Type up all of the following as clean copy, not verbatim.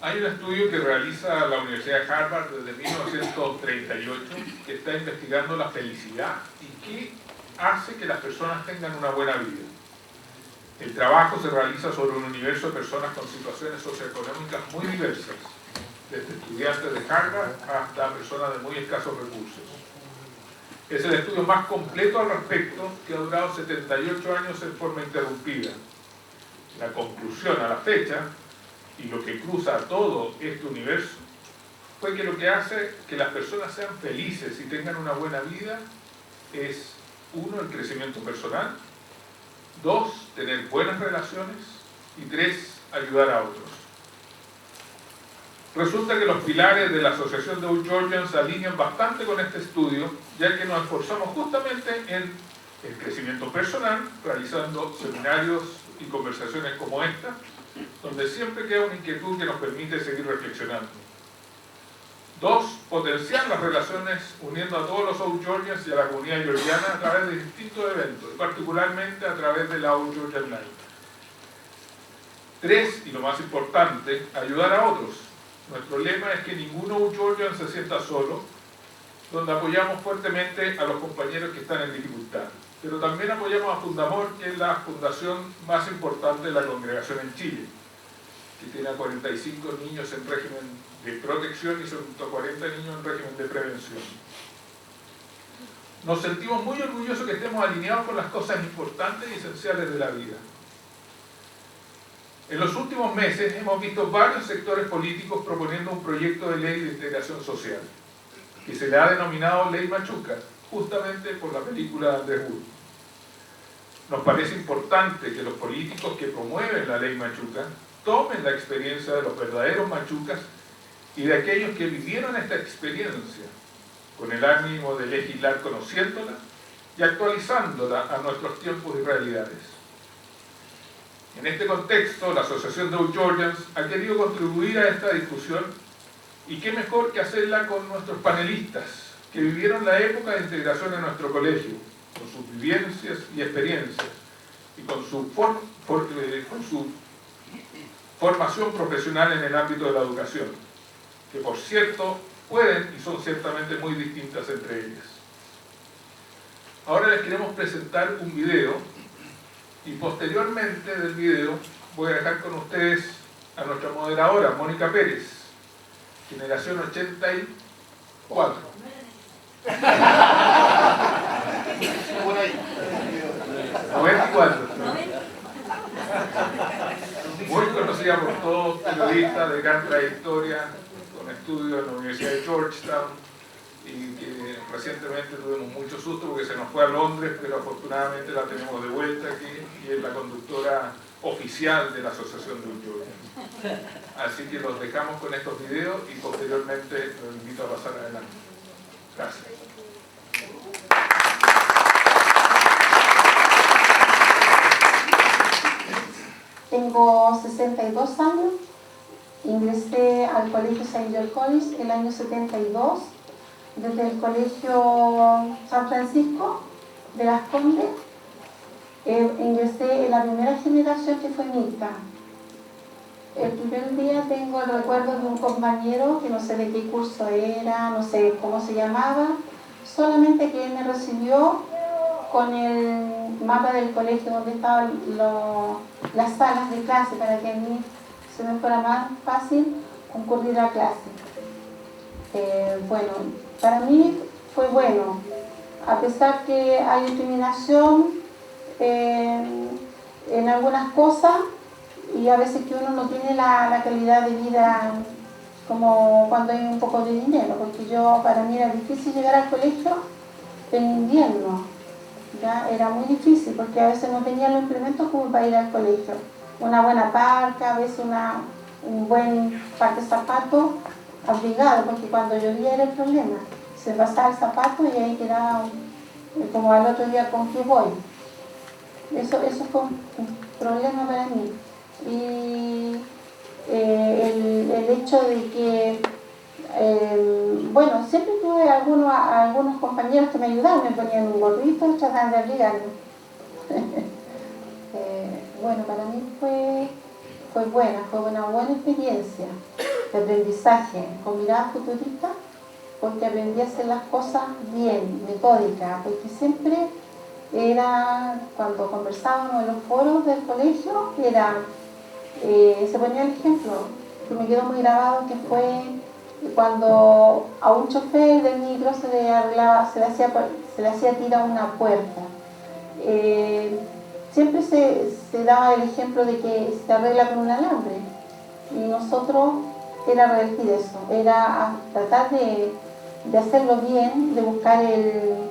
Hay un estudio que realiza la Universidad de Harvard desde 1938 que está investigando la felicidad y qué hace que las personas tengan una buena vida. El trabajo se realiza sobre un universo de personas con situaciones socioeconómicas muy diversas, desde estudiantes de Harvard hasta personas de muy escasos recursos. Es el estudio más completo al respecto, que ha durado 78 años en forma interrumpida. La conclusión a la fecha, y lo que cruza a todo este universo, fue que lo que hace que las personas sean felices y tengan una buena vida es, 1, el crecimiento personal, 2, tener buenas relaciones, y 3, ayudar a otros. Resulta que los pilares de la Asociación de Dow Jones se alinean bastante con este estudio, ya que nos esforzamos justamente en el crecimiento personal, realizando seminarios y conversaciones como esta, donde siempre queda una inquietud que nos permite seguir reflexionando. 2, potenciar las relaciones uniendo a todos los Dow Jones y a la comunidad georgiana a través de distintos eventos, particularmente a través de la Dow Georgian Night. 3, y lo más importante, ayudar a otros. Nuestro lema es que ninguno Dow Georgian se sienta solo, donde apoyamos fuertemente a los compañeros que están en dificultad. Pero también apoyamos a Fundamor, que es la fundación más importante de la congregación en Chile, que tiene a 45 niños en régimen de protección y 140 niños en régimen de prevención. Nos sentimos muy orgullosos que estemos alineados con las cosas importantes y esenciales de la vida. En los últimos meses hemos visto varios sectores políticos proponiendo un proyecto de ley de integración social, que se le ha denominado Ley Machuca, justamente por la película de Andrés Wood. Nos parece importante que los políticos que promueven la Ley Machuca tomen la experiencia de los verdaderos machucas y de aquellos que vivieron esta experiencia, con el ánimo de legislar conociéndola y actualizándola a nuestros tiempos y realidades. En este contexto, la Asociación Dow Jones ha querido contribuir a esta discusión, y qué mejor que hacerla con nuestros panelistas, que vivieron la época de integración en nuestro colegio, con sus vivencias y experiencias, y con su formación profesional en el ámbito de la educación, que por cierto pueden y son ciertamente muy distintas entre ellas. Ahora les queremos presentar un video, y posteriormente del video voy a dejar con ustedes a nuestra moderadora, Mónica Pérez, generación 84. Por ahí. 94. Muy conocida por todos, periodista de gran trayectoria, con estudios en la Universidad de Georgetown, y que recientemente tuvimos mucho susto porque se nos fue a Londres, pero afortunadamente la tenemos de vuelta aquí y es la conductora oficial de la Asociación de Dow Jones. Así que los dejamos con estos videos y posteriormente los invito a pasar adelante. Gracias. Tengo 62 años, ingresé al colegio St. George College el año 72, desde el colegio San Francisco de Las Condes. Ingresé en la primera generación, que fue Mirta. El primer día tengo el recuerdo de un compañero que no sé de qué curso era, no sé cómo se llamaba, solamente que él me recibió con el mapa del colegio donde estaban las salas de clase, para que a mí se me fuera más fácil concurrir a clase. Bueno, para mí fue bueno, a pesar que hay discriminación en algunas cosas, y a veces que uno no tiene la calidad de vida como cuando hay un poco de dinero, porque para mí era difícil llegar al colegio en invierno. ¿Ya? Era muy difícil porque a veces no tenía los implementos como para ir al colegio. Una buena parca, a veces un buen par de zapatos abrigado, porque cuando llovía era el problema. Se pasaba el zapato y ahí quedaba como al otro día con qué voy. Eso fue un problema para mí. Y el hecho de que bueno, siempre tuve algunos compañeros que me ayudaban, me ponían un gorrito, trataban de abrigarme. Bueno, para mí fue una buena experiencia. de aprendizaje con mirada futurista, porque aprendí a hacer las cosas bien, metódica, porque siempre era, cuando conversábamos en los foros del colegio, era, se ponía el ejemplo, que me quedó muy grabado, que fue cuando a un chofer del micro se le arreglaba, se le hacía tirar una puerta. Siempre se daba el ejemplo de que se arregla con un alambre, y nosotros era revertir eso, era tratar de hacerlo bien, de buscar el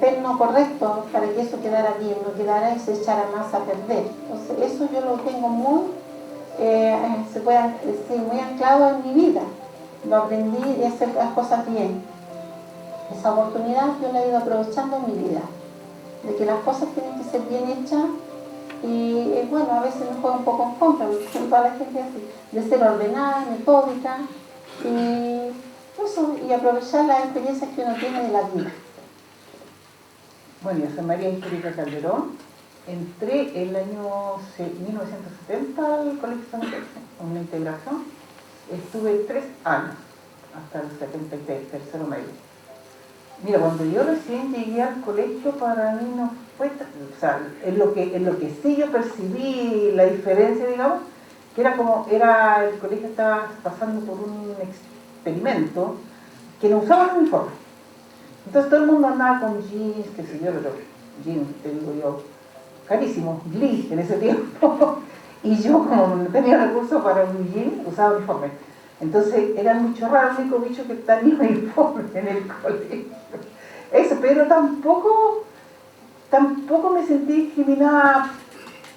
perno correcto para que eso quedara bien, no quedara y se echara más a perder. Entonces eso yo lo tengo muy, se puede decir, muy anclado en mi vida. Lo aprendí de hacer las cosas bien. Esa oportunidad yo la he ido aprovechando en mi vida, de que las cosas tienen que ser bien hechas. Y bueno, a veces me juega un poco en contra, porque toda la gente así, de ser ordenada, metódica, y eso, y aprovechar las experiencias que uno tiene de la vida. Bueno, yo soy María Angélica Calderón. Entré el año 1970 al Colegio San Pedro, en una integración. Estuve 3 años, hasta el 73, tercero medio. Mira, cuando yo recién llegué al colegio, para mí no fue, o sea, en lo que sí yo percibí la diferencia, digamos, que el colegio estaba pasando por un experimento que no usaban uniforme. Entonces todo el mundo andaba con jeans, qué sé yo, pero jeans, te digo yo, carísimo, Lee en ese tiempo. Y yo, como no tenía recursos para un jean, usaba uniforme. Entonces era mucho raro, el único bicho que tenía uniforme en el colegio. Eso, pero tampoco me sentí discriminada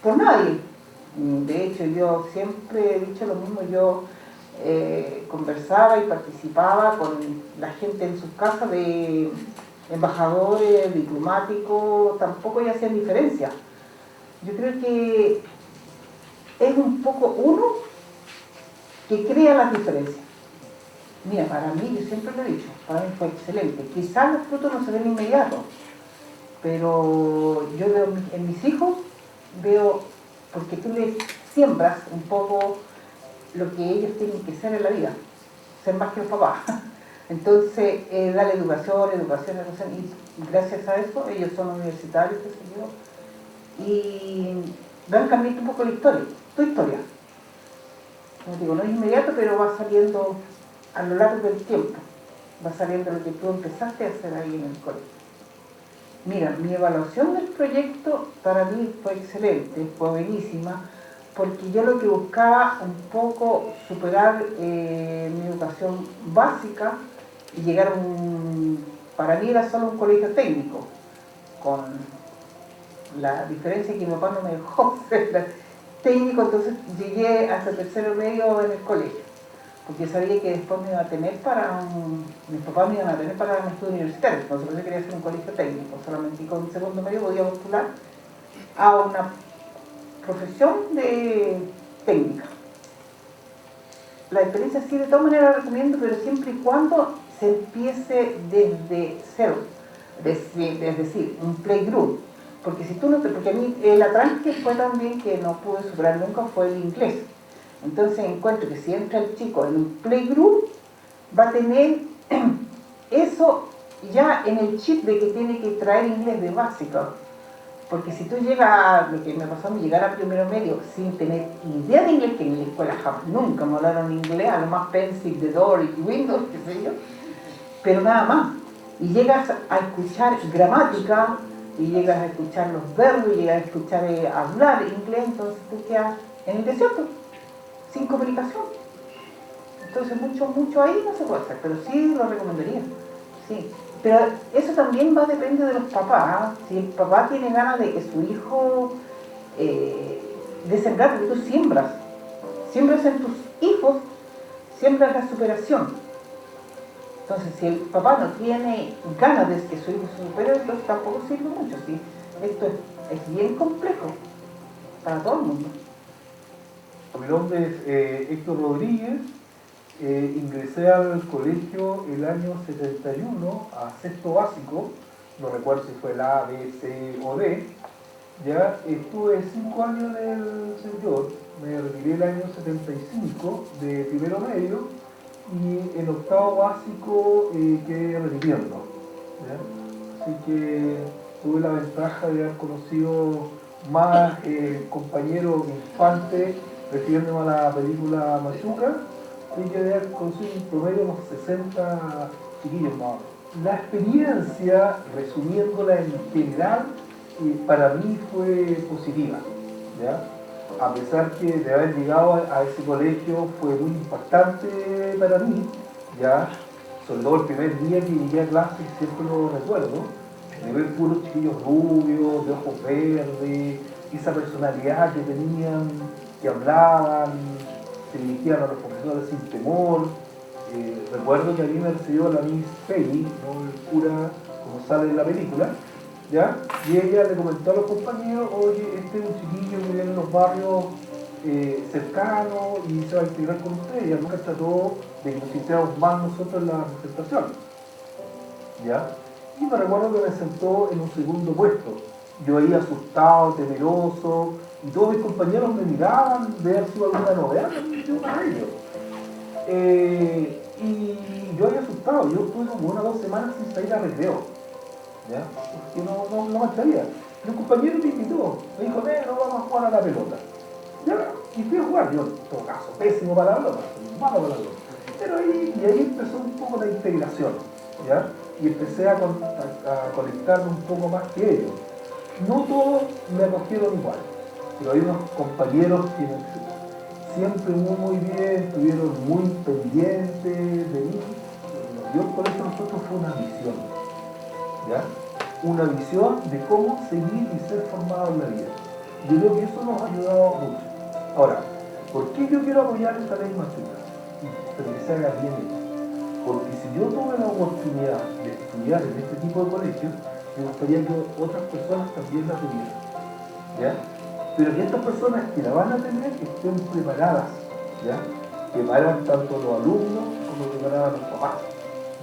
por nadie. De hecho, yo siempre he dicho lo mismo, yo conversaba y participaba con la gente en sus casas de embajadores, diplomáticos, tampoco ya hacían diferencia. Yo creo que es un poco uno que crea las diferencias. Mira, para mí, yo siempre lo he dicho, para mí fue excelente. Quizás los frutos no se ven inmediatos, pero yo veo en mis hijos, porque tú les siembras un poco lo que ellos tienen que ser en la vida, ser más que los papás. Entonces, darle educación, y gracias a eso, ellos son universitarios, qué sé yo, y van cambiando un poco la historia, tu historia. Como digo, no es inmediato, pero va saliendo a lo largo del tiempo, va saliendo lo que tú empezaste a hacer ahí en el colegio. Mira, mi evaluación del proyecto para mí fue excelente, fue buenísima, porque yo lo que buscaba un poco superar mi educación básica y llegar para mí era solo un colegio técnico, con la diferencia que mi papá no me dejó ser técnico, entonces llegué hasta tercero medio en el colegio, porque sabía que después me iba a tener mis papás me iban a tener para un estudio universitario, entonces yo quería hacer un colegio técnico, solamente con segundo medio podía postular a una profesión de técnica. La experiencia sí, de todas maneras la recomiendo, pero siempre y cuando se empiece desde cero, es decir, un playgroup. Porque si tú no porque a mí la tranque fue también que no pude superar nunca fue el inglés. Entonces encuentro que si entra el chico en un playgroup, va a tener eso ya en el chip de que tiene que traer inglés de básico. Porque si tú llegas, lo que me pasó a mí, llegar a primero medio sin tener idea de inglés, que en la escuela jamás, nunca me hablaron inglés, a lo más Pencil, The Door y Windows, qué sé yo, pero nada más. Y llegas a escuchar gramática, y llegas a escuchar los verbos, y llegas a escuchar hablar inglés, entonces tú quedas en el desierto, sin comunicación. Entonces mucho ahí no se puede hacer, pero sí lo recomendaría, sí. Pero eso también depende de los papás, ¿eh? Si el papá tiene ganas de que su hijo desembarque, porque tú siembras en tus hijos, siembras la superación. Entonces, si el papá no tiene ganas de que su hijo se supere, entonces tampoco sirve mucho, ¿sí? Esto es bien complejo para todo el mundo. Mi nombre es Héctor Rodríguez. Ingresé al colegio el año 71 a sexto básico, no recuerdo si fue la A, B, C o D, Ya estuve 5 años en el St. George, me retiré el año 75 de primero medio y en octavo básico quedé repitiendo. ¿Ya? Así que tuve la ventaja de haber conocido más compañeros infantes refiriéndome a la película Machuca y que de haber conocido un promedio de unos 60 chiquillos más. La experiencia, resumiéndola en general, para mí fue positiva, ¿ya? A pesar que de haber llegado a ese colegio fue muy impactante para mí, ¿ya? Sobre todo el primer día que llegué a clase, siempre lo recuerdo, de ver puros chiquillos rubios, de ojos verdes, esa personalidad que tenían, que hablaban, se dirigían a los profesores sin temor. Recuerdo que a mí me recibió la Miss Peggy, ¿no? El cura, como sale en la película, ¿ya? Y ella le comentó a los compañeros, oye, este es un chiquillo que vive en los barrios cercanos y se va a integrar con ustedes. Ella nunca trató de que nos sintiéramos más nosotros en la presentación, ¿ya? Y me recuerdo que me sentó en un segundo puesto. Yo ahí asustado, temeroso, y todos mis compañeros me miraban de haber sido alguna novedad de una de ellos. Y yo había asustado, yo estuve como 1 o 2 semanas sin salir a recreo, ¿ya? Porque no me atrevía. Y un compañero me invitó, me dijo, no vamos a jugar a la pelota. ¿Ya? Y fui a jugar, yo en todo caso, pésimo para la pelota, malo para la pelota. Pero ahí empezó un poco la integración, ¿ya? Y empecé a conectarme un poco más que ellos. No todos me acogieron igual, pero hay unos compañeros que siempre muy bien, estuvieron muy pendientes de mí. Yo por eso nosotros fue una visión, ¿ya? Una visión de cómo seguir y ser formado en la vida. Yo creo que eso nos ha ayudado mucho. Ahora, ¿por qué yo quiero apoyar esta ley Machuca? Pero que se haga bien hecha. Porque si yo tuve la oportunidad de estudiar en este tipo de colegios, me gustaría que otras personas también la tuvieran, ¿ya? Pero que estas personas que la van a tener estén preparadas, ¿ya? Preparan tanto a los alumnos como preparan a los papás,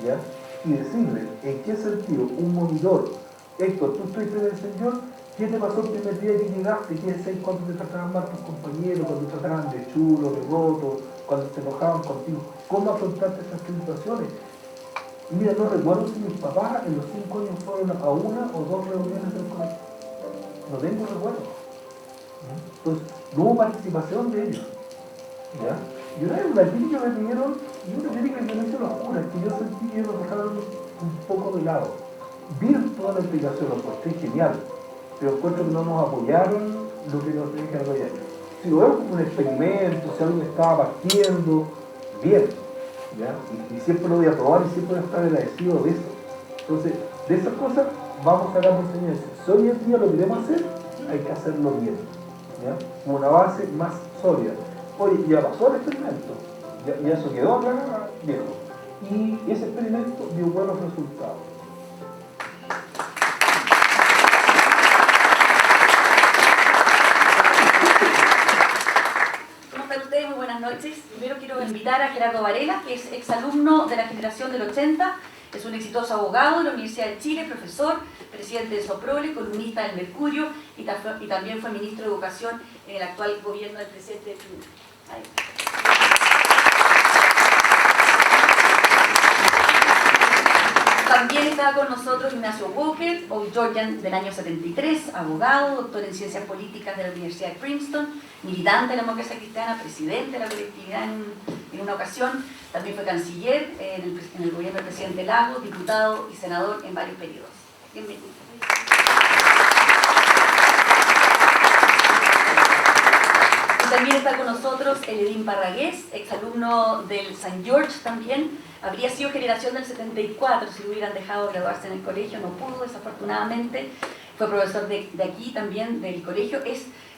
¿ya? Y decirles, ¿en qué sentido? Un monitor. Héctor, tú estuviste en el Señor, ¿qué te pasó el primer día que llegaste? ¿Qué decías cuando te trataban mal tus compañeros, cuando te trataban de chulo, de roto, cuando se enojaban contigo? ¿Cómo afrontaste esas situaciones? Y mira, no recuerdo si mis papás en los 5 años fueron a 1 o 2 reuniones del colegio. No tengo recuerdo. Entonces, no hubo participación de ellos, ¿ya? Y una vez una crítica me pidieron, y una crítica que me hizo los curas, que yo sentí que ellos nos dejaron un poco de lado. Vi toda la explicación, lo encontré genial, pero encuentro que no nos apoyaron lo que nos tenían que apoyar. Si lo vemos como un experimento, si algo estaba partiendo, bien, ¿ya? Y siempre lo voy a probar y siempre voy a estar agradecido de eso. Entonces, de esas cosas vamos a sacar enseñanza. Si hoy en día lo queremos hacer, hay que hacerlo bien, ¿ya? Con una base más sólida. Oye, ya pasó el experimento, ya eso quedó acá, viejo. Y ese experimento dio buenos resultados. ¿Cómo están ustedes? Muy buenas noches. Primero quiero invitar a Gerardo Varela, que es exalumno de la generación del 80, es un exitoso abogado de la Universidad de Chile, profesor, presidente de Soprole, columnista del Mercurio y también fue ministro de Educación en el actual gobierno del presidente Piñera. También está con nosotros Ignacio Walker, o Georgian del año 73, abogado, doctor en Ciencias Políticas de la Universidad de Princeton, militante de la democracia cristiana, presidente de la colectividad en una ocasión, también fue canciller en el gobierno del presidente Lagos, diputado y senador en varios periodos. Bienvenido. También está con nosotros Eledín Parragués, exalumno del St. George también. Habría sido generación del 74 si lo hubieran dejado graduarse en el colegio, no pudo desafortunadamente. Fue profesor de aquí también del colegio.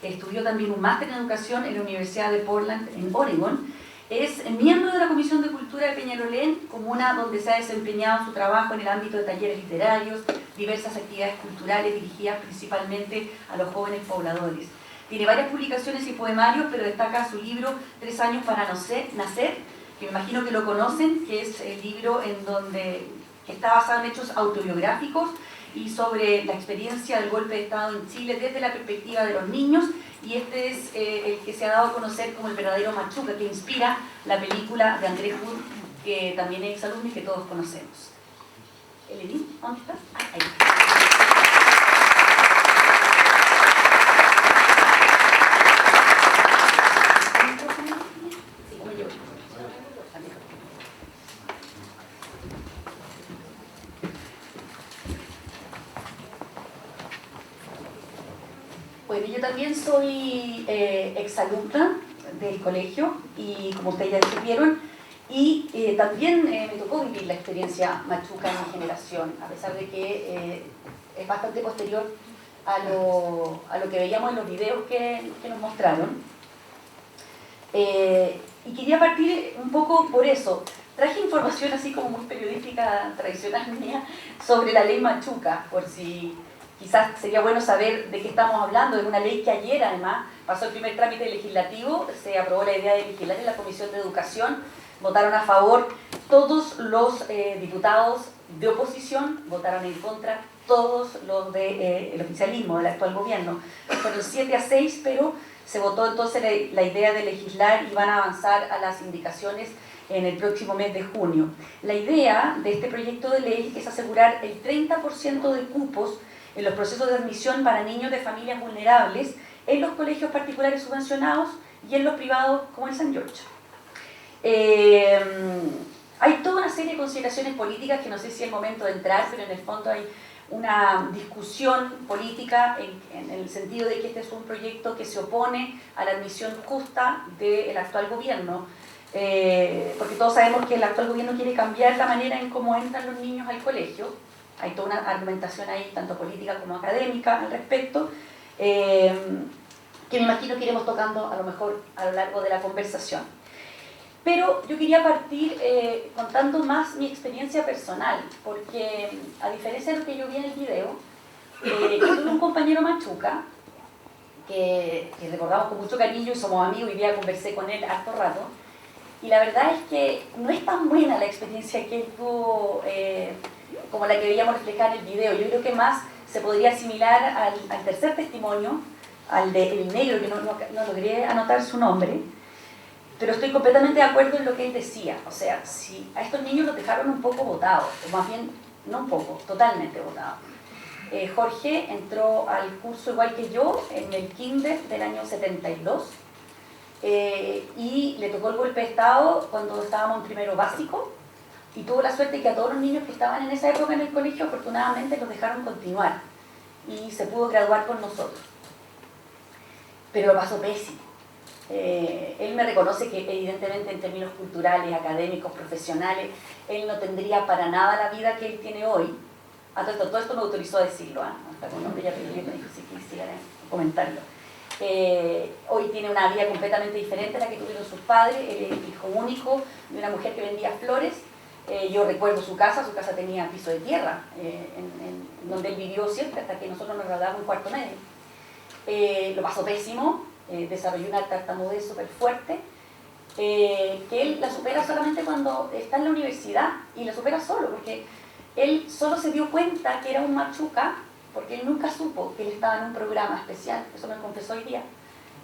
Estudió también un máster en educación en la Universidad de Portland en Oregon. Es miembro de la Comisión de Cultura de Peñalolén, comuna donde se ha desempeñado su trabajo en el ámbito de talleres literarios, diversas actividades culturales dirigidas principalmente a los jóvenes pobladores. Tiene varias publicaciones y poemarios, pero destaca su libro 3 años para nacer, que me imagino que lo conocen, que es el libro que está basado en hechos autobiográficos, y sobre la experiencia del golpe de Estado en Chile desde la perspectiva de los niños, y este es el que se ha dado a conocer como el verdadero Machuca, que inspira la película de Andrés Wood, que también es exalumno y que todos conocemos. ¿Eledín? ¿Dónde está? Ah, ahí. Bueno, yo también soy exalumna del colegio y como ustedes ya supieron, y también me tocó vivir la experiencia Machuca en mi generación, a pesar de que es bastante posterior a lo que veíamos en los videos que nos mostraron. Y quería partir un poco por eso. Traje información así como muy periodística tradicional mía sobre la ley Machuca, por si quizás sería bueno saber de qué estamos hablando. Es una ley que ayer además pasó el primer trámite legislativo, se aprobó la idea de vigilar en la Comisión de Educación, votaron a favor todos los diputados de oposición, votaron en contra todos los del oficialismo, del actual gobierno. Fueron 7-6, pero se votó entonces la idea de legislar y van a avanzar a las indicaciones en el próximo mes de junio. La idea de este proyecto de ley es asegurar el 30% de cupos en los procesos de admisión para niños de familias vulnerables en los colegios particulares subvencionados y en los privados como el San Giorgio. Hay toda una serie de consideraciones políticas que no sé si es el momento de entrar, pero en el fondo hay una discusión política en el sentido de que este es un proyecto que se opone a la admisión justa del actual gobierno, porque todos sabemos que el actual gobierno quiere cambiar la manera en cómo entran los niños al colegio. Hay toda una argumentación ahí, tanto política como académica, al respecto, que me imagino que iremos tocando a lo mejor a lo largo de la conversación. Pero yo quería partir contando más mi experiencia personal, porque a diferencia de lo que yo vi en el video, yo tuve un compañero Machuca, que recordamos con mucho cariño y somos amigos, y día conversé con él harto rato, y la verdad es que no es tan buena la experiencia que él tuvo como la que veíamos reflejada en el video. Yo creo que más se podría asimilar al tercer testimonio, al del negro, que no logré anotar su nombre, pero estoy completamente de acuerdo en lo que él decía. O sea, si a estos niños los dejaron un poco botados, o más bien, no un poco, totalmente botados. Jorge entró al curso igual que yo en el kinder del año 72 y le tocó el golpe de Estado cuando estábamos en primero básico, y tuvo la suerte que a todos los niños que estaban en esa época en el colegio afortunadamente los dejaron continuar y se pudo graduar con nosotros, pero lo pasó pésimo. Él me reconoce que evidentemente en términos culturales, académicos, profesionales, él no tendría para nada la vida que él tiene hoy. Todo esto me autorizó a decirlo, hasta con nombre y apellido me dijo si quisiera comentarlo. Hoy tiene una vida completamente diferente a la que tuvieron sus padres. Él es hijo único de una mujer que vendía flores. Yo recuerdo su casa tenía piso de tierra, en donde él vivió siempre hasta que nosotros nos graduamos en cuarto medio. Lo pasó pésimo, desarrolló una tartamudez súper fuerte, que él la supera solamente cuando está en la universidad, y la supera solo, porque él solo se dio cuenta que era un Machuca, porque él nunca supo que él estaba en un programa especial, eso me confesó hoy día.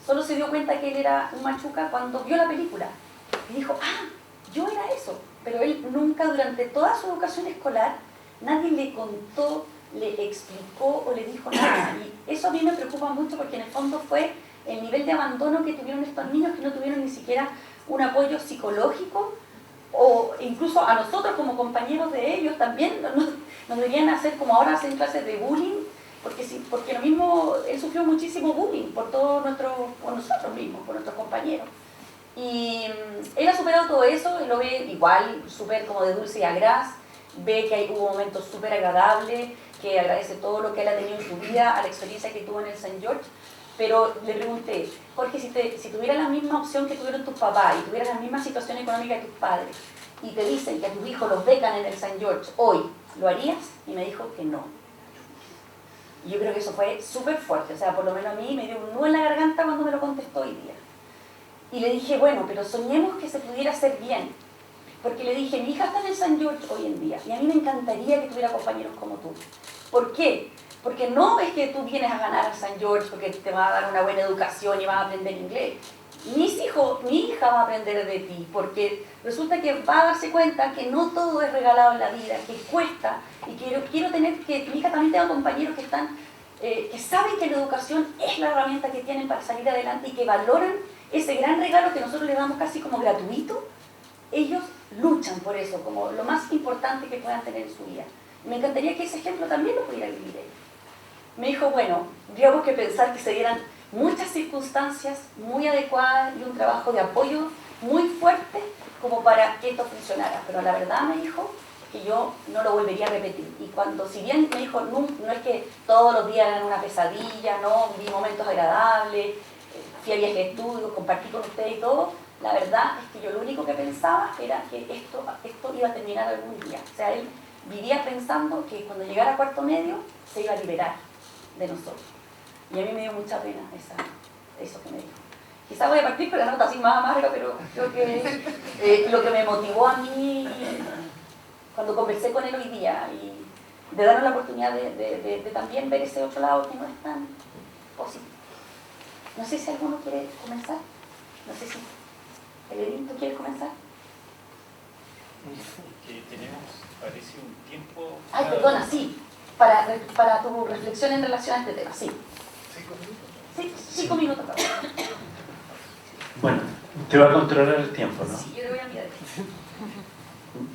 Solo se dio cuenta que él era un Machuca cuando vio la película, y dijo, yo era eso. Pero él nunca, durante toda su educación escolar, nadie le contó, le explicó o le dijo nada. Y eso a mí me preocupa mucho, porque en el fondo fue el nivel de abandono que tuvieron estos niños, que no tuvieron ni siquiera un apoyo psicológico, o incluso a nosotros como compañeros de ellos también nos deberían hacer, como ahora hacen clases de bullying, porque lo mismo, él sufrió muchísimo bullying por nosotros mismos, por nuestros compañeros. Y él ha superado todo eso, él lo ve igual, súper como de dulce y agraz, ve que hubo momentos súper agradables, que agradece todo lo que él ha tenido en su vida, a la experiencia que tuvo en el San Giorgio. Pero le pregunté, Jorge, si tuvieras la misma opción que tuvieron tus papás y tuvieras la misma situación económica de tus padres, y te dicen que a tus hijos los becan en el San Giorgio hoy, ¿lo harías? Y me dijo que no. Y yo creo que eso fue súper fuerte, o sea, por lo menos a mí me dio un nudo en la garganta cuando me lo contestó hoy día. Y le dije, bueno, pero soñemos que se pudiera hacer bien. porque le dije, mi hija está en el St. George hoy en día y a mí me encantaría que tuviera compañeros como tú. ¿Por qué? Porque no es que tú vienes a ganar al St. George porque te va a dar una buena educación y vas a aprender inglés. Mi hija va a aprender de ti, porque resulta que va a darse cuenta que no todo es regalado en la vida, que cuesta, y quiero tener que mi hija también tenga compañeros que están, que saben que la educación es la herramienta que tienen para salir adelante y que valoran ese gran regalo que nosotros le damos casi como gratuito. Ellos luchan por eso, como lo más importante que puedan tener en su vida. Me encantaría que ese ejemplo también lo pudiera vivir ella. Me dijo, bueno, tendríamos que pensar que se dieran muchas circunstancias muy adecuadas y un trabajo de apoyo muy fuerte como para que esto funcionara. Pero la verdad, me dijo, que yo no lo volvería a repetir. Y cuando, si bien me dijo, no es que todos los días eran una pesadilla, no, viví momentos agradables, fui a viajes de estudio, compartí con ustedes y todo, la verdad es que yo lo único que pensaba era que esto iba a terminar algún día. O sea, él vivía pensando que cuando llegara a cuarto medio se iba a liberar de nosotros. Y a mí me dio mucha pena eso que me dijo. Quizás voy a partir con la nota así más amarga, pero creo que lo que me motivó a mí cuando conversé con él hoy día y de darnos la oportunidad de también ver ese otro lado que no es tan positivo. No sé si alguno quiere comenzar. No sé si Eledín, ¿tú quieres comenzar? Que tenemos, parece, un tiempo... Ay, perdona, sí. Para tu reflexión en relación a este tema, sí. 5 minutos. Sí, 5 minutos, por favor. Bueno, te va a controlar el tiempo, ¿no? Sí, yo le voy a enviar.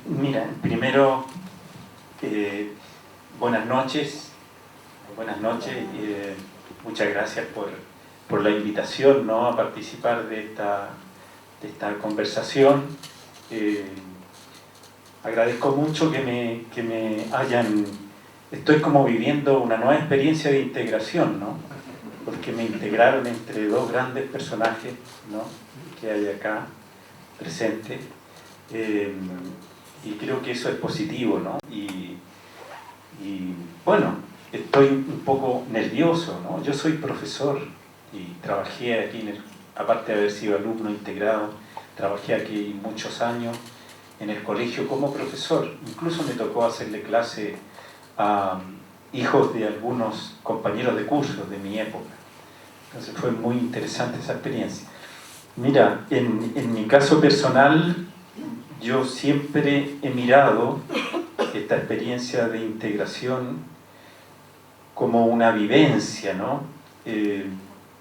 Mira, primero, buenas noches. Buenas noches. Muchas gracias por la invitación, ¿no?, a participar de esta conversación. Agradezco mucho que me hayan... Estoy como viviendo una nueva experiencia de integración, ¿no?, porque me integraron entre dos grandes personajes, ¿no?, que hay acá presentes, y creo que eso es positivo, ¿no? Y bueno, estoy un poco nervioso, ¿no? Yo soy profesor y trabajé aquí, aparte de haber sido alumno integrado, trabajé aquí muchos años en el colegio como profesor. Incluso me tocó hacerle clase a hijos de algunos compañeros de cursos de mi época. Entonces fue muy interesante esa experiencia. Mira, en mi caso personal, yo siempre he mirado esta experiencia de integración como una vivencia, ¿no?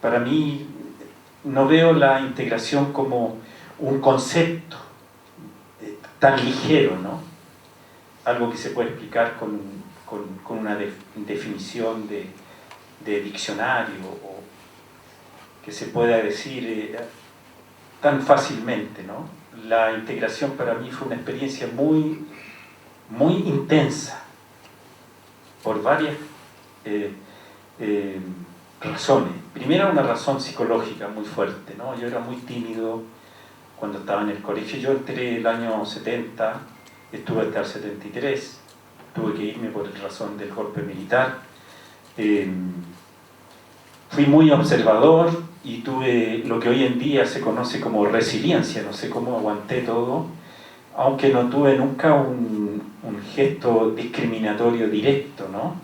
Para mí, no veo la integración como un concepto tan ligero, ¿no? Algo que se puede explicar con una definición de diccionario, o que se pueda decir tan fácilmente, ¿no? La integración para mí fue una experiencia muy, muy intensa, por varias razones. Primero, una razón psicológica muy fuerte, ¿no? Yo era muy tímido cuando estaba en el colegio. Yo entré el año 70, estuve hasta el 73, tuve que irme por razón del golpe militar. Fui muy observador y tuve lo que hoy en día se conoce como resiliencia. No sé cómo aguanté todo, aunque no tuve nunca un gesto discriminatorio directo, ¿no?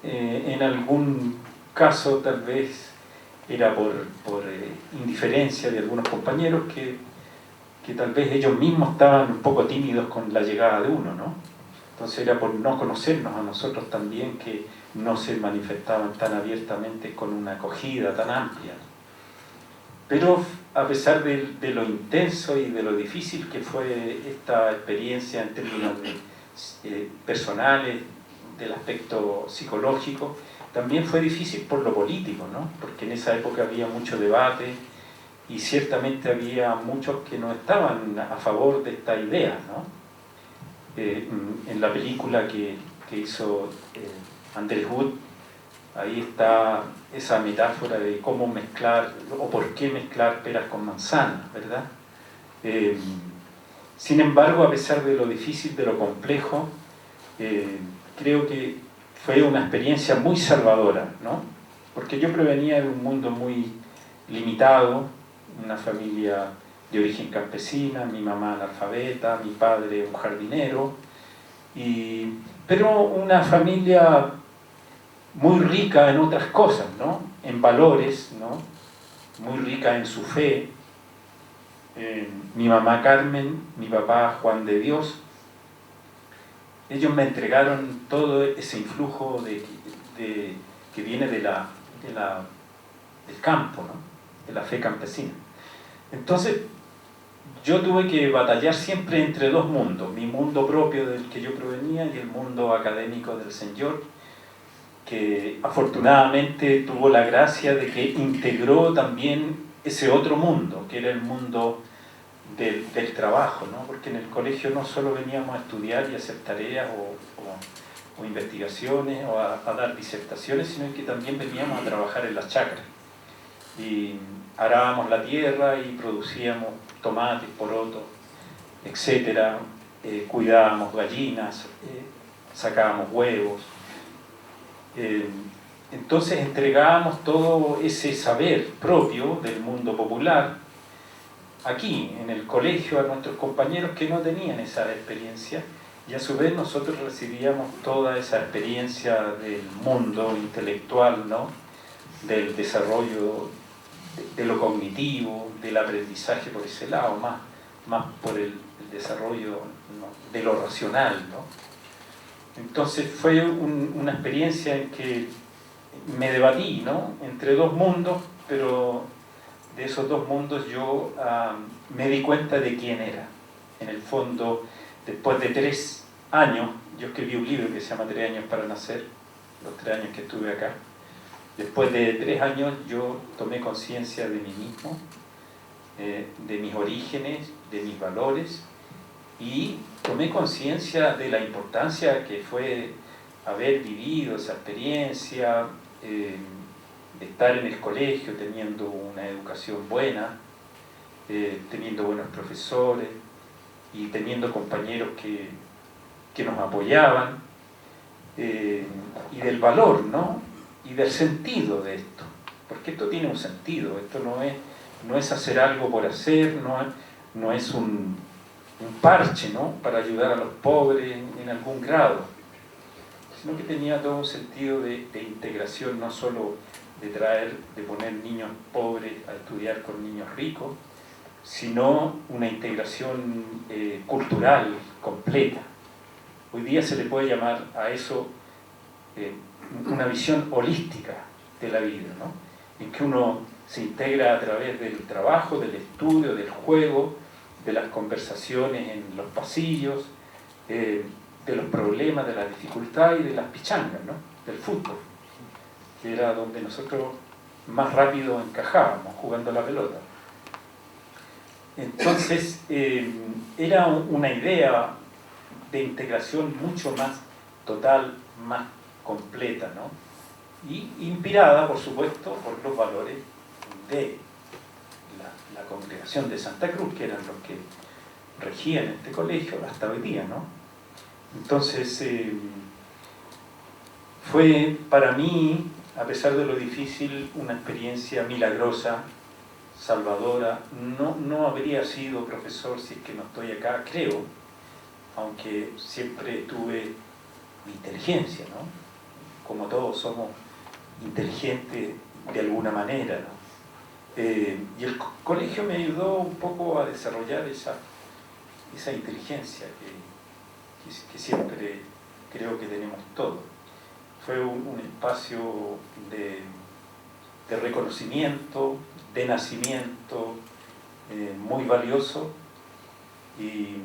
En algún caso tal vez era por indiferencia de algunos compañeros que tal vez ellos mismos estaban un poco tímidos con la llegada de uno, ¿no? Entonces era por no conocernos a nosotros también que no se manifestaban tan abiertamente con una acogida tan amplia. Pero a pesar de lo intenso y de lo difícil que fue esta experiencia en términos personales, del aspecto psicológico, también fue difícil por lo político, ¿no? Porque en esa época había mucho debate y ciertamente había muchos que no estaban a favor de esta idea, ¿no? En la película que hizo Andrés Wood, ahí está esa metáfora de cómo mezclar o por qué mezclar peras con manzanas, ¿verdad? Sin embargo, a pesar de lo difícil, de lo complejo, creo que fue una experiencia muy salvadora, ¿no? Porque yo provenía de un mundo muy limitado, una familia de origen campesina, mi mamá analfabeta, mi padre un jardinero, pero una familia muy rica en otras cosas, ¿no? En valores, ¿no? Muy rica en su fe. Mi mamá Carmen, mi papá Juan de Dios, ellos me entregaron todo ese influjo que viene del campo, ¿no? De la fe campesina. Entonces, yo tuve que batallar siempre entre dos mundos, mi mundo propio del que yo provenía y el mundo académico del St. George, que afortunadamente tuvo la gracia de que integró también ese otro mundo, que era el mundo del trabajo, ¿no? Porque en el colegio no solo veníamos a estudiar y a hacer tareas o investigaciones o a dar disertaciones, sino que también veníamos a trabajar en las chacras. Y arábamos la tierra y producíamos tomates, porotos, etcétera, cuidábamos gallinas, sacábamos huevos. Entonces entregábamos todo ese saber propio del mundo popular aquí, en el colegio, a nuestros compañeros que no tenían esa experiencia, y a su vez nosotros recibíamos toda esa experiencia del mundo intelectual, ¿no? Del desarrollo de lo cognitivo, del aprendizaje por ese lado, más por el desarrollo, ¿no? De lo racional, ¿no? Entonces fue una experiencia en que me debatí, ¿no? Entre dos mundos, pero de esos dos mundos yo me di cuenta de quién era. En el fondo, después de 3 años, yo escribí un libro que se llama 3 años para nacer, los 3 años que estuve acá. Después de 3 años yo tomé conciencia de mí mismo, de mis orígenes, de mis valores, y tomé conciencia de la importancia que fue haber vivido esa experiencia, de estar en el colegio teniendo una educación buena, teniendo buenos profesores y teniendo compañeros que nos apoyaban, y del valor, ¿no? Y del sentido de esto, porque esto tiene un sentido, esto no es hacer algo por hacer, no es un parche, ¿no? Para ayudar a los pobres en algún grado, sino que tenía todo un sentido de integración, no solo de poner niños pobres a estudiar con niños ricos, sino una integración cultural completa. Hoy día se le puede llamar a eso una visión holística de la vida, ¿no? En que uno se integra a través del trabajo, del estudio, del juego, de las conversaciones en los pasillos, de los problemas, de la dificultad y de las pichangas, ¿no? Del fútbol, que era donde nosotros más rápido encajábamos jugando la pelota. Entonces era una idea de integración mucho más total, más completa, ¿no? Y inspirada, por supuesto, por los valores de la congregación de Santa Cruz, que eran los que regían este colegio hasta hoy día, ¿no? Entonces fue para mí, a pesar de lo difícil, una experiencia milagrosa, salvadora. No habría sido profesor si es que no estoy acá, creo, aunque siempre tuve mi inteligencia, ¿no? Como todos somos inteligentes de alguna manera, ¿no? Y el colegio me ayudó un poco a desarrollar esa inteligencia que siempre creo que tenemos todos. Fue un espacio de reconocimiento, de nacimiento muy valioso y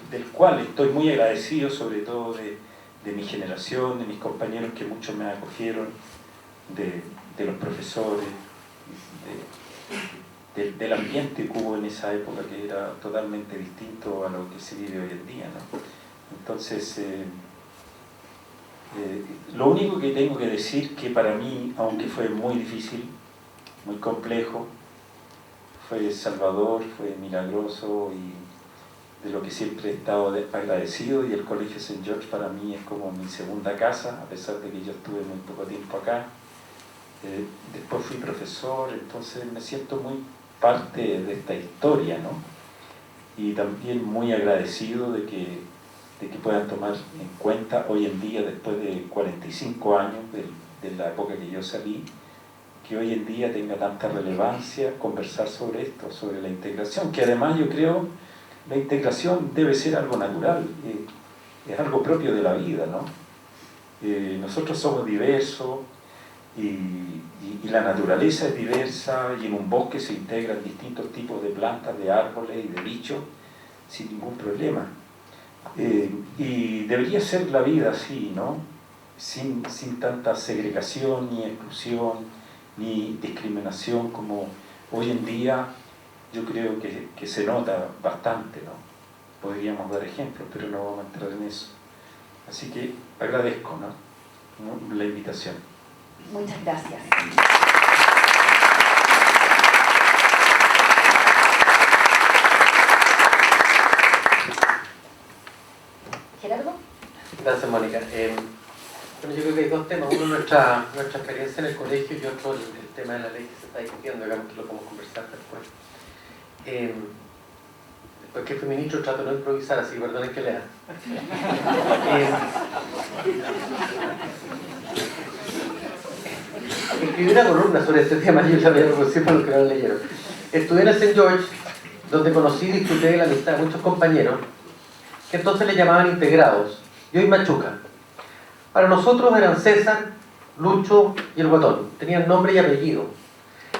del cual estoy muy agradecido, sobre todo de mi generación, de mis compañeros que muchos me acogieron, de los profesores, del ambiente que hubo en esa época, que era totalmente distinto a lo que se vive hoy en día, ¿no? Entonces, lo único que tengo que decir, que para mí, aunque fue muy difícil, muy complejo, fue salvador, fue milagroso, y de lo que siempre he estado agradecido, y el Colegio St. George para mí es como mi segunda casa, a pesar de que yo estuve muy poco tiempo acá. Después fui profesor, entonces me siento muy parte de esta historia, ¿no? Y también muy agradecido de que puedan tomar en cuenta hoy en día, después de 45 años de la época que yo salí, que hoy en día tenga tanta relevancia conversar sobre esto, sobre la integración, que además yo creo la integración debe ser algo natural, es algo propio de la vida, ¿no? Nosotros somos diversos y la naturaleza es diversa, y en un bosque se integran distintos tipos de plantas, de árboles y de bichos sin ningún problema. Y debería ser la vida así, ¿no? Sin tanta segregación, ni exclusión, ni discriminación como hoy en día yo creo que se nota bastante, ¿no? Podríamos dar ejemplos, pero no vamos a entrar en eso. Así que agradezco, ¿no? La invitación. Muchas gracias. Gerardo. Gracias, Mónica. Bueno, yo creo que hay dos temas. Uno, nuestra experiencia en el colegio, y otro, el tema de la ley que se está discutiendo, digamos que lo podemos conversar después. Después que fui ministro trato de no improvisar, así que perdonen que lea. Escribí una columna sobre este tema, yo ya había producido para los que no lo leyeron. Estudié en el St. George, donde conocí y disfruté de la amistad de muchos compañeros, que entonces le llamaban integrados, yo y Machuca. Para nosotros eran César, Lucho y el Guatón, tenían nombre y apellido.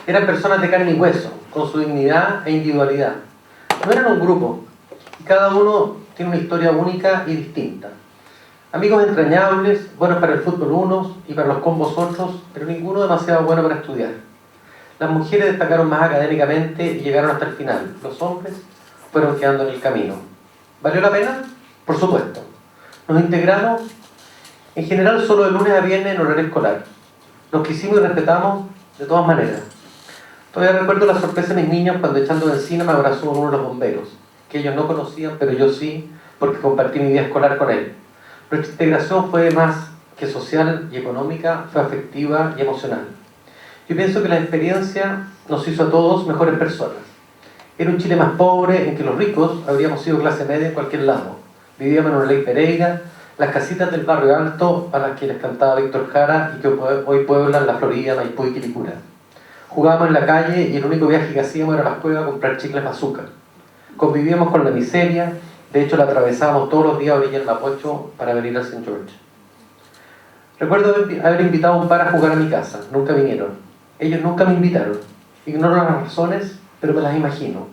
Eran personas de carne y hueso, con su dignidad e individualidad. No eran un grupo, y cada uno tiene una historia única y distinta. Amigos entrañables, buenos para el fútbol unos y para los combos otros, pero ninguno demasiado bueno para estudiar. Las mujeres destacaron más académicamente y llegaron hasta el final. Los hombres fueron quedando en el camino. ¿Valió la pena? Por supuesto. Nos integramos, en general, solo de lunes a viernes en horario escolar. Nos quisimos y respetamos de todas maneras. Todavía recuerdo la sorpresa de mis niños cuando, echando benzina, me abrazó uno de los bomberos, que ellos no conocían, pero yo sí, porque compartí mi vida escolar con él. Nuestra integración fue más que social y económica, fue afectiva y emocional. Yo pienso que la experiencia nos hizo a todos mejores personas. Era un Chile más pobre, en que los ricos habríamos sido clase media en cualquier lado. Vivíamos en una ley Pereira, las casitas del barrio alto a las que les cantaba Víctor Jara y que hoy pueblan la Florida, Maipú y Quilicura. Jugábamos en la calle y el único viaje que hacíamos era a la cueva a comprar chicles azúcar. Convivíamos con la miseria, de hecho la atravesábamos todos los días a orilla del Mapocho para venir al St. George. Recuerdo haber invitado a un par a jugar a mi casa, nunca vinieron. Ellos nunca me invitaron. Ignoro las razones, pero me las imagino.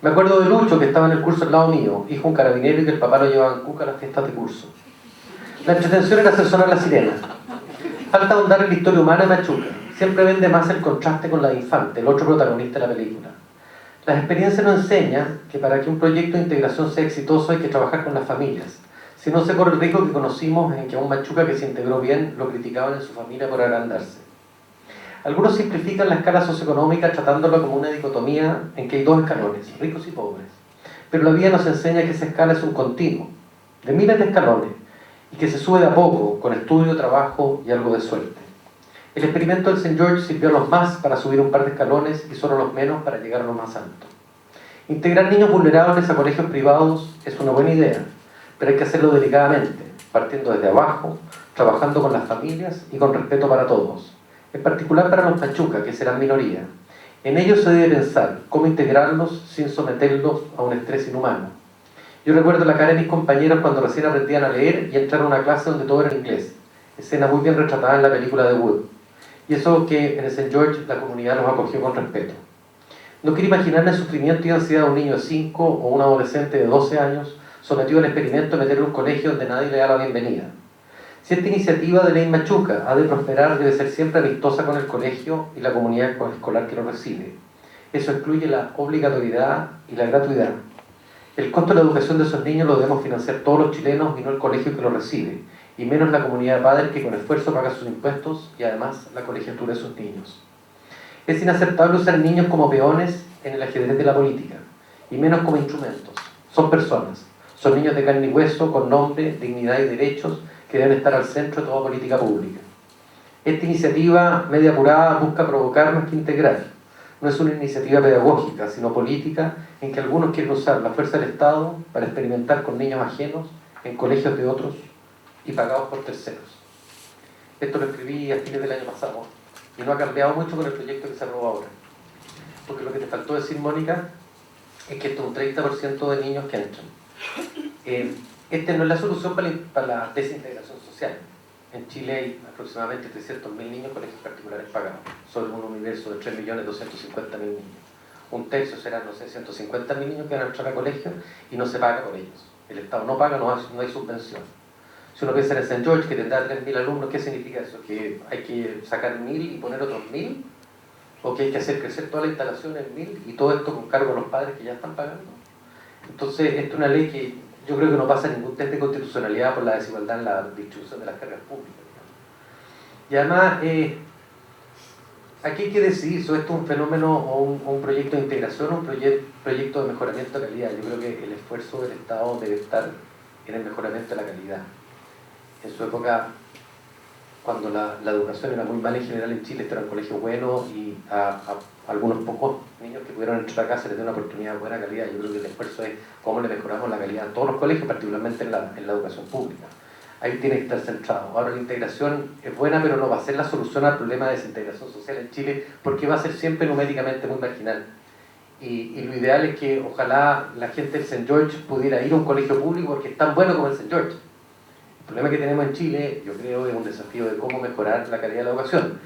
Me acuerdo de Lucho, que estaba en el curso al lado mío, hijo de un carabinero y que el papá lo llevaba en cuca a las fiestas de curso. La entretención era hacer sonar la sirena. Falta ahondar en la historia humana de Machuca. Siempre vende más el contraste con la de Infante, el otro protagonista de la película. Las experiencias nos enseñan que para que un proyecto de integración sea exitoso hay que trabajar con las familias. Si no se corre el riesgo que conocimos en que a un Machuca que se integró bien lo criticaban en su familia por agrandarse. Algunos simplifican la escala socioeconómica tratándola como una dicotomía en que hay dos escalones, ricos y pobres. Pero la vida nos enseña que esa escala es un continuo, de miles de escalones, y que se sube de a poco, con estudio, trabajo y algo de suerte. El experimento del St. George sirvió a los más para subir un par de escalones y solo a los menos para llegar a lo más alto. Integrar niños vulnerables a colegios privados es una buena idea, pero hay que hacerlo delicadamente, partiendo desde abajo, trabajando con las familias y con respeto para todos. En particular para los Machuca, que serán minoría. En ellos se debe pensar cómo integrarlos sin someterlos a un estrés inhumano. Yo recuerdo la cara de mis compañeros cuando recién aprendían a leer y entraron a una clase donde todo era en inglés, escena muy bien retratada en la película de Wood. Y eso que en el St. George la comunidad los acogió con respeto. No quiero imaginarme el sufrimiento y ansiedad de un niño de 5 o un adolescente de 12 años sometido al experimento de meter en un colegio donde nadie le da la bienvenida. Si esta iniciativa de ley Machuca ha de prosperar, debe ser siempre amistosa con el colegio y la comunidad escolar que lo recibe. Eso excluye la obligatoriedad y la gratuidad. El costo de la educación de esos niños lo debemos financiar todos los chilenos y no el colegio que lo recibe, y menos la comunidad de padres que con esfuerzo paga sus impuestos y además la colegiatura de sus niños. Es inaceptable usar niños como peones en el ajedrez de la política, y menos como instrumentos. Son personas, son niños de carne y hueso, con nombre, dignidad y derechos, que deben estar al centro de toda política pública. Esta iniciativa, media apurada, busca provocar más que integrar. no es una iniciativa pedagógica, sino política, en que algunos quieren usar la fuerza del Estado para experimentar con niños ajenos en colegios de otros y pagados por terceros. Esto lo escribí a fines del año pasado y no ha cambiado mucho con el proyecto que se aprobó ahora. Porque lo que te faltó decir, Mónica, es que esto es un 30% de niños que entran. Esta no es la solución para la desintegración social. En Chile hay aproximadamente 300.000 niños en colegios particulares pagados, sobre un universo de 3.250.000 niños. Un tercio serán, no sé, 150.000 niños que van a entrar a colegios y no se paga por ellos. El Estado no paga, no hay subvención. Si uno piensa en St. George, que tendrá 3.000 alumnos, ¿qué significa eso? ¿Que hay que sacar 1.000 y poner otros 1.000? ¿O que hay que hacer crecer toda la instalación en 1.000 y todo esto con cargo a los padres que ya están pagando? Entonces, esta es una ley que yo creo que no pasa ningún test de constitucionalidad por la desigualdad en la distribución de las cargas públicas. Y además, aquí hay que decidir si esto es un fenómeno o un proyecto de integración o un proyecto de mejoramiento de calidad. Yo creo que el esfuerzo del Estado debe estar en el mejoramiento de la calidad. En su época, cuando la educación era muy mala en general en Chile, este era un colegio bueno y a algunos pocos niños que pudieron entrar acá se les dio una oportunidad de buena calidad. Yo creo que el esfuerzo es cómo le mejoramos la calidad a todos los colegios, particularmente en la educación pública. Ahí tiene que estar centrado. Ahora, la integración es buena, pero no va a ser la solución al problema de desintegración social en Chile, porque va a ser siempre numéricamente muy marginal. Y lo ideal es que ojalá la gente del St. George pudiera ir a un colegio público porque es tan bueno como el St. George. El problema que tenemos en Chile, yo creo, es un desafío de cómo mejorar la calidad de la educación.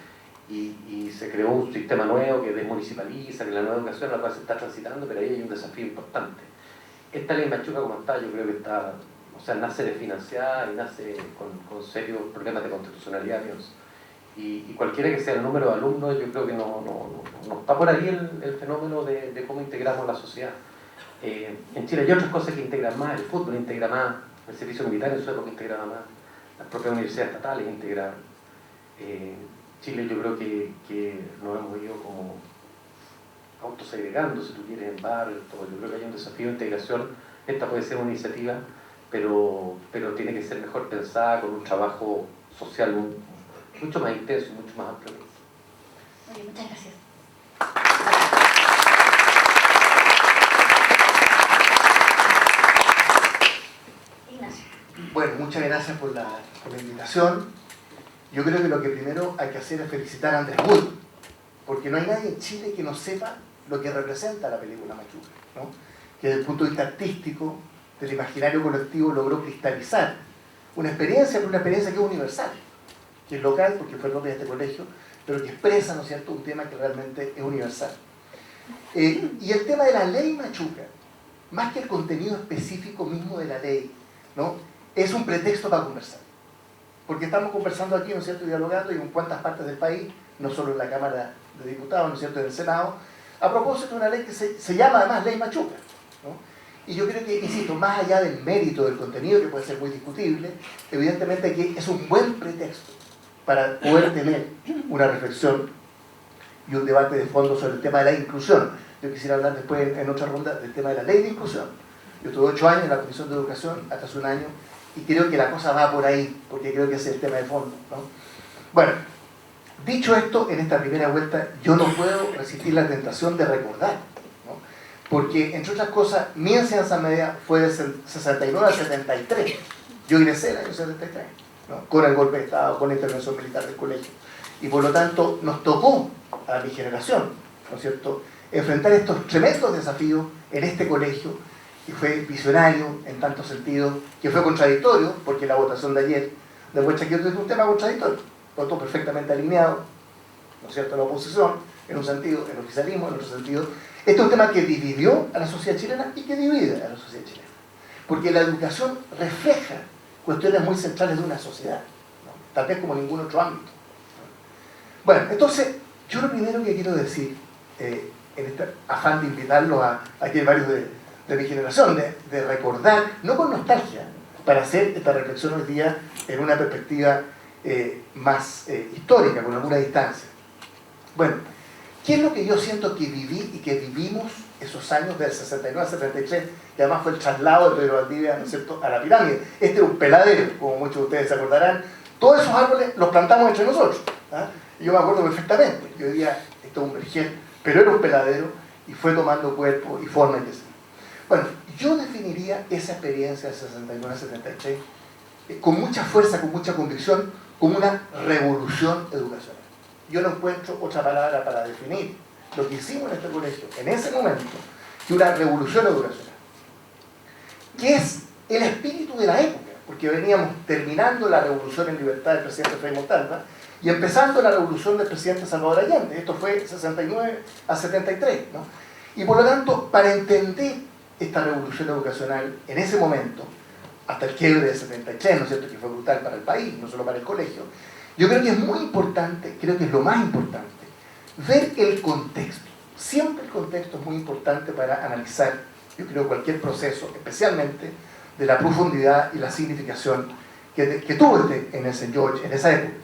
Y se creó un sistema nuevo que desmunicipaliza, que la nueva educación a la cual se está transitando, pero ahí hay un desafío importante. Esta ley Machuca como está, yo creo que está, o sea, nace desfinanciada y nace con serios problemas de constitucionalidad. Y cualquiera que sea el número de alumnos, yo creo que no está por ahí el fenómeno de cómo integramos la sociedad. En Chile hay otras cosas que integran más, el fútbol integra más, el servicio militar en su época integraba más, las propias universidades estatales integraban. Chile yo creo que nos hemos ido como autosegregando, si tú quieres, en barrios, todo. Yo creo que hay un desafío de integración. Esta puede ser una iniciativa, pero tiene que ser mejor pensada con un trabajo social mucho más intenso y mucho más amplio. Muy bien, muchas gracias. Ignacio. Bueno, muchas gracias por la invitación. Yo creo que lo que primero hay que hacer es felicitar a Andrés Wood, porque no hay nadie en Chile que no sepa lo que representa la película Machuca, ¿no? Que desde el punto de vista artístico, del imaginario colectivo, logró cristalizar una experiencia que es universal, que es local, porque fue propia de este colegio, pero que expresa, ¿no es cierto?, un tema que realmente es universal. Y el tema de la ley Machuca, más que el contenido específico mismo de la ley, ¿no?, es un pretexto para conversar. Porque estamos conversando aquí, ¿no es cierto?, dialogando y en cuantas partes del país, no solo en la Cámara de Diputados, ¿no es cierto?, en el Senado, a propósito de una ley que se llama además Ley Machuca, ¿no? Y yo creo que, insisto, más allá del mérito del contenido, que puede ser muy discutible, evidentemente que es un buen pretexto para poder tener una reflexión y un debate de fondo sobre el tema de la inclusión. Yo quisiera hablar después en otra ronda del tema de la ley de inclusión. Yo estuve 8 años en la Comisión de Educación, hasta hace un año, y creo que la cosa va por ahí, porque creo que ese es el tema de fondo, ¿no? Bueno, dicho esto, en esta primera vuelta, yo no puedo resistir la tentación de recordar, ¿no? Porque, entre otras cosas, mi enseñanza media fue de 69 a 73. Yo ingresé en el año 73, ¿no?, con el golpe de Estado, con la intervención militar del colegio. Y por lo tanto, nos tocó a mi generación, ¿no es cierto?, enfrentar estos tremendos desafíos en este colegio, que fue visionario en tantos sentidos, que fue contradictorio, porque la votación de ayer demuestra que es un tema contradictorio, votó perfectamente alineado, ¿no es cierto?, la oposición, en un sentido, el oficialismo, en otro sentido. Este es un tema que dividió a la sociedad chilena y que divide a la sociedad chilena, porque la educación refleja cuestiones muy centrales de una sociedad, ¿no?, tal vez como ningún otro ámbito, ¿no? Bueno, entonces, yo lo primero que quiero decir, en este afán de invitarlos a aquí hay varios de mi generación, de recordar, no con nostalgia, para hacer esta reflexión hoy día en una perspectiva más histórica, con alguna distancia. Bueno, ¿qué es lo que yo siento que viví y que vivimos esos años del 69 al 73, que además fue el traslado de Pedro Valdivia, ¿no es cierto?, a la pirámide? Este era un peladero, como muchos de ustedes se acordarán. Todos esos árboles los plantamos entre nosotros, ¿ah? Y yo me acuerdo perfectamente, yo diría, esto es un vergel pero era un peladero y fue tomando cuerpo y forma y qué sé yo. Bueno, yo definiría esa experiencia del 69-73 con mucha fuerza, con mucha convicción, como una revolución educacional. Yo no encuentro otra palabra para definir lo que hicimos en este colegio en ese momento que una revolución educacional, que es el espíritu de la época, porque veníamos terminando la revolución en libertad del presidente Frei Montalva y empezando la revolución del presidente Salvador Allende. Esto fue 69 a 73, ¿no? Y por lo tanto, para entender esta revolución educacional en ese momento, hasta el quiebre de 73, ¿no es cierto?, que fue brutal para el país, no solo para el colegio, yo creo que es muy importante, creo que es lo más importante, ver el contexto. Siempre el contexto es muy importante para analizar, yo creo, cualquier proceso, especialmente de la profundidad y la significación que tuvo en el St. George en esa época.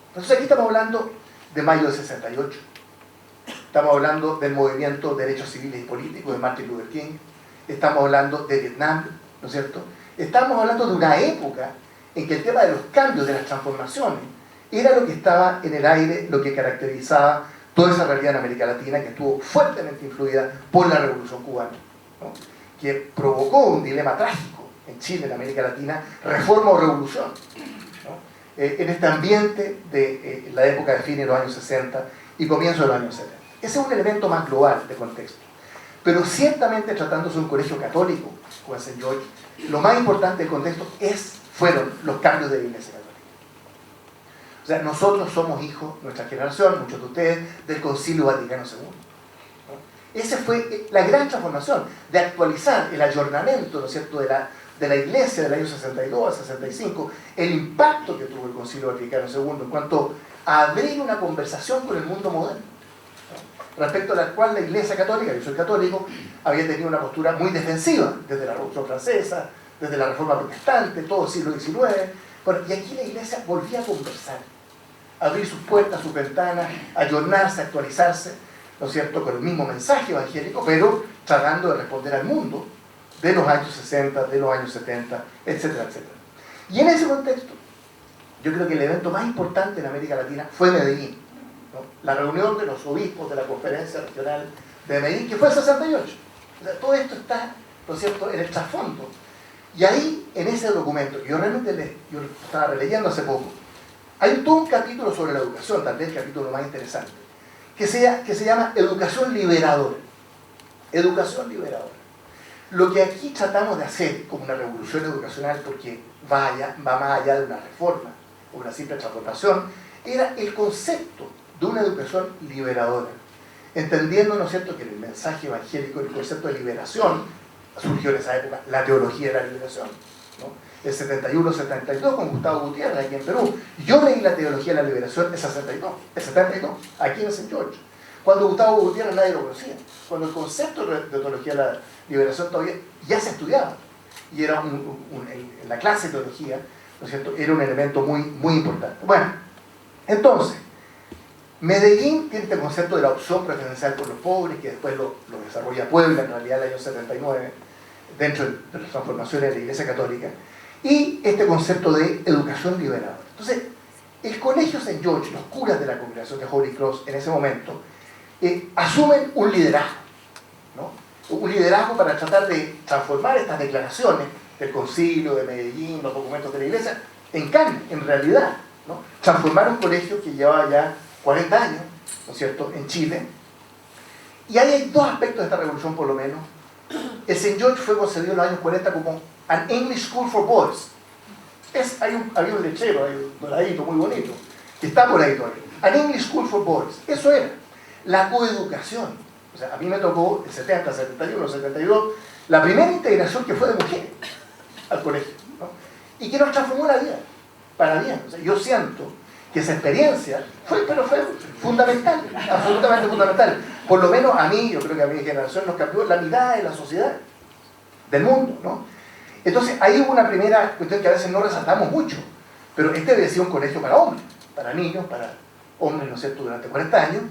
Entonces aquí estamos hablando de mayo de 68, estamos hablando del movimiento de derechos civiles y políticos de Martin Luther King, estamos hablando de Vietnam, ¿no es cierto? Estamos hablando de una época en que el tema de los cambios, de las transformaciones, era lo que estaba en el aire, lo que caracterizaba toda esa realidad en América Latina que estuvo fuertemente influida por la Revolución Cubana, ¿no?, que provocó un dilema trágico en Chile, en América Latina, reforma o revolución, ¿no?, en este ambiente de la época de fines de los años 60 y comienzo de los años 70. Ese es un elemento más global de contexto. Pero ciertamente, tratándose de un colegio católico, como el St. George, lo más importante del contexto fueron los cambios de la Iglesia Católica. O sea, nosotros somos hijos, nuestra generación, muchos de ustedes, del Concilio Vaticano II. ¿No? Esa fue la gran transformación, de actualizar el ayornamiento, ¿no es cierto?, de la Iglesia del año 62 al 65, el impacto que tuvo el Concilio Vaticano II en cuanto a abrir una conversación con el mundo moderno, ¿no?, respecto a la cual la Iglesia Católica, yo soy católico, había tenido una postura muy defensiva desde la Revolución Francesa, desde la Reforma Protestante, todo el siglo XIX. Bueno, y aquí la Iglesia volvía a conversar, a abrir sus puertas, sus ventanas, a ayornarse, a actualizarse, ¿no es cierto?, con el mismo mensaje evangélico, pero tratando de responder al mundo de los años 60, de los años 70, etcétera, etcétera. Y en ese contexto, yo creo que el evento más importante en América Latina fue Medellín, ¿no?, la reunión de los obispos de la Conferencia Regional de Medellín, que fue el 68. O sea, todo esto está, ¿no es cierto?, en el trasfondo. Y ahí, en ese documento, que yo realmente yo lo estaba releyendo hace poco, hay todo un capítulo sobre la educación, tal vez el capítulo más interesante, que se llama Educación Liberadora. Educación Liberadora. Lo que aquí tratamos de hacer como una revolución educacional, porque va más allá de una reforma o una simple transformación, era el concepto de una educación liberadora, entendiendo, ¿no es cierto?, que en el mensaje evangélico, el concepto de liberación surgió en esa época, la teología de la liberación, ¿no?, el 71-72 con Gustavo Gutiérrez aquí en Perú. Yo leí la teología de la liberación el 72, aquí en el St. George, cuando Gustavo Gutiérrez nadie lo conocía, cuando el concepto de teología de la liberación todavía ya se estudiaba, y era en la clase de teología, ¿no es cierto?, era un elemento muy, muy importante. Bueno, entonces, Medellín tiene este concepto de la opción preferencial por los pobres, que después lo desarrolla Puebla, en realidad en el año 79, dentro de las transformaciones de la Iglesia Católica, y este concepto de educación liberadora. Entonces, el Colegio St. George, los curas de la congregación de Holy Cross en ese momento, asumen un liderazgo, ¿no?, un liderazgo para tratar de transformar estas declaraciones del Concilio de Medellín, los documentos de la Iglesia, en carne, en realidad, ¿no?, transformar un colegio que llevaba ya 40 años, ¿no es cierto?, en Chile. Y ahí hay dos aspectos de esta revolución, por lo menos. El St. George fue concebido en los años 40 como an English School for Boys. Había un lechero, hay un doradito muy bonito, que está por ahí todavía. An English School for Boys. Eso era la coeducación. O sea, a mí me tocó el 70, 71, 72, la primera integración que fue de mujeres al colegio, ¿no?, y que nos transformó la vida, para bien. O sea, yo siento que esa experiencia fue fundamental, absolutamente fundamental. Por lo menos a mí, yo creo que a mi generación nos cambió la mirada de la sociedad, del mundo, ¿no? Entonces, ahí hubo una primera cuestión que a veces no resaltamos mucho, pero este había sido un colegio para hombres, para niños, para hombres, ¿no es cierto?, durante 40 años,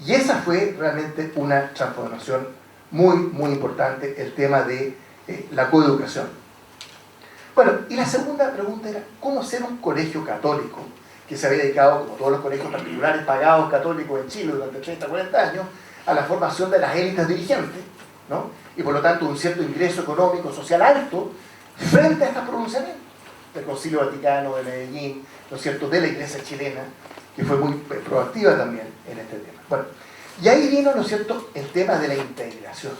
y esa fue realmente una transformación muy, muy importante, el tema de la coeducación. Bueno, y la segunda pregunta era, ¿cómo ser un colegio católico que se había dedicado, como todos los colegios particulares pagados católicos en Chile durante 30, 40 años, a la formación de las élites dirigentes, ¿no? Y por lo tanto un cierto ingreso económico, social alto, frente a estos pronunciamientos del Concilio Vaticano, de Medellín, ¿no es cierto?, de la Iglesia chilena, que fue muy proactiva también en este tema. Bueno, y ahí vino, ¿no es cierto?, el tema de la integración.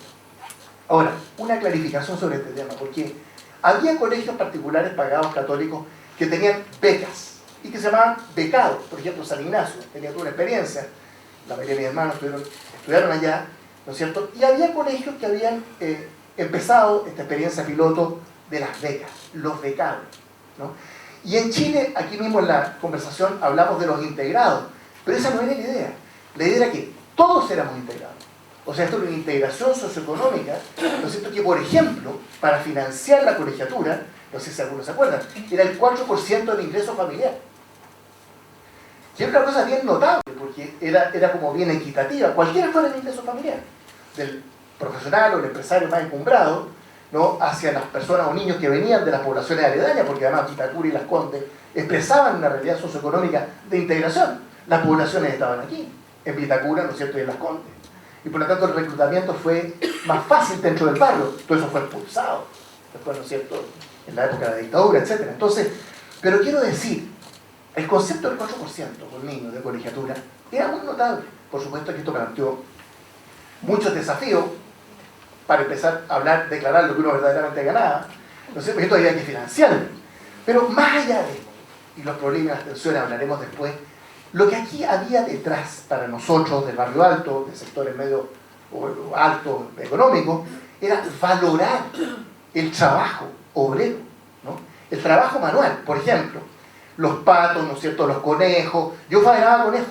Ahora, una clarificación sobre este tema, porque había colegios particulares pagados católicos que tenían becas y que se llamaban becados. Por ejemplo, San Ignacio tenía toda una experiencia, la mayoría de mis hermanos estudiaron allá, ¿no es cierto? Y había colegios que habían empezado esta experiencia piloto de las becas, los becados, ¿no? Y en Chile, aquí mismo en la conversación, hablamos de los integrados, pero esa no era la idea. La idea era que todos éramos integrados. O sea, esto es una integración socioeconómica, ¿no es cierto?, que, por ejemplo, para financiar la colegiatura, no sé si algunos se acuerdan, era el 4% del ingreso familiar. Y es una cosa bien notable, porque era como bien equitativa, cualquiera fuera el ingreso familiar, del profesional o el empresario más encumbrado, ¿no?, hacia las personas o niños que venían de las poblaciones aledañas, porque además Vitacura y Las Condes expresaban una realidad socioeconómica de integración. Las poblaciones estaban aquí, en Vitacura, ¿no es cierto?, y en Las Condes. Y por lo tanto el reclutamiento fue más fácil dentro del barrio. Todo eso fue expulsado después, ¿no es cierto?, en la época de la dictadura, etc. Entonces, pero quiero decir, el concepto del 4% por niño de colegiatura era muy notable. Por supuesto que esto planteó muchos desafíos para empezar a hablar, declarar lo que uno verdaderamente ganaba, ¿no sé? Porque esto había que financiarlo. Pero más allá de esto, y los problemas, las tensiones, hablaremos después, lo que aquí había detrás para nosotros del barrio alto, de sectores medio o alto económicos, era valorar el trabajo obrero, ¿no? El trabajo manual. Por ejemplo, los patos, ¿no es cierto?, los conejos. Yo faenaba conejos,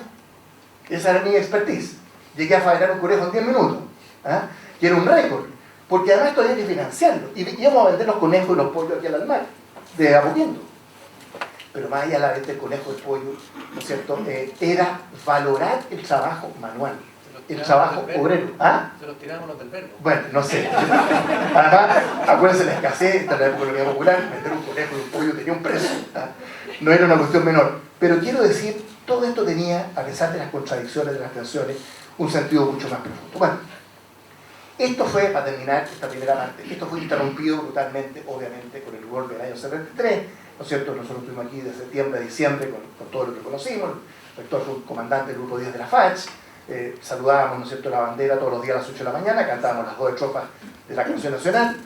esa era mi expertise. Llegué a faenar un conejo en 10 minutos, ¿ah? Y era un récord, porque además esto había que financiarlo, y íbamos a vender los conejos y los pollos aquí al almar, de Apoquindo. Pero más allá de la venta del conejo, el pollo, ¿no es cierto?, era valorar el trabajo manual, el trabajo obrero. ¿Ah? Se los tiramos los del verbo. Bueno, no sé. Además, acuérdense la escasez, esta es la época de la economía popular, vender un conejo y un pollo tenía un precio, ¿ah? No era una cuestión menor. Pero quiero decir, todo esto tenía, a pesar de las contradicciones, de las tensiones, un sentido mucho más profundo. Bueno, esto fue, para terminar esta primera parte, esto fue interrumpido brutalmente, obviamente, con el golpe del año 73, ¿no es cierto? Nosotros estuvimos aquí de septiembre a diciembre con todo lo que conocimos. El rector fue un comandante del grupo 10 de la FACH. Saludábamos, ¿no es cierto?, la bandera todos los días a las 8 de la mañana, cantábamos las 2 estrofas de la canción nacional,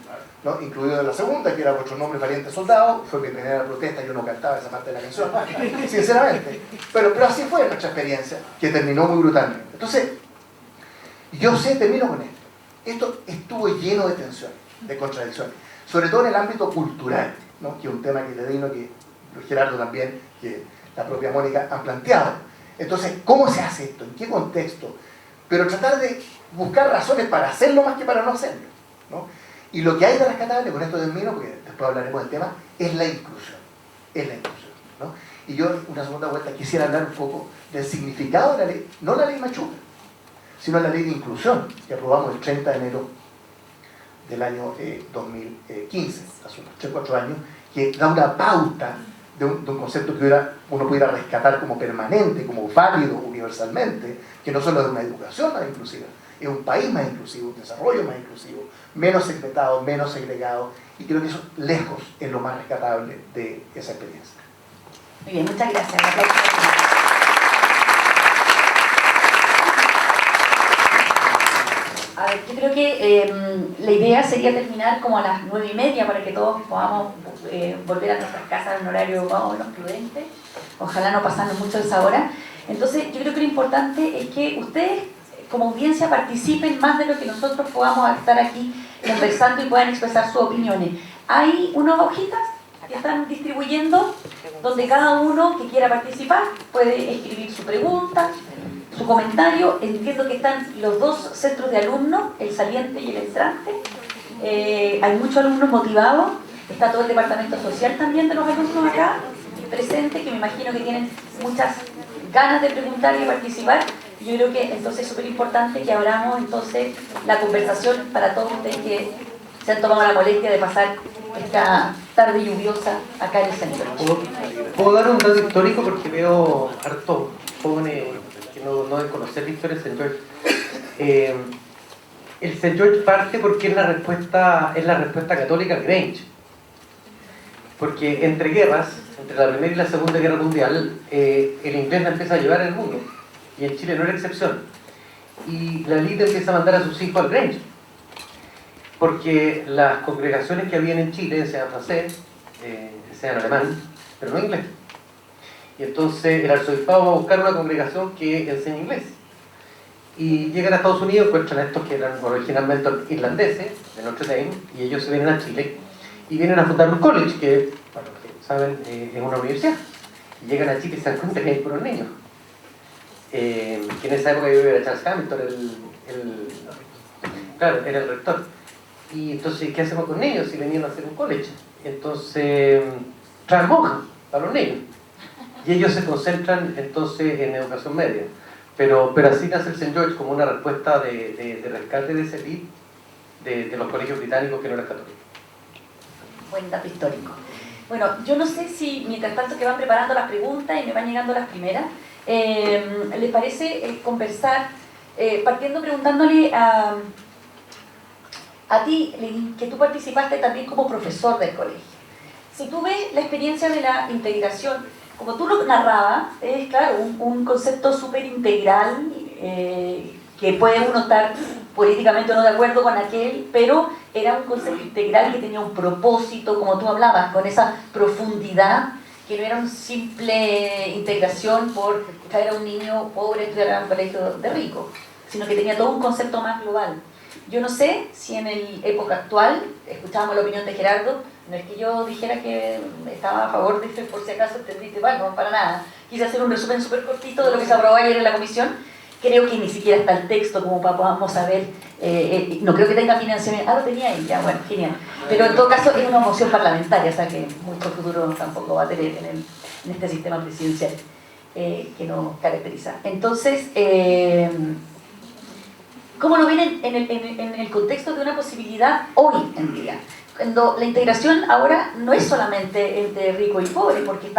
¿no?, incluido la segunda, que era Vuestro nombre valiente soldado. Fue mi primera protesta, yo no cantaba esa parte de la canción, sinceramente. Pero así fue nuestra experiencia, que terminó muy brutalmente. Entonces, yo termino con esto. Esto estuvo lleno de tensiones, de contradicciones, sobre todo en el ámbito cultural, ¿no?, que es un tema que le digo, que Gerardo también, que la propia Mónica han planteado. Entonces, ¿cómo se hace esto? ¿En qué contexto? Pero tratar de buscar razones para hacerlo más que para no hacerlo, ¿no? Y lo que hay de rescatable, con esto termino, porque después hablaremos del tema, es la inclusión. Es la inclusión, ¿no? Y yo, en una segunda vuelta, quisiera hablar un poco del significado de la ley, no la ley Machuca, sino la ley de inclusión, que aprobamos el 30 de enero del año 2015, hace unos 3-4 años, que da una pauta de un concepto que uno pudiera rescatar como permanente, como válido universalmente, que no solo es una educación más inclusiva, es un país más inclusivo, un desarrollo más inclusivo, menos segmentado, menos segregado, y creo que eso lejos es lo más rescatable de esa experiencia. Muy bien, muchas gracias. A ver, yo creo que la idea sería terminar como a las 9:30 para que todos podamos volver a nuestras casas en un horario más o menos prudente. Ojalá no pasarnos mucho de esa hora. Entonces, yo creo que lo importante es que ustedes, como audiencia, participen más de lo que nosotros podamos estar aquí conversando y puedan expresar sus opiniones. Hay unas hojitas que están distribuyendo donde cada uno que quiera participar puede escribir su pregunta, su comentario. Entiendo que están los 2 centros de alumnos, el saliente y el entrante. Hay muchos alumnos motivados. Está todo el departamento social también de los alumnos acá presente, que me imagino que tienen muchas ganas de preguntar y de participar. Yo creo que entonces es súper importante que abramos entonces la conversación para todos ustedes que se han tomado la molestia de pasar esta tarde lluviosa acá en el centro. ¿Puedo dar un dato histórico? Porque veo harto jóvenes que no deben conocer la historia de St. George. El St. George parte porque es la respuesta católica al Grange. Porque entre guerras, entre la Primera y la Segunda Guerra Mundial, el inglés la empieza a llevar en el mundo. Y en Chile no era excepción. Y la élite empieza a mandar a sus hijos al Grange. Porque las congregaciones que habían en Chile, sean francés, sean alemán, pero no inglés. Y entonces el arzobispado va a buscar una congregación que enseñe inglés. Y llegan a Estados Unidos, encuentran a estos que eran originalmente irlandeses, de Notre Dame, y ellos se vienen a Chile y vienen a fundar un college, que, para los que saben, es una universidad. Y llegan a Chile y se dan cuenta que hay puros niños. Que en esa época yo era Charles Hamilton, claro, era el rector. Y entonces, ¿qué hacemos con niños si venían a hacer un college? Entonces, traen monjas para los niños. Y ellos se concentran entonces en educación media. Pero así nace el St. George como una respuesta de rescate de ese elite de los colegios británicos que no eran católicos. Buen dato histórico. Bueno, yo no sé si mientras tanto que van preparando las preguntas y me van llegando las primeras, ¿les parece conversar, partiendo preguntándole a ti, Lili, que tú participaste también como profesor del colegio? Si tú ves la experiencia de la integración, como tú lo narrabas, es claro, un concepto súper integral, que puede uno estar políticamente o no de acuerdo con aquel, pero era un concepto integral que tenía un propósito, como tú hablabas, con esa profundidad, que no era una simple integración por traer a un niño pobre a estudiar en un colegio de rico, sino que tenía todo un concepto más global. Yo no sé si en la época actual, escuchábamos la opinión de Gerardo, no es que yo dijera que estaba a favor de esto, por si acaso entendiste, bueno, no para nada. Quise hacer un resumen súper cortito de lo que se aprobó ayer en la comisión. Creo que ni siquiera está el texto como para podamos saber, no creo que tenga financiamiento, lo tenía ahí, ya, bueno, genial. Pero en todo caso es una moción parlamentaria, o sea que mucho futuro tampoco va a tener en este sistema presidencial que nos caracteriza. Entonces, ¿cómo lo ven en el contexto de una posibilidad hoy en día? Cuando la integración ahora no es solamente entre rico y pobre, porque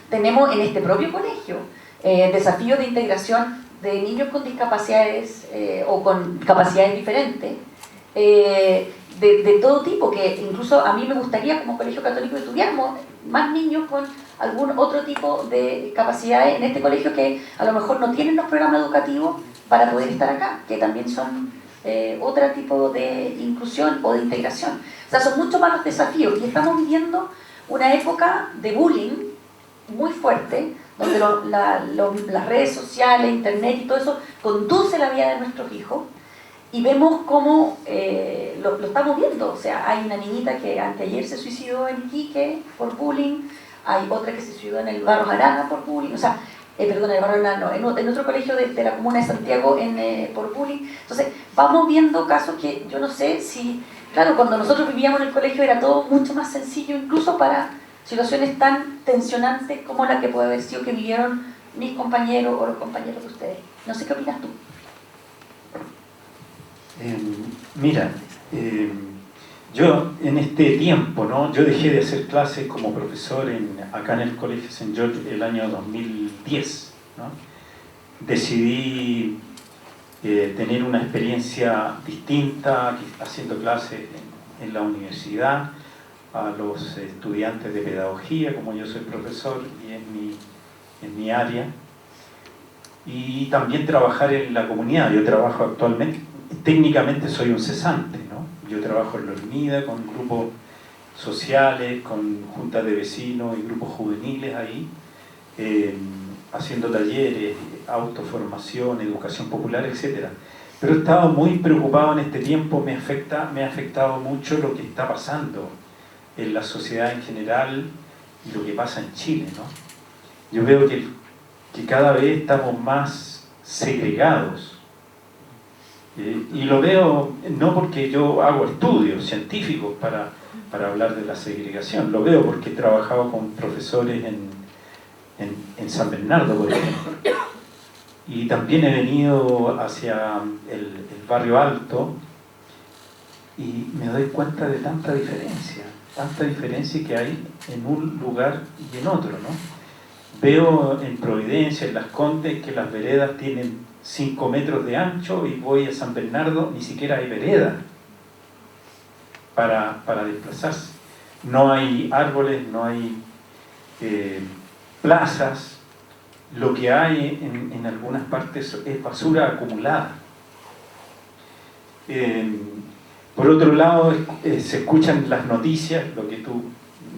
tenemos en este propio colegio desafíos de integración de niños con discapacidades o con capacidades diferentes, de todo tipo, que incluso a mí me gustaría como colegio católico estudiáramos más niños con algún otro tipo de capacidades en este colegio que a lo mejor no tienen los programas educativos para poder estar acá, que también son otro tipo de inclusión o de integración. O sea, son mucho más los desafíos y estamos viviendo una época de bullying muy fuerte, donde las redes sociales, internet y todo eso conduce la vida de nuestros hijos y vemos cómo lo estamos viendo. O sea, hay una niñita que anteayer se suicidó en Iquique por bullying, hay otra que se suicidó en el Barros Arana por bullying, o sea, perdón, en el Barros Arana no, en otro colegio de la comuna de Santiago por bullying. Entonces, vamos viendo casos que yo no sé si, claro, cuando nosotros vivíamos en el colegio era todo mucho más sencillo, incluso para situaciones tan tensionantes como la que puede haber sido que vivieron mis compañeros o los compañeros de ustedes. No sé qué opinas tú. Mira, yo en este tiempo, ¿no? Yo dejé de hacer clases como profesor acá en el Colegio St. George el año 2010, ¿no? Decidí tener una experiencia distinta haciendo clases en la universidad a los estudiantes de pedagogía, como yo soy profesor y en mi área, y también trabajar en la comunidad. Yo trabajo actualmente, técnicamente soy un cesante, ¿no? Yo trabajo en la Ormida con grupos sociales, con juntas de vecinos y grupos juveniles ahí, haciendo talleres, autoformación, educación popular, etc. Pero he estado muy preocupado en este tiempo, me ha afectado mucho lo que está pasando en la sociedad en general y lo que pasa en Chile, ¿no? Yo veo que cada vez estamos más segregados. Y lo veo no porque yo hago estudios científicos para hablar de la segregación, lo veo porque he trabajado con profesores en San Bernardo, por ejemplo. Y también he venido hacia el barrio alto y me doy cuenta de tanta diferencia que hay en un lugar y en otro, ¿no? Veo en Providencia, en Las Condes, que las veredas tienen 5 metros de ancho y voy a San Bernardo, ni siquiera hay vereda para desplazarse. No hay árboles, no hay plazas. Lo que hay en algunas partes es basura acumulada. Por otro lado, se escuchan las noticias, lo que tú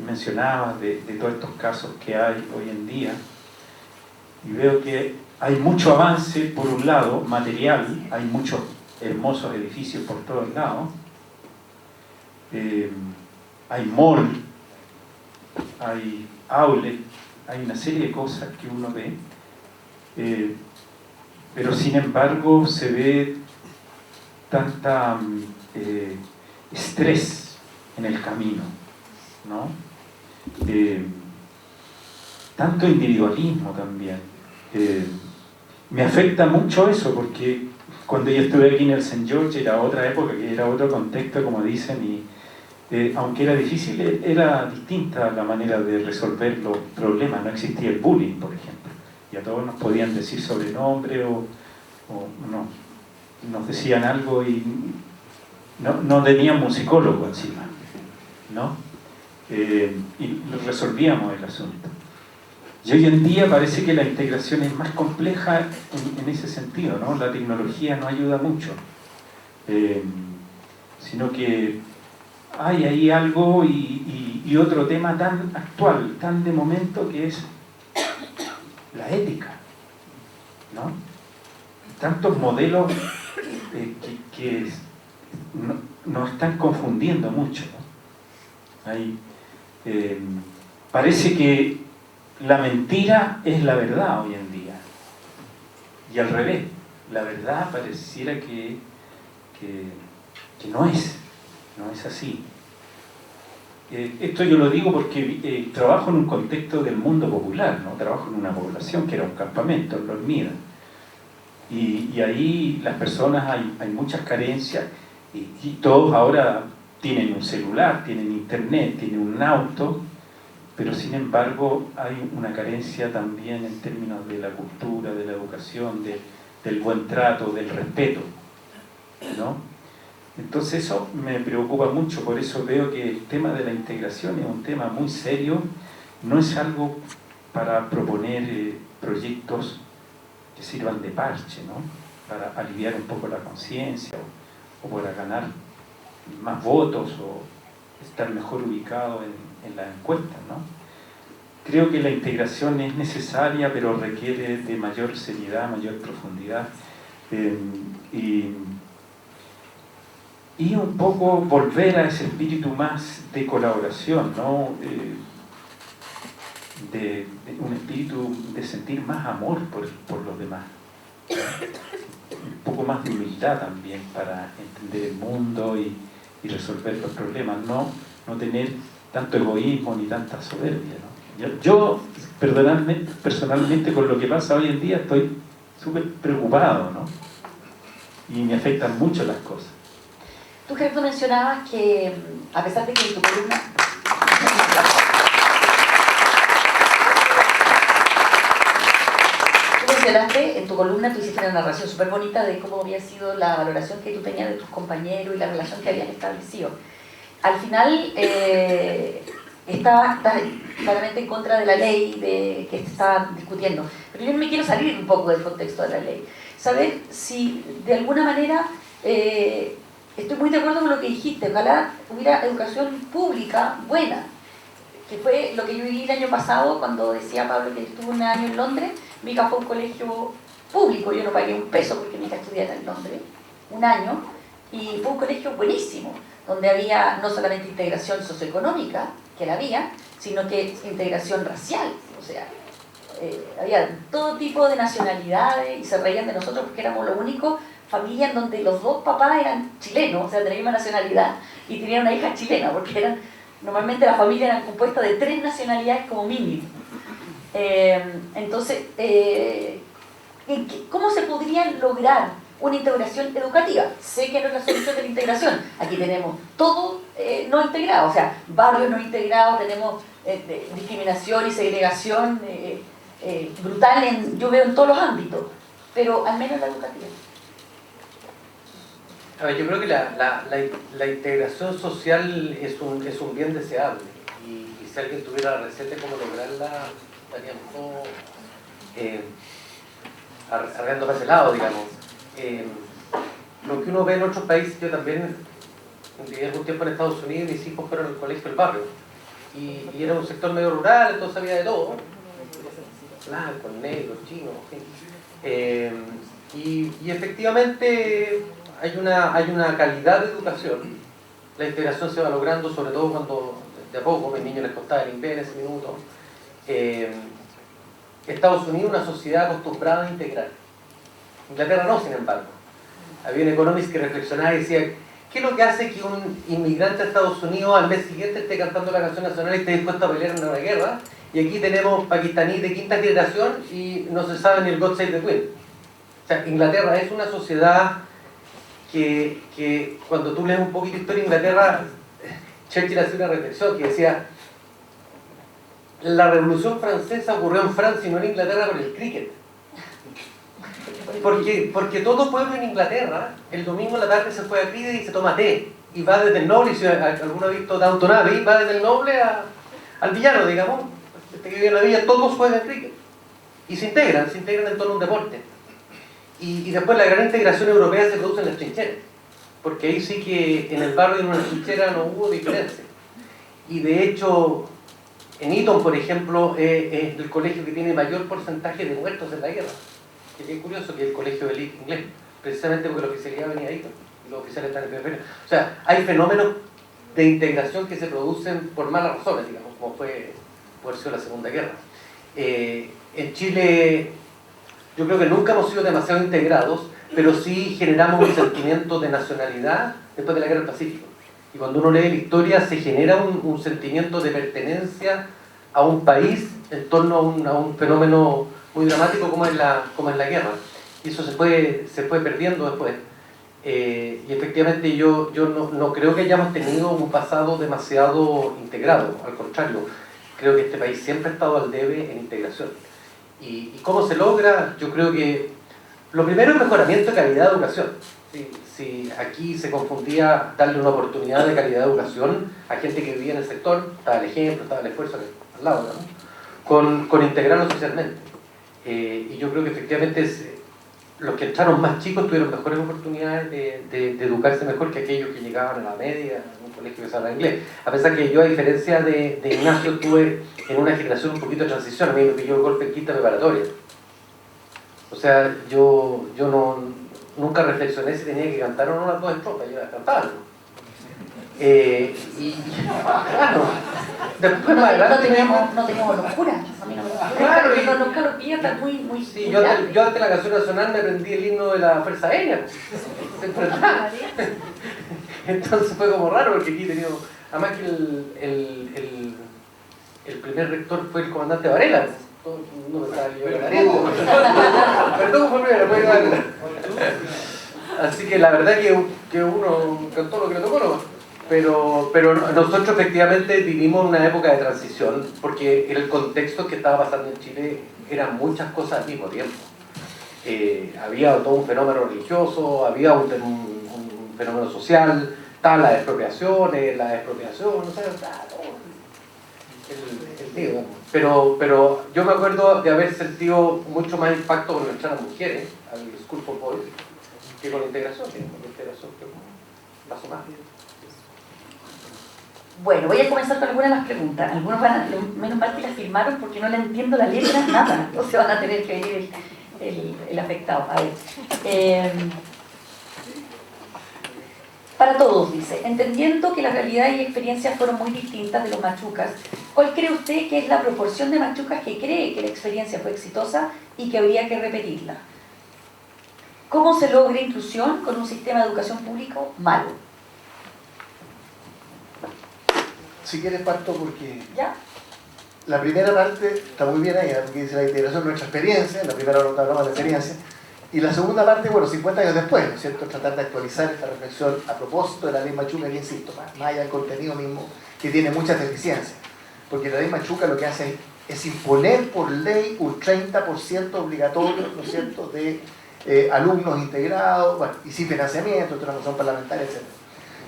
mencionabas de todos estos casos que hay hoy en día, y veo que hay mucho avance, por un lado, material, hay muchos hermosos edificios por todos lados, hay mall, hay outlet, hay una serie de cosas que uno ve, pero sin embargo se ve tanta estrés en el camino, ¿no? Tanto individualismo también. Me afecta mucho eso, porque cuando yo estuve aquí en el St. George era otra época, que era otro contexto, como dicen, y aunque era difícil, era distinta la manera de resolver los problemas. No existía el bullying, por ejemplo, y a todos nos podían decir sobrenombre o no, nos decían algo y no teníamos un psicólogo encima, ¿no? Y resolvíamos el asunto. Y hoy en día parece que la integración es más compleja en ese sentido, ¿no? La tecnología no ayuda mucho, sino que hay ahí algo y otro tema tan actual, tan de momento, que es la ética, ¿no? Tantos modelos que nos están confundiendo mucho, ¿no? Parece que la mentira es la verdad hoy en día, y al revés, la verdad pareciera que no es así. Esto yo lo digo porque trabajo en un contexto del mundo popular, ¿no? Trabajo en una población que era un campamento, en Los Midas, y ahí las personas hay muchas carencias, y todos ahora tienen un celular, tienen internet, tienen un auto, pero sin embargo hay una carencia también en términos de la cultura, de la educación, del buen trato, del respeto, ¿no? Entonces eso me preocupa mucho, por eso veo que el tema de la integración es un tema muy serio, no es algo para proponer proyectos que sirvan de parche, ¿no? Para aliviar un poco la conciencia o para ganar más votos o estar mejor ubicado en las encuestas, ¿no? Creo que la integración es necesaria, pero requiere de mayor seriedad, mayor profundidad, y un poco volver a ese espíritu más de colaboración, ¿no? De un espíritu de sentir más amor por los demás, un poco más de humildad también para entender el mundo y resolver los problemas, no tener tanto egoísmo ni tanta soberbia, ¿no? Yo personalmente con lo que pasa hoy en día estoy súper preocupado, ¿no? Y me afectan mucho las cosas. Tú, Gerardo, mencionabas que, a pesar de que en tu columna... Tú mencionaste, en tu columna tú hiciste una narración súper bonita de cómo había sido la valoración que tú tenías de tus compañeros y la relación que habían establecido. Al final, estás claramente en contra de la ley que se está discutiendo. Pero yo me quiero salir un poco del contexto de la ley. Saber si, de alguna manera... estoy muy de acuerdo con lo que dijiste, ojalá hubiera educación pública buena, que fue lo que yo viví el año pasado cuando decía Pablo que estuvo un año en Londres. Mi hija fue a un colegio público, yo no pagué un peso porque mi hija estudiara en Londres, un año, y fue un colegio buenísimo, donde había no solamente integración socioeconómica, que la había, sino que integración racial, o sea, había todo tipo de nacionalidades y se reían de nosotros porque éramos lo único familia en donde los dos papás eran chilenos, o sea, de la misma nacionalidad, y tenían una hija chilena, porque normalmente las familias eran compuestas de 3 nacionalidades como mínimo. Entonces, ¿cómo se podría lograr una integración educativa? Sé que no es la solución de la integración. Aquí tenemos todo no integrado, o sea, barrios no integrados, tenemos discriminación y segregación brutal, yo veo en todos los ámbitos. pero al menos la educativa. A ver, yo creo que la integración social es un bien deseable y si alguien tuviera la receta de cómo lograrla, estaríamos todos arreglando para ese lado, digamos. Lo que uno ve en otros países, yo también viví algún tiempo en Estados Unidos y mis hijos fueron al colegio del barrio y era un sector medio rural, entonces había de todo, blancos, negros, chinos, en fin. Y efectivamente hay una calidad de educación. La integración se va logrando, sobre todo cuando de a poco a mis niños les costaba el inglés en ese minuto. Estados Unidos es una sociedad acostumbrada a integrar. Inglaterra no, sin embargo. Había un economista que reflexionaba y decía, ¿qué es lo que hace que un inmigrante a Estados Unidos al mes siguiente esté cantando la canción nacional y esté dispuesto a pelear en una guerra? Y aquí tenemos pakistaníes de quinta generación y no se sabe ni el God Save the Queen. O sea, Inglaterra es una sociedad que cuando tú lees un poquito de historia de Inglaterra, Churchill hacía una reflexión que decía, la Revolución Francesa ocurrió en Francia y no en Inglaterra por el cricket. Porque todo pueblo en Inglaterra, el domingo en la tarde se fue a cricket y se toma té. Y va desde el noble, y si alguno ha visto Downton Abbey, va desde el noble al villano, digamos. Este que vive en la villa, todos juegan cricket. Y se integran en torno a un deporte. Y después la gran integración europea se produce en las trincheras. Porque ahí sí que en el barrio y en una trinchera no hubo diferencia. Y de hecho, en Eton, por ejemplo, es el colegio que tiene mayor porcentaje de muertos en la guerra. Que es curioso que es el colegio de élite inglés, precisamente porque la oficialidad venía de Eton y los oficiales están en periferia. O sea, hay fenómenos de integración que se producen por malas razones, digamos, como fue por ser la Segunda Guerra. En Chile, yo creo que nunca hemos sido demasiado integrados, pero sí generamos un sentimiento de nacionalidad después de la Guerra del Pacífico. Y cuando uno lee la historia, se genera un sentimiento de pertenencia a un país en torno a un fenómeno muy dramático como es la guerra. Y eso se fue perdiendo después. Y efectivamente yo no creo que hayamos tenido un pasado demasiado integrado, al contrario, creo que este país siempre ha estado al debe en integración. ¿Y cómo se logra? Yo creo que lo primero es mejoramiento de calidad de educación. Si aquí se confundía darle una oportunidad de calidad de educación a gente que vivía en el sector, estaba el ejemplo, estaba el esfuerzo al lado, ¿no? Con integrarlo socialmente. Y yo creo que efectivamente los que entraron más chicos tuvieron mejores oportunidades de educarse mejor que aquellos que llegaban a la media, en un colegio que se habla inglés. A pesar que yo, a diferencia de Ignacio, estuve en una generación un poquito de transición. A mí me pilló el golpe en quinta preparatoria. O sea, yo nunca reflexioné si tenía que cantar o no las dos estrofas, yo las cantaba, ¿no? Y claro, después más adelante no teníamos locura. A mí no me gusta. Claro, pero nunca lo pilla, está muy sí, yo ante la canción nacional me aprendí el himno de la Fuerza Aérea. Entonces fue como raro porque aquí teníamos, además que el primer rector fue el comandante Varela. Todo el mundo pensaba que yo era Ariel. Pero todo fue primero, fue Varela. Así que la verdad que uno cantó lo que le tocó, ¿no? Pero nosotros efectivamente vivimos una época de transición porque el contexto que estaba pasando en Chile eran muchas cosas al mismo tiempo. Había todo un fenómeno religioso, había un fenómeno social, estaban las expropiaciones, o sea, estaba todo el lío. Pero yo me acuerdo de haber sentido mucho más impacto con entrar a mujeres al School for Boys que con la integración, que pasó más. Bueno, voy a comenzar con algunas de las preguntas. Algunos menos mal que las firmaron porque no le entiendo la letra, nada. Entonces van a tener que venir el afectado. A ver. Para todos, dice, entendiendo que la realidad y experiencias fueron muy distintas de los machucas, ¿cuál cree usted que es la proporción de machucas que cree que la experiencia fue exitosa y que habría que repetirla? ¿Cómo se logra inclusión con un sistema de educación público malo? Si quieres parto porque ¿Ya? la primera parte está muy bien ahí, porque dice la integración de nuestra experiencia, la primera hablamos de experiencia, y la segunda parte, bueno, 50 años después, ¿no es cierto?, tratar de actualizar esta reflexión a propósito de la ley Machuca, que insisto, más allá del contenido mismo, que tiene muchas deficiencias, porque la ley Machuca lo que hace es imponer por ley un 30% obligatorio, ¿no es cierto?, de alumnos integrados, bueno, y sin financiamiento, otra moción parlamentaria, etc.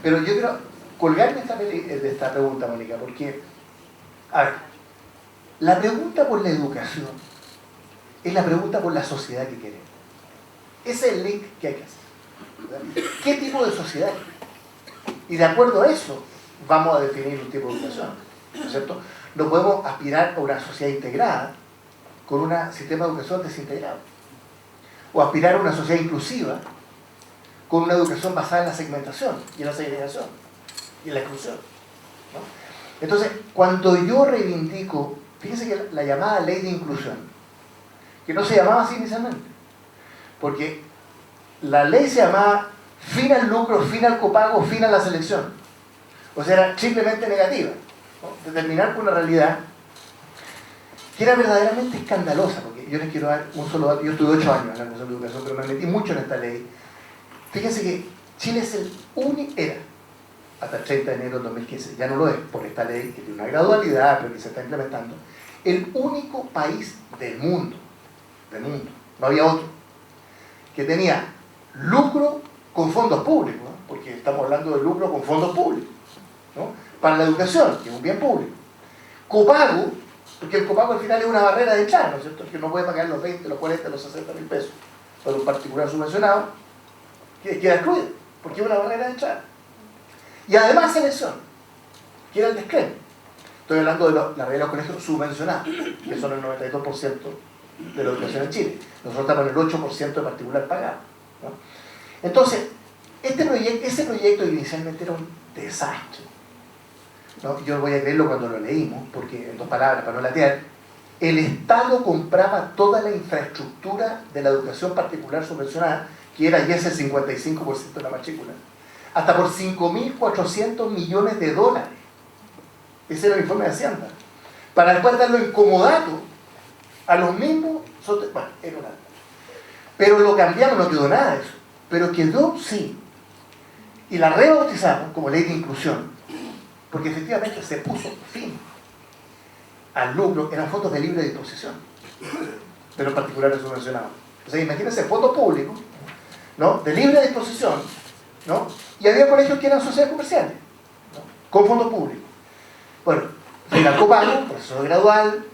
Pero yo quiero colgarme de esta pregunta, Mónica, porque, a ver, la pregunta por la educación es la pregunta por la sociedad que queremos. Ese es el link que hay que hacer, ¿verdad? ¿Qué tipo de sociedad? Y de acuerdo a eso, vamos a definir un tipo de educación, ¿no es cierto? No podemos aspirar a una sociedad integrada con un sistema de educación desintegrado. O aspirar a una sociedad inclusiva con una educación basada en la segmentación y en la segregación y en la exclusión, ¿no? Entonces, cuando yo reivindico, fíjense que la llamada ley de inclusión, que no se llamaba así inicialmente, porque la ley se llamaba fin al lucro, fin al copago, fin a la selección. O sea, era simplemente negativa, ¿no? Determinar con una realidad que era verdaderamente escandalosa, porque yo les quiero dar un solo dato. Yo estuve 8 años en la Comisión de Educación, pero me metí mucho en esta ley. Fíjense que Chile es el único, era, hasta el 30 de enero del 2015, ya no lo es, por esta ley que tiene una gradualidad, pero que se está implementando, el único país del mundo, no había otro, que tenía lucro con fondos públicos, ¿no? Porque estamos hablando de lucro con fondos públicos, ¿no? Para la educación, que es un bien público. Copago, porque el copago al final es una barrera de entrada, ¿no es cierto? Que no puede pagar los 20, los 40, los 60 mil pesos para un particular subvencionado, que queda excluido, porque es una barrera de entrada. Y además selección, que era el descremio. Estoy hablando de la realidad de los colegios subvencionados, que son el 92% de la educación en Chile. Nosotros estamos en el 8% de particular pagado, ¿no? Entonces, ese proyecto inicialmente era un desastre, ¿no? Yo voy a creerlo cuando lo leímos, porque en 2 palabras, para no latear, el Estado compraba toda la infraestructura de la educación particular subvencionada, que era ya ese 55% de la matrícula, hasta por 5.400 millones de dólares. Ese era el informe de Hacienda. Para después darlo en comodato a los mismos. Bueno, era una. Pero lo cambiamos, no quedó nada de eso. Pero quedó, sí. Y la rebautizamos como ley de inclusión, porque efectivamente se puso fin al lucro. Eran fondos de libre disposición de los particulares subvencionados. O sea, imagínense, fondos públicos, ¿no? De libre disposición, ¿no? Y había colegios que eran sociedades comerciales, ¿no? Con fondos públicos. Bueno, fin al copago, proceso gradual,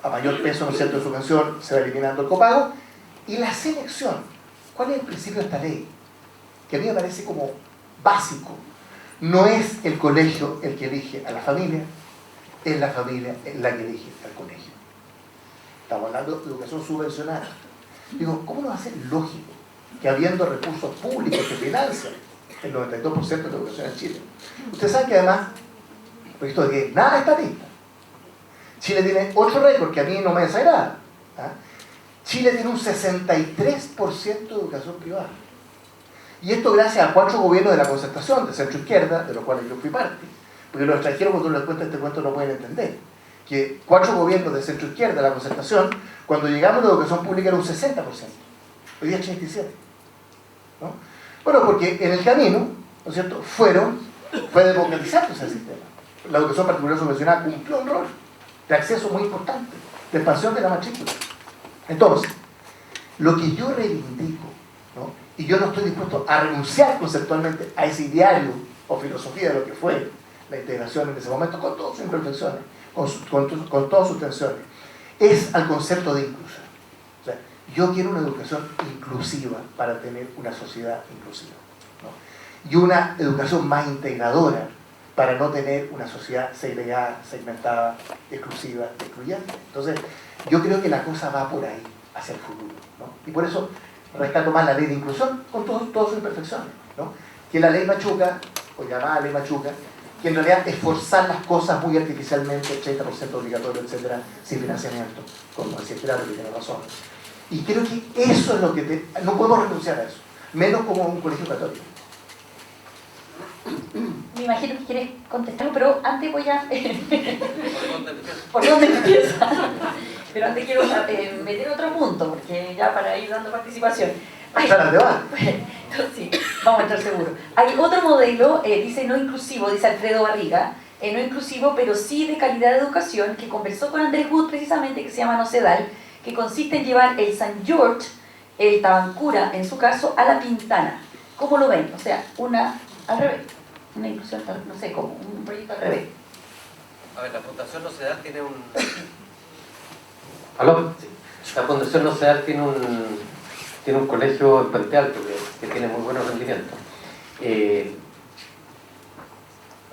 a mayor peso, ¿no es cierto?, de subvención, se va eliminando el copago. Y la selección, ¿cuál es el principio de esta ley? Que a mí me parece como básico. No es el colegio el que elige a la familia, es la familia la que elige al colegio. Estamos hablando de educación subvencionada. Digo, ¿cómo no va a ser lógico que habiendo recursos públicos que financian el 92% de la educación en Chile? Ustedes saben que además, por esto de que nada estatista, Chile tiene otro récord que a mí no me desagrada, ¿ah? Chile tiene un 63% de educación privada. Y esto gracias a 4 gobiernos de la concertación, de centro izquierda, de los cuales yo fui parte. Porque los extranjeros cuando les cuento este cuento no pueden entender. Que 4 gobiernos de centro izquierda de la concertación, cuando llegamos a la educación pública era un 60%. Hoy día es 87%, ¿no? Bueno, porque en el camino, ¿no es cierto?, fue democratizándose el sistema. La educación particular subvencionada cumplió un rol de acceso muy importante, de expansión de la matrícula. Entonces, lo que yo reivindico, ¿no?, y yo no estoy dispuesto a renunciar conceptualmente a ese ideario o filosofía de lo que fue la integración en ese momento, con todas sus imperfecciones, con todas sus tensiones, es al concepto de inclusión. O sea, yo quiero una educación inclusiva para tener una sociedad inclusiva, ¿no? Y una educación más integradora para no tener una sociedad segregada, segmentada, exclusiva, excluyente. Entonces, yo creo que la cosa va por ahí, hacia el futuro, ¿no? Y por eso rescato más la ley de inclusión con todas sus imperfecciones, ¿no? Que la ley Machuca, o llamada ley Machuca, que en realidad es forzar las cosas muy artificialmente, 80% obligatorio, etcétera, sin financiamiento, como decía Gerardo, que tiene razón. Y creo que eso es lo que no podemos renunciar a eso, menos como un colegio católico. Me imagino que quieres contestar, pero antes voy a... ¿Por dónde empieza? Pero antes quiero meter otro punto, porque ya para ir dando participación. Sí, vamos a estar seguros. Hay otro modelo, dice no inclusivo, dice Alfredo Barriga, no inclusivo, pero sí de calidad de educación, que conversó con Andrés Wood precisamente, que se llama Nocedal, que consiste en llevar el St. George el Tabancura, en su caso, a La Pintana. ¿Cómo lo ven? O sea, una al revés, una inclusión, no sé cómo, un proyecto al revés. A ver, la Fundación Nocedal tiene un... ¿Aló? Sí. La Fundación Nocedal tiene un colegio en Puente Alto que tiene muy buenos rendimientos.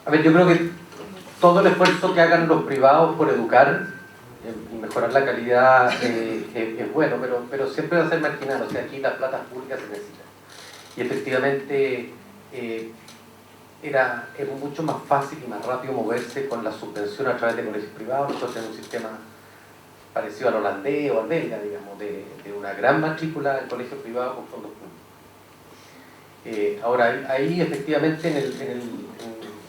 A ver, yo creo que todo el esfuerzo que hagan los privados por educar y mejorar la calidad es bueno, pero siempre va a ser marginal. O sea, aquí las platas públicas se necesitan. Y efectivamente es mucho más fácil y más rápido moverse con la subvención a través de colegios privados. Nosotros tenemos un sistema parecido al holandés o al belga, digamos, de una gran matrícula en colegios privados con fondos públicos. Ahora, ahí efectivamente en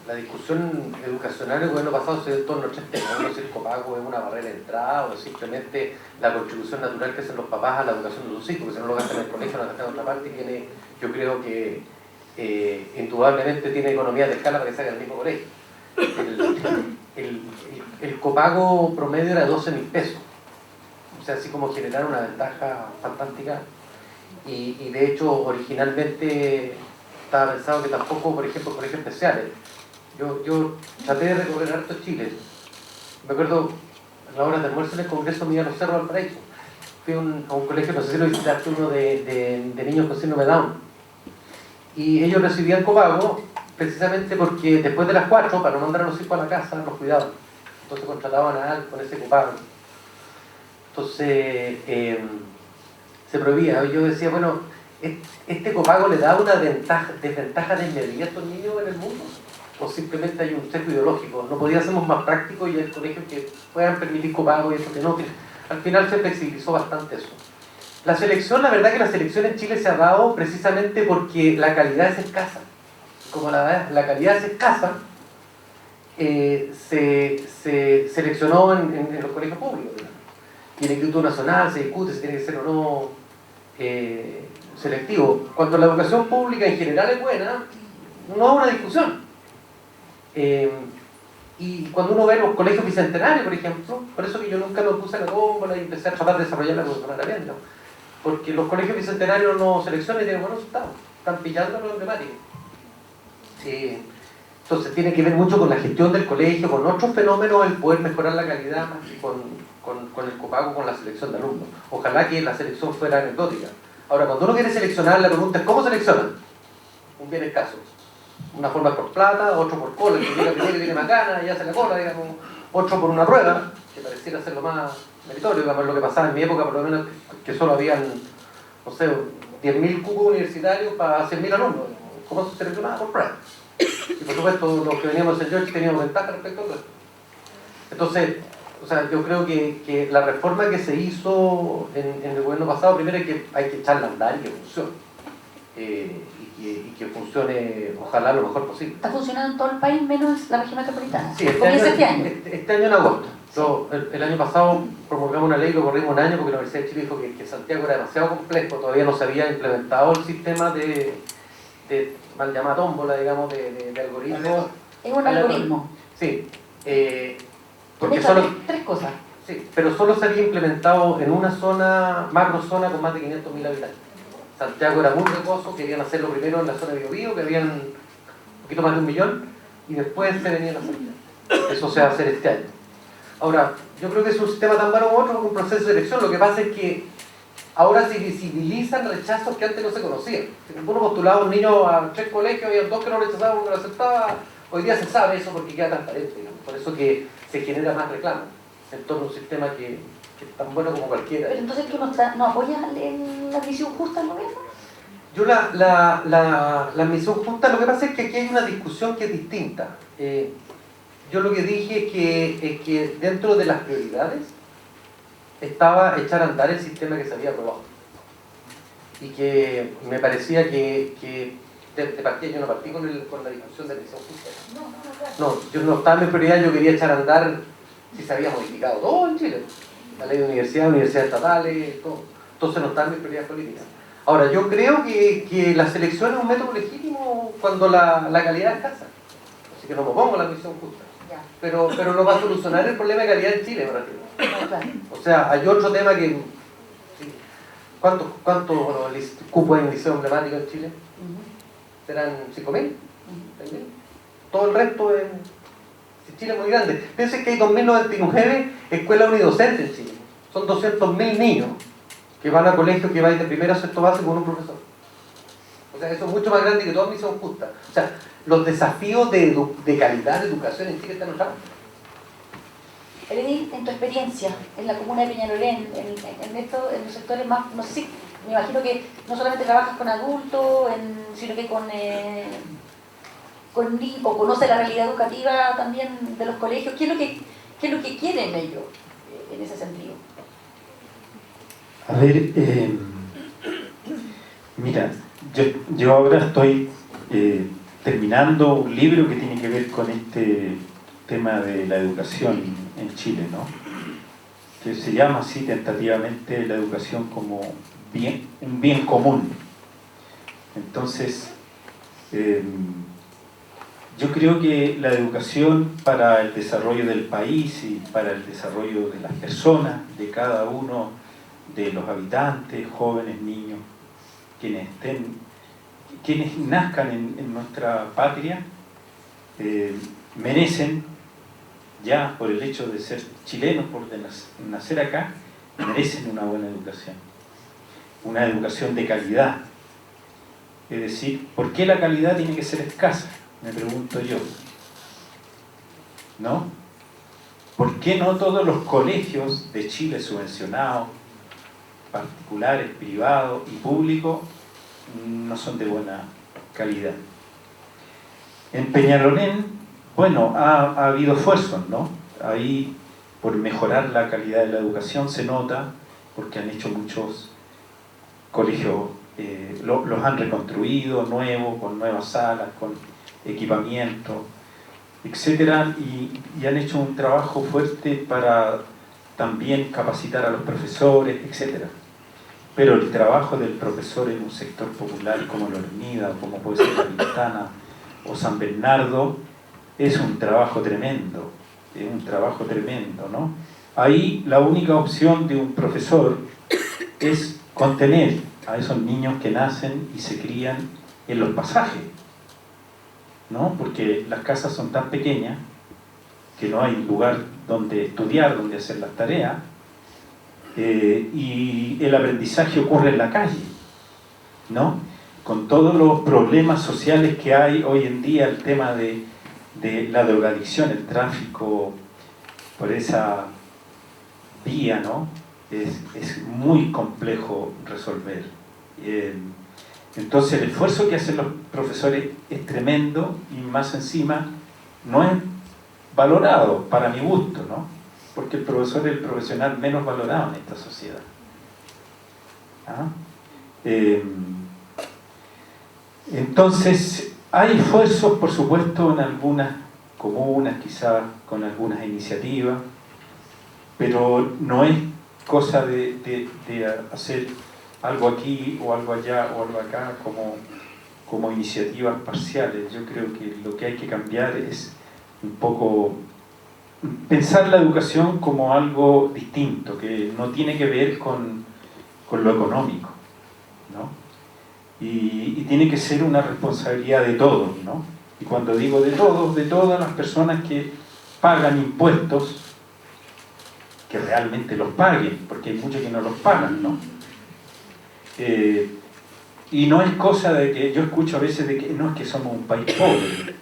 la discusión educacional el gobierno pasado se dio en torno a tres temas. Uno, si el copago es una barrera de entrada o es simplemente la contribución natural que hacen los papás a la educación de sus hijos, porque si no lo gastan en el colegio, lo gastan en otra parte, y yo creo que indudablemente tiene economías de escala para que salga del mismo colegio. El copago promedio era 12.000 pesos, o sea, así como generar una ventaja fantástica, y de hecho originalmente estaba pensado que tampoco, por ejemplo, colegios especiales. Yo traté de recorrer harto Chile. Me acuerdo, en la hora de almuerzo en el Congreso me iba a los Cerros del Paraíso. Fui a un colegio, no sé si lo visitaste, uno de niños con síndrome de Down. Y ellos recibían copago precisamente porque después de las 4, para no mandar a los hijos a la casa, los cuidaban. Entonces contrataban a alguien con ese copago. Entonces se prohibía. Yo decía, bueno, ¿este copago le da una desventaja de inmediato al niño en el mundo? ¿O simplemente hay un sesgo ideológico? ¿No podía ser más práctico y el colegio que puedan permitir copago y eso que no? Al final se flexibilizó bastante eso. La selección, la verdad que la selección en Chile se ha dado precisamente porque la calidad es escasa. Como la calidad es escasa, se seleccionó en los colegios públicos, digamos. Y en el Instituto Nacional se discute si tiene que ser o no selectivo. Cuando la educación pública en general es buena, no hay una discusión. Y cuando uno ve los colegios bicentenarios, por ejemplo, por eso que yo nunca me puse a la tómbola y empecé a tratar de desarrollarla como sonara bien, ¿no? Porque los colegios bicentenarios no seleccionan y tienen buenos resultados, están pillando los emblemáticos. Entonces tiene que ver mucho con la gestión del colegio, con otros fenómenos, el poder mejorar la calidad con el copago, con la selección de alumnos. Ojalá que la selección fuera anecdótica. Ahora, cuando uno quiere seleccionar, la pregunta es ¿cómo seleccionan? Un bien escaso. Una forma por plata, otro por cola, el que llega primero que tiene más ganas y hace la cola, digamos, otro por una prueba, que pareciera ser lo más meritorio, digamos, lo que pasaba en mi época, por lo menos, que solo habían, no sé, 10.000 cupos universitarios para 100.000 alumnos. ¿Cómo se seleccionaba? Por prueba. Y por supuesto, los que veníamos de St. George teníamos ventaja respecto a eso. Entonces, o sea, yo creo que la reforma que se hizo en el gobierno pasado, primero hay que echarla a andar y que funcione. Y que funcione, ojalá, lo mejor posible. Está funcionando en todo el país, menos la región metropolitana. Sí, este año en agosto. El año pasado promulgamos una ley, lo corrimos un año porque la Universidad de Chile dijo que Santiago era demasiado complejo, todavía no se había implementado el sistema de mal llamada tómbola, digamos, de algoritmo. Es un algoritmo. Sí. Porque solo... Tres cosas. Sí, pero solo se había implementado en una zona, macro zona con más de 500.000 habitantes. Santiago era muy riesgoso, querían hacerlo primero en la zona de Biobío, que habían un poquito más de 1 millón, y después se venían a Santiago. Eso se va a hacer este año. Ahora, yo creo que es un sistema tan bueno como otro, como un proceso de selección. Lo que pasa es que ahora se visibilizan rechazos que antes no se conocían. Si uno postulaba a un niño a 3 colegios, había 2 que no rechazaban, 1 que lo aceptaba. Hoy día se sabe eso porque queda transparente, digamos. Por eso que se genera más reclamo en torno a un sistema que es tan bueno como cualquiera. Pero entonces tú no apoyas la admisión justa al gobierno. Yo la admisión justa, lo que pasa es que aquí hay una discusión que es distinta. Yo lo que dije es que dentro de las prioridades estaba echar a andar el sistema que se había aprobado. Y que me parecía que de partida yo no partí con la discusión de admisión justa. No, yo no estaba en mi prioridad, yo quería echar a andar si se había modificado todo en Chile. La ley de universidades estatales, todo. Entonces no está en mi prioridad política. Ahora, yo creo que la selección es un método legítimo cuando la calidad es escasa. Así que no me pongo la admisión justa. Pero no va a solucionar el problema de calidad en Chile, por ejemplo. O sea, hay otro tema que... Sí, ¿Cuántos cupos en liceo emblemático en Chile? ¿Serán 5.000? ¿6.000? Todo el resto en Chile es muy grande. Piensen que hay 2.099 escuelas unidocentes en Chile. Son 200.000 niños que van a colegios que van de primero a sexto base con un profesor. O sea, eso es mucho más grande que toda misión justa. O sea, los desafíos de calidad de educación en Chile están en Eleni, en tu experiencia en la comuna de Peñalolén, en los sectores más, no sé si, me imagino que no solamente trabajas con adultos, sino que con niños, o conoces la realidad educativa también de los colegios. ¿Qué es lo que quieren ellos en ese sentido? A ver, mira, yo ahora estoy terminando un libro que tiene que ver con este tema de la educación en Chile, ¿no? Que se llama así tentativamente la educación como un bien común. Entonces, yo creo que la educación para el desarrollo del país y para el desarrollo de las personas, de cada uno de los habitantes, jóvenes, niños, quienes nazcan en nuestra patria, merecen, ya por el hecho de ser chilenos, por nacer acá, merecen una buena educación de calidad. Es decir, ¿por qué la calidad tiene que ser escasa? Me pregunto yo, ¿no? ¿Por qué no todos los colegios de Chile subvencionados, particulares, privados y públicos, no son de buena calidad? En Peñalolén, bueno, ha habido esfuerzos, ¿no? Ahí, por mejorar la calidad de la educación, se nota, porque han hecho muchos colegios, los han reconstruido, nuevos, con nuevas salas, con equipamiento, etcétera, y han hecho un trabajo fuerte para también capacitar a los profesores, etcétera. Pero el trabajo del profesor en un sector popular como la Hornida, como puede ser La Pintana o San Bernardo, es un trabajo tremendo, ¿no? Ahí la única opción de un profesor es contener a esos niños que nacen y se crían en los pasajes, ¿no? Porque las casas son tan pequeñas que no hay lugar donde estudiar, donde hacer las tareas, y el aprendizaje ocurre en la calle, ¿no? Con todos los problemas sociales que hay hoy en día, el tema de la drogadicción, el tráfico por esa vía, ¿no? Es muy complejo resolver. Entonces el esfuerzo que hacen los profesores es tremendo y más encima no es valorado para mi gusto, ¿no? Porque el profesor es el profesional menos valorado en esta sociedad. ¿Ah? Entonces hay esfuerzos, por supuesto, en algunas comunas, quizás con algunas iniciativas, pero no es cosa de hacer algo aquí o algo allá o algo acá como iniciativas parciales. Yo creo que lo que hay que cambiar es un poco pensar la educación como algo distinto, que no tiene que ver con lo económico, ¿no? Y tiene que ser una responsabilidad de todos, ¿no? Y cuando digo de todos, de todas las personas que pagan impuestos, que realmente los paguen, porque hay muchos que no los pagan, ¿no? Y no es cosa de que, yo escucho a veces de que no es que somos un país pobre,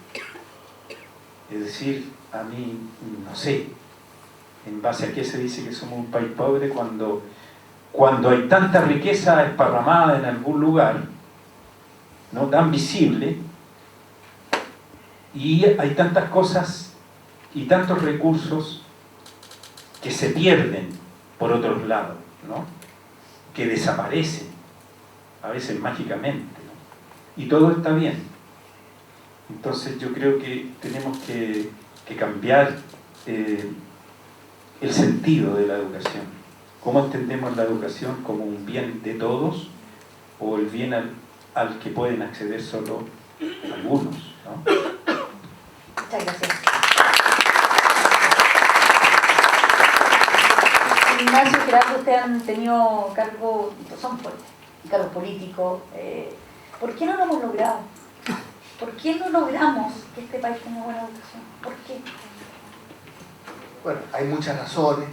es decir, a mí, no sé, en base a qué se dice que somos un país pobre cuando hay tanta riqueza esparramada en algún lugar, no tan visible, y hay tantas cosas y tantos recursos que se pierden por otros lados, ¿no? Que desaparecen, a veces mágicamente, ¿no? Y todo está bien. Entonces yo creo que tenemos que cambiar el sentido de la educación. ¿Cómo entendemos la educación? ¿Como un bien de todos o el bien al que pueden acceder solo algunos, ¿no? Muchas gracias. Ignacio, Gerardo, ustedes han tenido cargos, son fuertes, cargos políticos. ¿Por qué no lo hemos logrado? ¿Por qué no logramos que este país tenga buena educación? ¿Por qué? Bueno, hay muchas razones.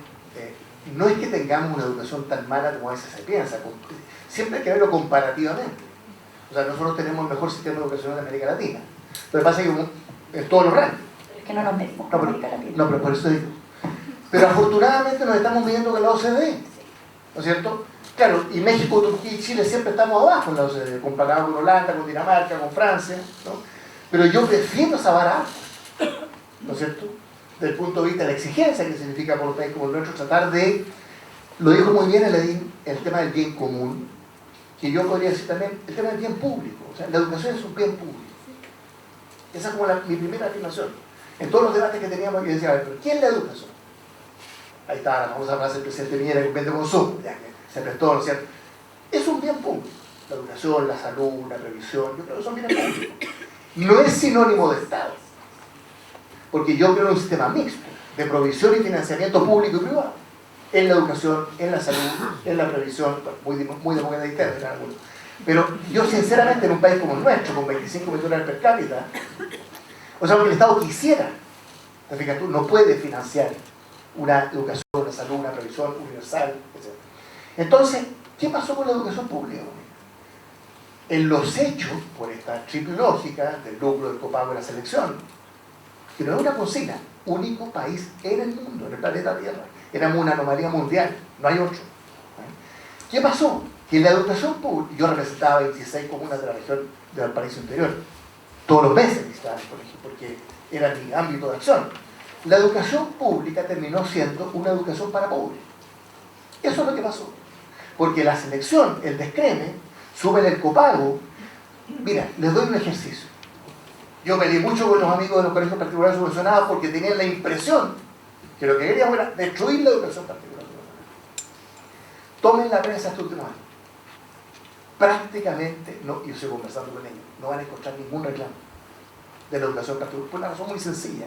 No es que tengamos una educación tan mala como a veces se piensa. Siempre hay que verlo comparativamente. O sea, nosotros tenemos el mejor sistema de educación de América Latina. Lo que pasa es que en todos los rangos. Es que no nos medimos con América Latina. No, pero por eso digo. Pero afortunadamente nos estamos midiendo con la OCDE. ¿No es cierto? Claro, y México, Turquía y Chile siempre estamos abajo en la OCDE, comparado con Holanda, con Dinamarca, con Francia, ¿no? Pero yo prefiero esa vara alta, ¿no es cierto? Desde el punto de vista de la exigencia que significa por un país como el nuestro tratar de, lo dijo muy bien el tema del bien común, que yo podría decir también el tema del bien público. O sea, la educación es un bien público. Esa es como mi primera afirmación. En todos los debates que teníamos, yo decía, a ver, ¿pero quién es la educación? Ahí está la famosa frase del presidente Piñera, que vende consumo, ya que se prestó, ¿no es cierto? Es un bien público. La educación, la salud, la previsión, yo creo que son bienes públicos. No es sinónimo de Estado. Porque yo creo en un sistema mixto de provisión y financiamiento público y privado. En la educación, en la salud, en la previsión, muy democrática en algunos. Pero yo sinceramente en un país como el nuestro, con 25 millones per cápita, o sea, lo que el Estado quisiera, te fijas tú, no puede financiar una educación, una salud, una previsión universal, etc. Entonces, ¿qué pasó con la educación pública? En los hechos, por esta triple lógica del lucro, del copago y la selección, que no es una consigna, único país en el mundo, en el planeta Tierra, éramos una anomalía mundial, no hay otro. ¿Qué pasó? Que la educación pública, yo representaba 26 comunas de la región de Valparaíso Interior, todos los meses visitaba el colegio, porque era mi ámbito de acción. La educación pública terminó siendo una educación para pobres. Eso es lo que pasó. Porque la selección, el descreme, sube el copago. Mira, les doy un ejercicio. Yo peleé mucho con los amigos de los colegios particulares subvencionados porque tenían la impresión que lo que queríamos era destruir la educación particular subvencionada. Tomen la prensa este último año. Prácticamente, no, yo estoy conversando con ellos, no van a encontrar ningún reclamo de la educación particular, por una razón muy sencilla,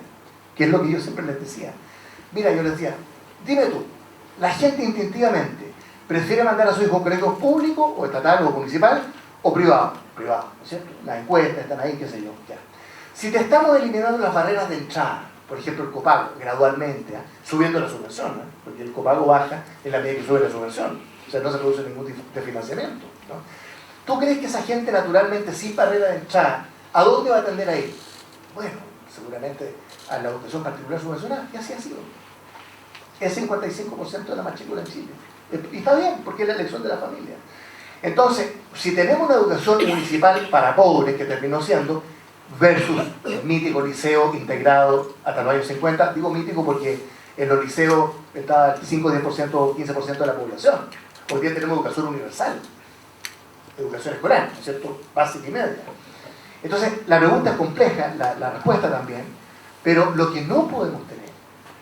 que es lo que yo siempre les decía. Mira, yo les decía, dime tú, la gente instintivamente prefiere mandar a su hijo a un colegio público, o estatal, o municipal, o privado. Privado, ¿no es cierto? Las encuestas están ahí, qué sé yo, ya. Si te estamos eliminando las barreras de entrada, por ejemplo el copago, gradualmente, subiendo la subvención, porque el copago baja en la medida que sube la subvención, o sea, no se produce ningún tipo de financiamiento, ¿no? ¿Tú crees que esa gente naturalmente, sin barrera de entrada, a dónde va a tender a ir? Bueno, seguramente a la educación particular subvencionada, y así ha sido. Es 55% de la matrícula en Chile. Y está bien, porque es la elección de la familia. Entonces, si tenemos una educación municipal para pobres, que terminó siendo, versus el mítico liceo integrado hasta los años 50, digo mítico porque en los liceos estaba el 5, 10% o 15% de la población. Hoy día tenemos educación universal, educación escolar, ¿no es cierto? Básica y media. Entonces, la pregunta es compleja, la respuesta también, pero lo que no podemos tener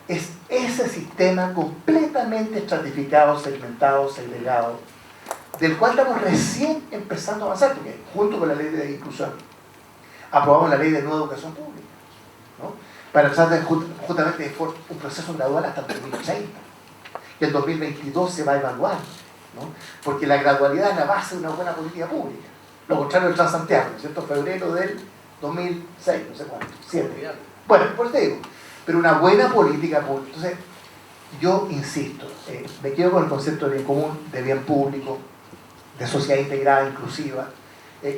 es ese sistema completamente estratificado, segmentado, segregado, del cual estamos recién empezando a avanzar, porque junto con la ley de inclusión aprobamos la ley de nueva educación pública, ¿no? Para empezar justamente un proceso gradual hasta el 2030, que el 2022 se va a evaluar, ¿no? Porque la gradualidad es la base de una buena política pública, lo contrario del Transantiago, ¿no es cierto? Febrero del 2006, no sé cuánto, 7. Bueno, pues te digo, pero una buena política pública. Entonces, yo insisto, me quedo con el concepto de bien común, de bien público, de sociedad integrada, inclusiva,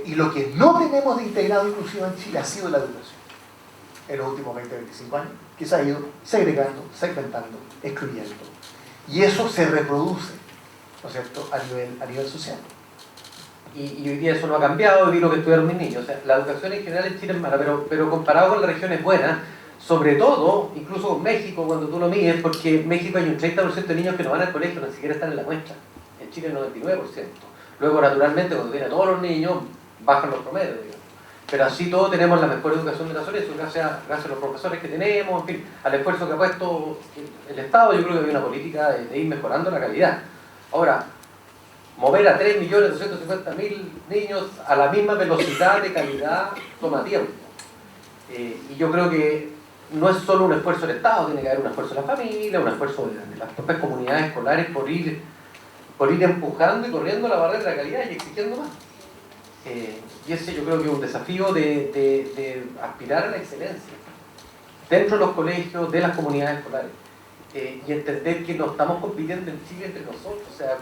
y lo que no tenemos de integrado inclusivo en Chile ha sido la educación en los últimos 20, 25 años, que se ha ido segregando, segmentando, excluyendo, y eso se reproduce, ¿no es cierto?, a nivel social. Y hoy día eso no ha cambiado, y vi lo que estudiaron mis niños. O sea, la educación en general en Chile es mala, pero comparado con las regiones buenas, sobre todo, incluso con México, cuando tú lo mides, porque en México hay un 30% de niños que no van al colegio, ni siquiera están en la muestra. En Chile el 99%. Luego, naturalmente, cuando vienen todos los niños, bajan los promedios, digamos. Pero así todos tenemos la mejor educación de la zona, eso gracias a los profesores que tenemos, en fin, al esfuerzo que ha puesto el Estado. Yo creo que hay una política de ir mejorando la calidad. Ahora, mover a 3.250.000 niños a la misma velocidad de calidad toma tiempo. Y yo creo que no es solo un esfuerzo del Estado, tiene que haber un esfuerzo de la familia, un esfuerzo de las propias comunidades escolares por ir empujando y corriendo la barrera de la calidad y exigiendo más. Y ese yo creo que es un desafío de aspirar a la excelencia dentro de los colegios, de las comunidades escolares, y entender que no estamos compitiendo en Chile entre nosotros. O sea,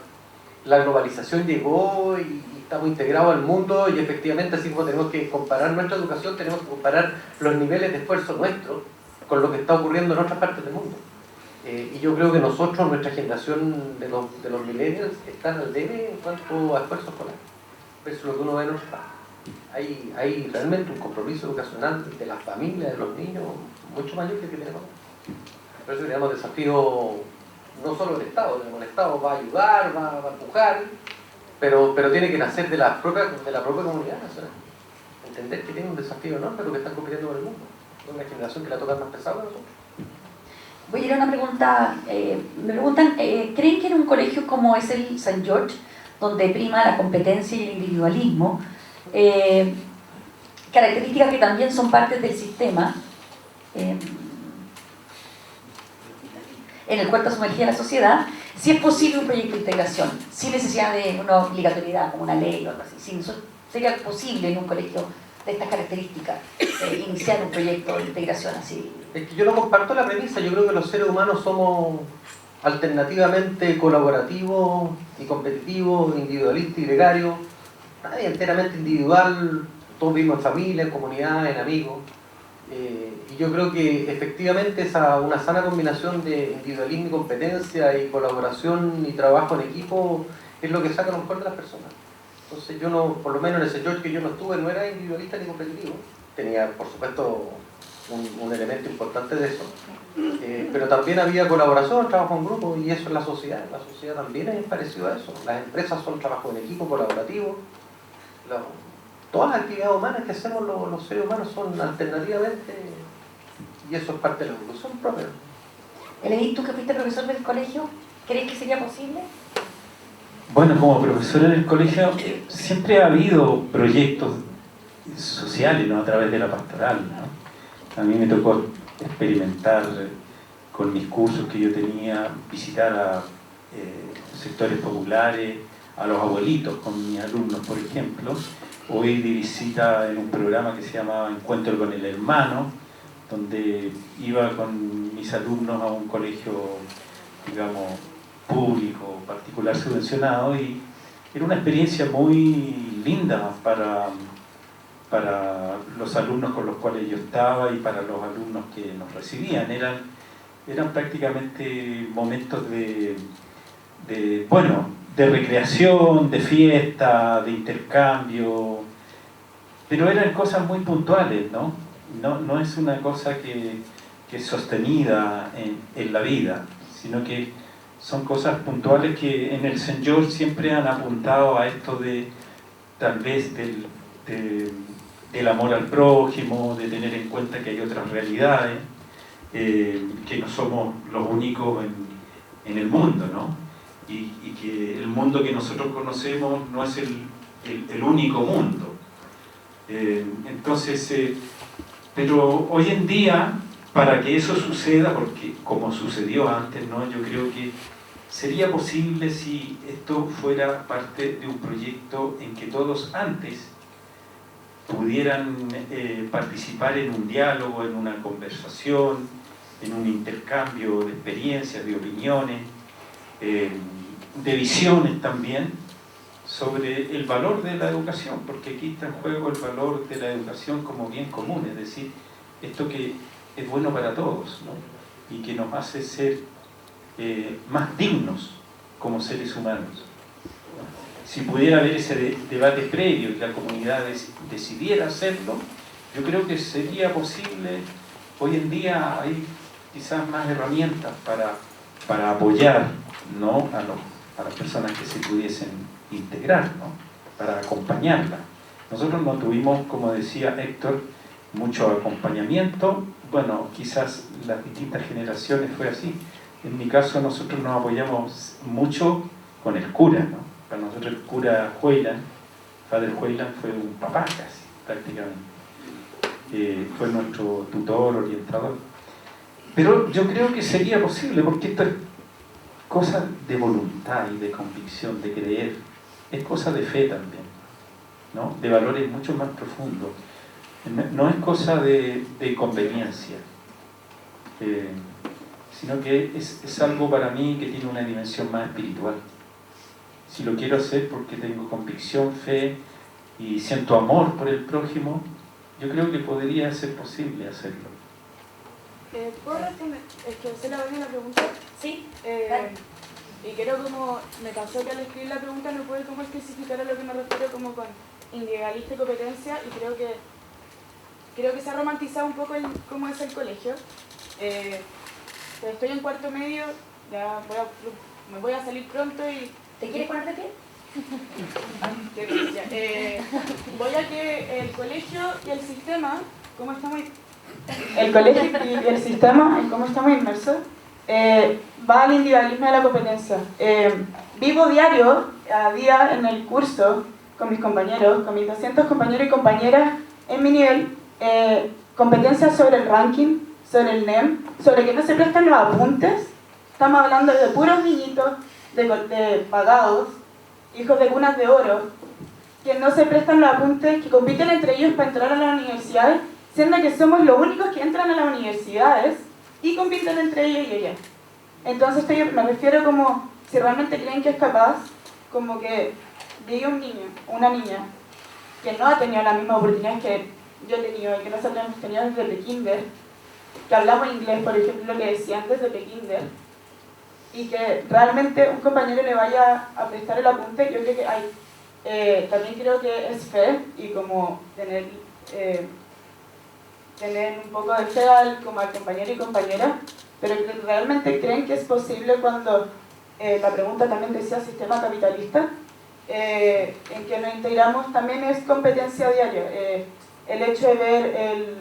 la globalización llegó y estamos integrados al mundo, y efectivamente, así como tenemos que comparar nuestra educación, tenemos que comparar los niveles de esfuerzo nuestros con lo que está ocurriendo en otras partes del mundo. Y yo creo que nosotros, nuestra generación de los millennials, están al debe en cuanto a esfuerzo escolar. Eso es lo que uno ve en otros países. Hay realmente un compromiso educacional de las familias, de los niños, mucho mayor que el que tenemos. Por eso tenemos desafío no solo del Estado, el Estado va a ayudar, va a empujar, pero tiene que nacer de la propia comunidad nacional. Entender que tiene un desafío enorme, pero que están compitiendo con el mundo. Es una generación que la toca más pesada a nosotros. Voy a ir a una pregunta. Me preguntan, ¿creen que en un colegio como es el St. George, donde prima la competencia y el individualismo, características que también son partes del sistema, en el cual está sumergida la sociedad, si es posible un proyecto de integración, sin necesidad de una obligatoriedad, como una ley o algo así? Si eso sería posible en un colegio de estas características, iniciar un proyecto de integración así. Es que yo no comparto la premisa. Yo creo que los seres humanos somos alternativamente colaborativos y competitivos, individualistas y gregarios. Nadie enteramente individual, todos vivimos en familia, en comunidades, en amigos. Y yo creo que efectivamente una sana combinación de individualismo y competencia y colaboración y trabajo en equipo es lo que saca lo mejor de las personas. Entonces yo no, por lo menos en ese George que yo no estuve, no era individualista ni competitivo. Tenía, por supuesto, un elemento importante de eso. Pero también había colaboración, trabajo en grupo, y eso en la sociedad. La sociedad también es parecido a eso. Las empresas son trabajo en equipo, colaborativo. Todas las actividades humanas que hacemos los seres humanos son alternativamente, y eso es parte de la evolución propia. Eledín, tú que fuiste profesor del colegio, ¿crees que sería posible? Bueno, como profesor en el colegio siempre ha habido proyectos sociales, ¿no? A través de la pastoral, ¿no? A mí me tocó experimentar con mis cursos que yo tenía, visitar a sectores populares, a los abuelitos con mis alumnos, por ejemplo, o ir de visita en un programa que se llamaba Encuentro con el Hermano, donde iba con mis alumnos a un colegio, digamos, público, particular, subvencionado, y era una experiencia muy linda para los alumnos con los cuales yo estaba y para los alumnos que nos recibían. Eran prácticamente momentos de recreación, de fiesta, de intercambio, pero eran cosas muy puntuales, ¿no? No es una cosa que es sostenida en la vida, sino que son cosas puntuales que en el St. George siempre han apuntado a esto de, tal vez, del amor al prójimo, de tener en cuenta que hay otras realidades, que no somos los únicos en el mundo, ¿no? Y que el mundo que nosotros conocemos no es el único mundo. Entonces, pero hoy en día, para que eso suceda, porque como sucedió antes, ¿no? Yo creo que sería posible si esto fuera parte de un proyecto en que todos antes pudieran participar en un diálogo, en una conversación, en un intercambio de experiencias, de opiniones, de visiones también, sobre el valor de la educación, porque aquí está en juego el valor de la educación como bien común, es decir, esto que es bueno para todos, ¿no? Y que nos hace ser más dignos como seres humanos. Si pudiera haber ese debate previo y la comunidad decidiera hacerlo, yo creo que sería posible. Hoy en día hay quizás más herramientas para apoyar, ¿no? a las personas que se pudiesen integrar, ¿no? Para acompañarla. Nosotros no tuvimos, como decía Héctor, mucho acompañamiento. Bueno, quizás las distintas generaciones fue así. En mi caso nosotros nos apoyamos mucho con el cura, ¿no? Para nosotros el cura Hueylan, Father Hueylan, fue un papá casi, prácticamente. Fue nuestro tutor, orientador. Pero yo creo que sería posible, porque esto es cosa de voluntad y de convicción, de creer. Es cosa de fe también, ¿no? De valores mucho más profundos. No es cosa de conveniencia, sino que es algo para mí que tiene una dimensión más espiritual. Si lo quiero hacer porque tengo convicción, fe y siento amor por el prójimo, yo creo que podría ser posible hacerlo. ¿Puedo responder? Es que se la venía la pregunta. Sí, Y creo como me pasó que al escribir la pregunta no pude como especificar a lo que me refiero como con individualista y competencia, y creo que se ha romantizado un poco cómo es el colegio. Pero estoy en cuarto medio, ya me voy a salir pronto y... ¿te quieres poner de pie? Qué delicia. Voy a que el colegio y el sistema, como estamos... El colegio y el sistema, en cómo estamos inmersos, va al individualismo de la competencia. Vivo diario, a día en el curso, con mis compañeros, con mis 200 compañeros y compañeras en mi nivel, competencias sobre el ranking, sobre el NEM, sobre que no se prestan los apuntes. Estamos hablando de puros niñitos, de pagados, hijos de cunas de oro, que no se prestan los apuntes, que compiten entre ellos para entrar a las universidades, siendo que somos los únicos que entran a las universidades y compiten entre ellos y ellas. Entonces me refiero como, si realmente creen que es capaz, como que llegue un niño, una niña, que no ha tenido las mismas oportunidades que yo he tenido y que nosotros hemos tenido desde prekinder, que hablamos inglés, por ejemplo, que decían desde prekinder, y que realmente un compañero le vaya a prestar el apunte. Yo creo que hay, también creo que es fe, y como tener un poco de fe como al compañero y compañera, pero que realmente creen que es posible cuando, la pregunta también decía sistema capitalista, en que nos integramos también es competencia diaria. El hecho de ver,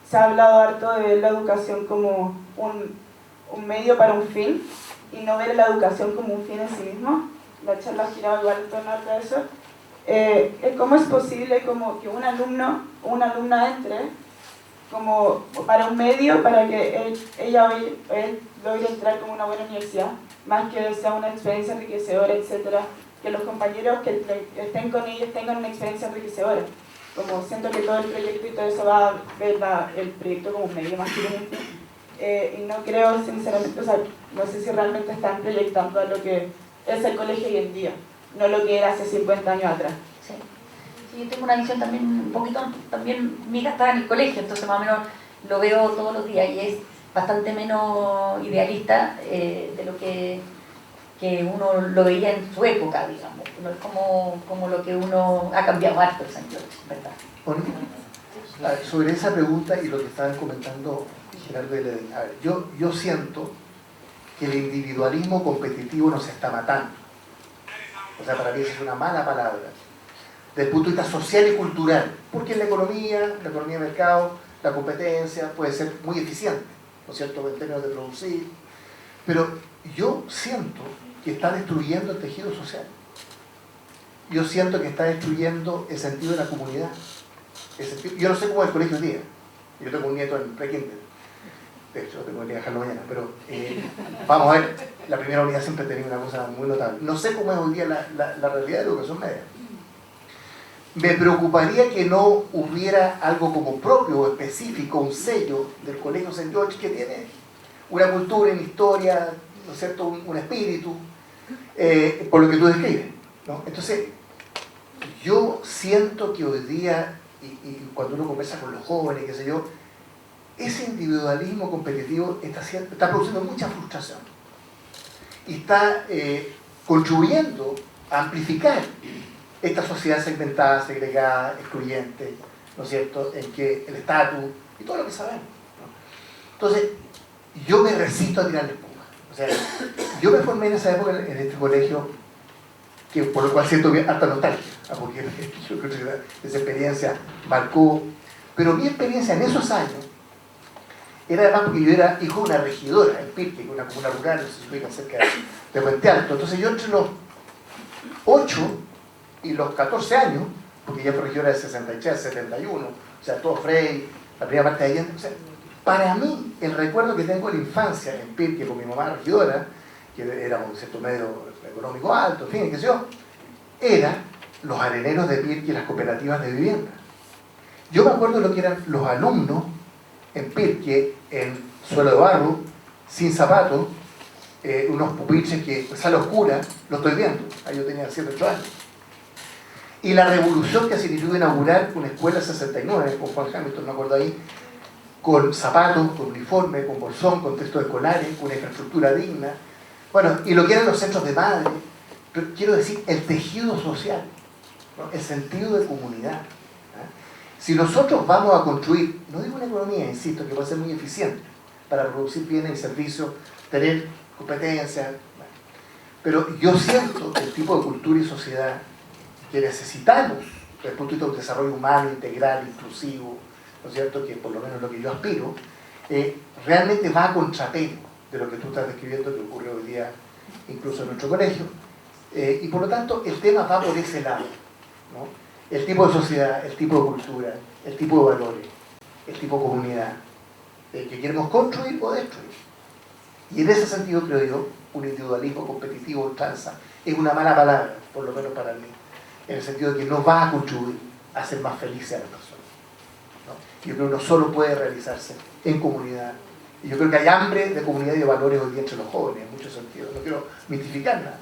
se ha hablado harto de la educación como un medio para un fin, y no ver la educación como un fin en sí mismo. La charla ha girado igual en torno a eso. ¿Cómo es posible como que un alumno o una alumna entre como para un medio para que ella o él logre entrar como una buena universidad, más que sea una experiencia enriquecedora, etcétera, que los compañeros que estén con ellos tengan una experiencia enriquecedora? Como siento que todo el proyecto y todo eso va a ver el proyecto como un medio más que como un fin. Y no creo sinceramente, o sea, no sé si realmente están proyectando a lo que es el colegio hoy en día, no lo que era hace 50 años atrás. Sí. Sí, yo tengo una visión también un poquito, también mi hija está en el colegio, entonces más o menos lo veo todos los días y es bastante menos idealista de lo que uno lo veía en su época, digamos. No es como lo que uno ha cambiado harto el San Jorge, ¿verdad? Bueno, sobre esa pregunta y lo que estaban comentando Gerardo y Ledín, a ver, yo siento que el individualismo competitivo nos está matando. O sea, para mí esa es una mala palabra desde el punto de vista social y cultural, porque en la economía de mercado, la competencia puede ser muy eficiente, ¿no es cierto?, en términos de producir, pero yo siento que está destruyendo el tejido social. Yo siento que está destruyendo el sentido de la comunidad. Yo no sé cómo es el colegio hoy día. Yo tengo un nieto en prekinder. De hecho, tengo que dejarlo mañana, pero vamos a ver, la primera unidad siempre ha tenido una cosa muy notable. No sé cómo es hoy día la realidad de la educación media. Me preocuparía que no hubiera algo como propio o específico, un sello del Colegio St. George que tiene una cultura, una historia, ¿no es cierto?, un espíritu, por lo que tú describes, ¿no? Entonces, yo siento que hoy día, y cuando uno conversa con los jóvenes, qué sé yo, ese individualismo competitivo está produciendo mucha frustración y está contribuyendo a amplificar esta sociedad segmentada, segregada, excluyente, ¿no es cierto?, en que el estatus y todo lo que sabemos, ¿no? Entonces, yo me resisto a tirarle espuma. O sea, yo me formé en esa época en este colegio, que por lo cual siento harta nostalgia, porque yo creo que esa experiencia marcó, pero mi experiencia en esos años era además porque yo era hijo de una regidora en Pirque, una comuna rural, no sé si ubican cerca de Puente Alto. Entonces yo entre los 8 y los 14 años, porque ya fue regidora del 63, 71, o sea, todo Frey, la primera parte de Allende, o sea, Para mí, el recuerdo que tengo de la infancia en Pirque con mi mamá regidora, que era un cierto medio económico alto, en fin, qué sé yo, eran los areneros de Pirque y las cooperativas de vivienda. Yo me acuerdo de lo que eran los alumnos en Pirque, en suelo de barro, sin zapatos, unos pupiches que sale oscura, lo estoy viendo, ahí yo tenía 7 o 8 años. Y la revolución que significó inaugurar una escuela 69, con Juan Hamilton, me acuerdo ahí, con zapatos, con uniforme, con bolsón, con textos escolares, con una infraestructura digna. Bueno, y lo que eran los centros de madre, pero quiero decir, el tejido social, ¿no? El sentido de comunidad. Si nosotros vamos a construir, no digo una economía, insisto, que va a ser muy eficiente para producir bienes y servicios, tener competencias, pero yo siento que el tipo de cultura y sociedad que necesitamos desde el punto de vista de un desarrollo humano, integral, inclusivo, ¿no es cierto?, que por lo menos es lo que yo aspiro, realmente va a contrapelo de lo que tú estás describiendo que ocurre hoy día incluso en nuestro colegio, y por lo tanto el tema va por ese lado, ¿no? El tipo de sociedad, el tipo de cultura, el tipo de valores, el tipo de comunidad que queremos construir o destruir. Y en ese sentido creo yo, un individualismo competitivo ultranza es una mala palabra, por lo menos para mí, en el sentido de que no va a contribuir a hacer más felices a las personas, ¿no? Yo creo que uno solo puede realizarse en comunidad. Y yo creo que hay hambre de comunidad y de valores hoy día entre los jóvenes, en muchos sentidos. No quiero mistificar nada,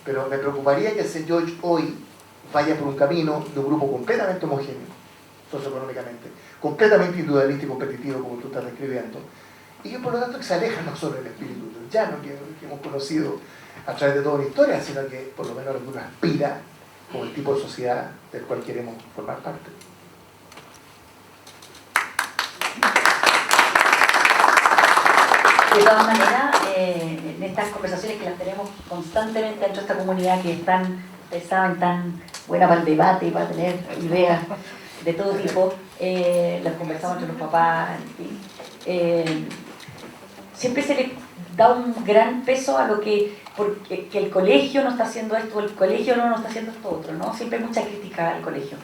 pero me preocuparía que el St. George hoy vaya por un camino de un grupo completamente homogéneo, socioeconómicamente, completamente individualista y competitivo, como tú estás describiendo, y que por lo tanto que se aleja no solo del espíritu del llano que hemos conocido a través de toda la historia, sino que por lo menos uno aspira como el tipo de sociedad del cual queremos formar parte. De todas maneras, en estas conversaciones que las tenemos constantemente dentro de esta comunidad que están, ustedes saben, tan buena para el debate y para tener ideas de todo tipo, las conversamos entre los papás, en fin. Siempre se le da un gran peso a lo que el colegio no está haciendo esto, el colegio no está haciendo esto otro, ¿no? Siempre hay mucha crítica al colegio.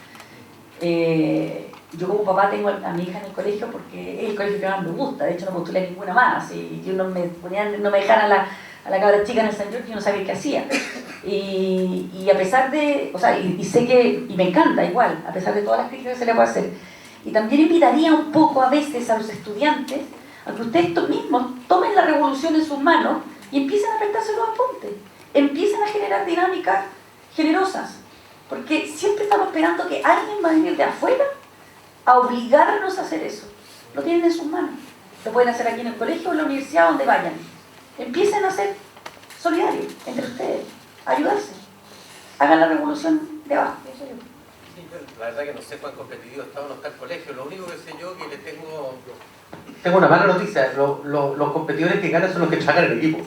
Yo como papá tengo a mi hija en el colegio porque es el colegio que más me gusta, de hecho no postulé a ninguna más, y yo no me dejaran a la cabra chica en el St. George, yo no sabía qué hacía. Y a pesar de, o sea, y sé que, y me encanta igual, a pesar de todas las críticas que se le puede hacer. Y también invitaría un poco a veces a los estudiantes a que ustedes mismos tomen la revolución en sus manos y empiecen a prestarse los apuntes, empiecen a generar dinámicas generosas, porque siempre estamos esperando que alguien va a venir de afuera a obligarnos a hacer eso. Lo tienen en sus manos, lo pueden hacer aquí en el colegio o en la universidad, donde vayan. Empiecen a ser solidarios entre ustedes, ayudarse, hagan la revolución de abajo. Eso yo. Sí, yo, la verdad que no sé cuán competitivo está o no está el colegio, lo único que sé yo que le tengo una mala noticia, los competidores que ganan son los que trabajan en equipo.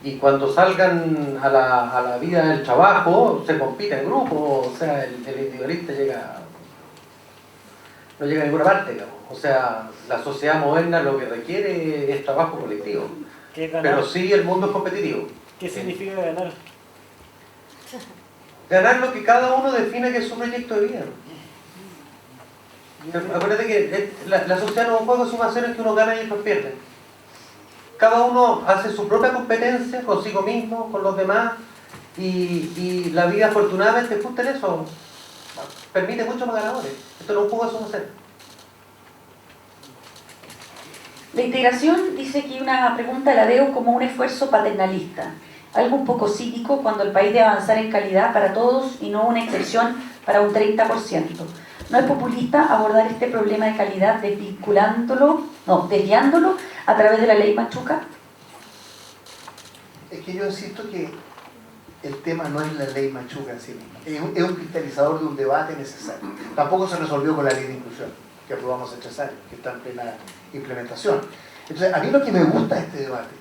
Y cuando salgan a la vida del trabajo, se compite en grupo, o sea, el individualista no llega a ninguna parte, digamos. O sea, la sociedad moderna lo que requiere es trabajo colectivo. ¿Qué es ganar? Pero sí el mundo es competitivo. ¿Qué significa ganar? Ganar lo que cada uno define que es su proyecto de vida. Acuérdate que la sociedad no es un juego de sumaciones que uno gana y otros pierden. Cada uno hace su propia competencia consigo mismo, con los demás, y la vida afortunadamente justo en eso permite muchos más ganadores. Esto no es un juego de sumaciones. La integración dice que una pregunta la veo como un esfuerzo paternalista, algo un poco cínico cuando el país debe avanzar en calidad para todos y no una excepción para un 30%. ¿No es populista abordar este problema de calidad desviándolo a través de la ley Machuca? Es que yo insisto que el tema no es la ley Machuca en sí misma, es un cristalizador de un debate necesario. Tampoco se resolvió con la ley de inclusión que aprobamos hace 3 años, que está en plena implementación. Entonces, a mí lo que me gusta de este debate,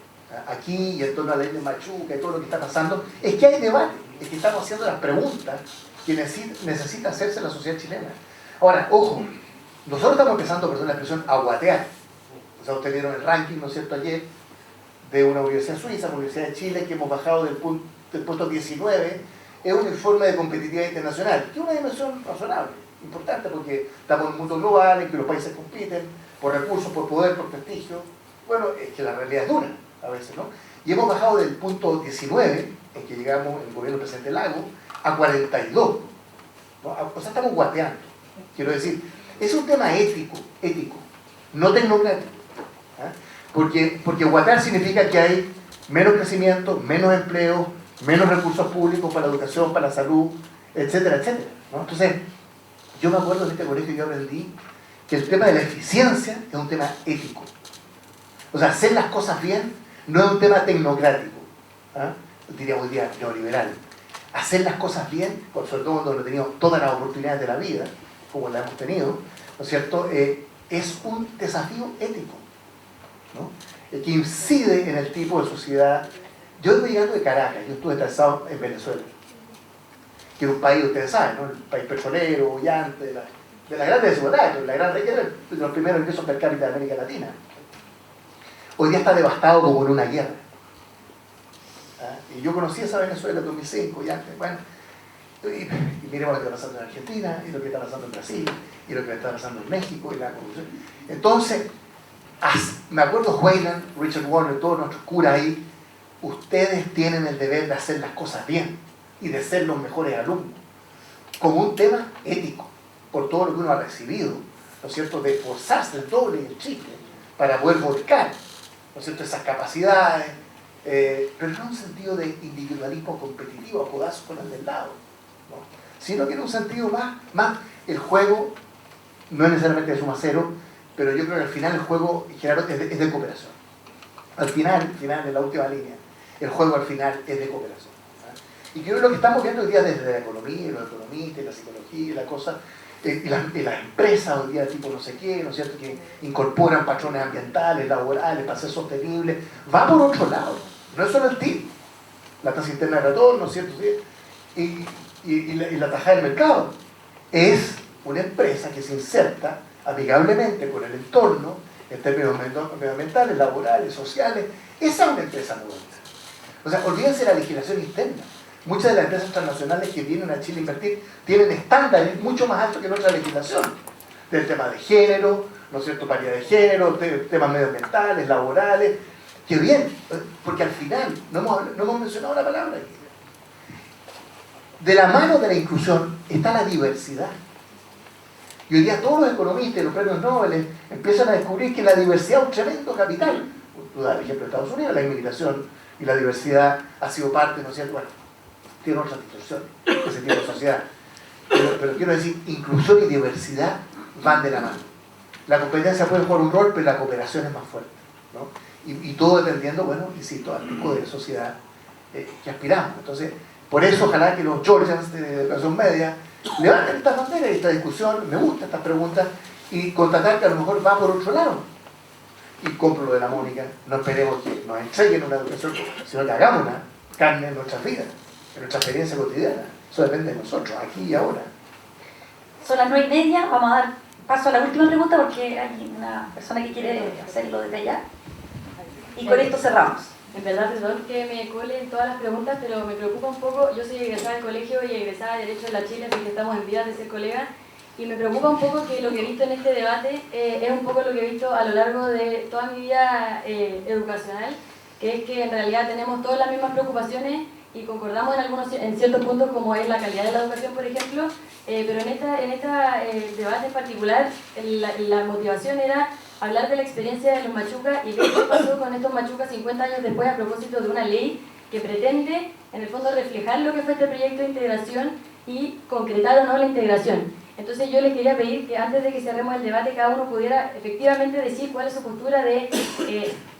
aquí y en torno a la ley de Machuca y todo lo que está pasando, es que hay debate, es que estamos haciendo las preguntas que necesita hacerse la sociedad chilena. Ahora, ojo, nosotros estamos empezando, perdón la expresión, a guatear. O sea, ustedes vieron el ranking, ¿no es cierto?, ayer, de una universidad suiza, una universidad de Chile, que hemos bajado del puesto 19, es un informe de competitividad internacional, que es una dimensión razonable, importante porque estamos en un mundo global en que los países compiten por recursos, por poder, por prestigio. Bueno, es que la realidad es dura a veces, ¿no? Y hemos bajado del punto 19, en que llegamos en el gobierno del presidente Lago, a 42, ¿no? O sea, estamos guateando. Quiero decir, es un tema ético, no tecnocrático. ¿Ah? Porque guatear significa que hay menos crecimiento, menos empleo, menos recursos públicos para la educación, para la salud, etcétera, etcétera, ¿no? Entonces, yo me acuerdo en este colegio yo aprendí que el tema de la eficiencia es un tema ético. O sea, hacer las cosas bien no es un tema tecnocrático, ¿ah? Diríamos hoy día neoliberal. Hacer las cosas bien, sobre todo cuando no tenemos todas las oportunidades de la vida, como las hemos tenido, ¿no es cierto?, es un desafío ético, ¿no? Que incide en el tipo de sociedad. Yo estoy llegando de Caracas, yo estuve interesado en Venezuela, que era un país, ustedes saben, ¿no? El país petrolero, bollante, de la gran desigualdad, la gran riqueza, de los primeros ingresos per cápita de América Latina. Hoy día está devastado como en una guerra. ¿Ah? Y yo conocí esa Venezuela en 2005 y antes, bueno, y miremos lo que está pasando en Argentina, y lo que está pasando en Brasil, y lo que está pasando en México, y la corrupción. Entonces, me acuerdo Wayland, Richard Warner, todos nuestros curas ahí, ustedes tienen el deber de hacer las cosas bien y de ser los mejores alumnos, como un tema ético, por todo lo que uno ha recibido, ¿no es cierto?, de esforzarse el doble y el triple para poder volcar, ¿no es cierto?, esas capacidades, pero no en un sentido de individualismo competitivo, a codazos con el del lado, ¿no? Sino que en un sentido más el juego no es necesariamente de suma cero, pero yo creo que al final el juego, Gerardo, es de cooperación. Al final, en la última línea, el juego al final es de cooperación. ¿Sí? Y creo que lo que estamos viendo hoy día desde la economía, los economistas, la psicología y la cosa, y las empresas hoy día tipo no sé qué, ¿no es cierto?, que incorporan patrones ambientales, laborales, para ser sostenibles, va por otro lado. No es solo el TIP, la tasa interna de retorno, ¿no es cierto?, y la tajada del mercado. Es una empresa que se inserta amigablemente con el entorno, en términos medioambientales, laborales, sociales. Esa es una empresa nueva. O sea, olvídense la legislación interna. Muchas de las empresas transnacionales que vienen a Chile a invertir tienen estándares mucho más altos que nuestra legislación. Del tema de género, ¿no es cierto?, paridad de género, temas medioambientales, laborales. ¡Qué bien! Porque al final, no hemos mencionado la palabra aquí. De la mano de la inclusión está la diversidad. Y hoy día todos los economistas y los premios Nobel empiezan a descubrir que la diversidad es un tremendo capital. Tú das el ejemplo de Estados Unidos, la inmigración y la diversidad ha sido parte, ¿no es cierto? Bueno, tiene otras distorsiones, ese tipo de sociedad. Pero quiero decir, inclusión y diversidad van de la mano. La competencia puede jugar un rol, pero la cooperación es más fuerte, ¿no? Y todo dependiendo, bueno, insisto, al tipo de sociedad que aspiramos. Entonces, por eso ojalá que los Georgians de educación media levanten esta bandera y esta discusión, me gusta estas preguntas, y constatar que a lo mejor va por otro lado. Y compro lo de la Mónica, no esperemos que nos entreguen una educación, sino que hagamos una carne en nuestras vidas, en nuestra experiencia cotidiana. Eso depende de nosotros, aquí y ahora. Son las 9:30, vamos a dar paso a la última pregunta porque hay una persona que quiere hacerlo desde allá. Y con esto cerramos. En verdad, perdón que me cole en todas las preguntas, pero me preocupa un poco. Yo soy egresada del colegio y egresada de Derecho de la Chile, así que estamos en vías de ser colegas. Y me preocupa un poco que lo que he visto en este debate es un poco lo que he visto a lo largo de toda mi vida educacional, que es que en realidad tenemos todas las mismas preocupaciones y concordamos en ciertos puntos, como es la calidad de la educación, por ejemplo, pero en este debate en particular la motivación era hablar de la experiencia de los machucas y qué pasó con estos machucas 50 años después a propósito de una ley que pretende, en el fondo, reflejar lo que fue este proyecto de integración y concretar o no la integración. Entonces yo les quería pedir que antes de que cerremos el debate cada uno pudiera efectivamente decir cuál es su postura de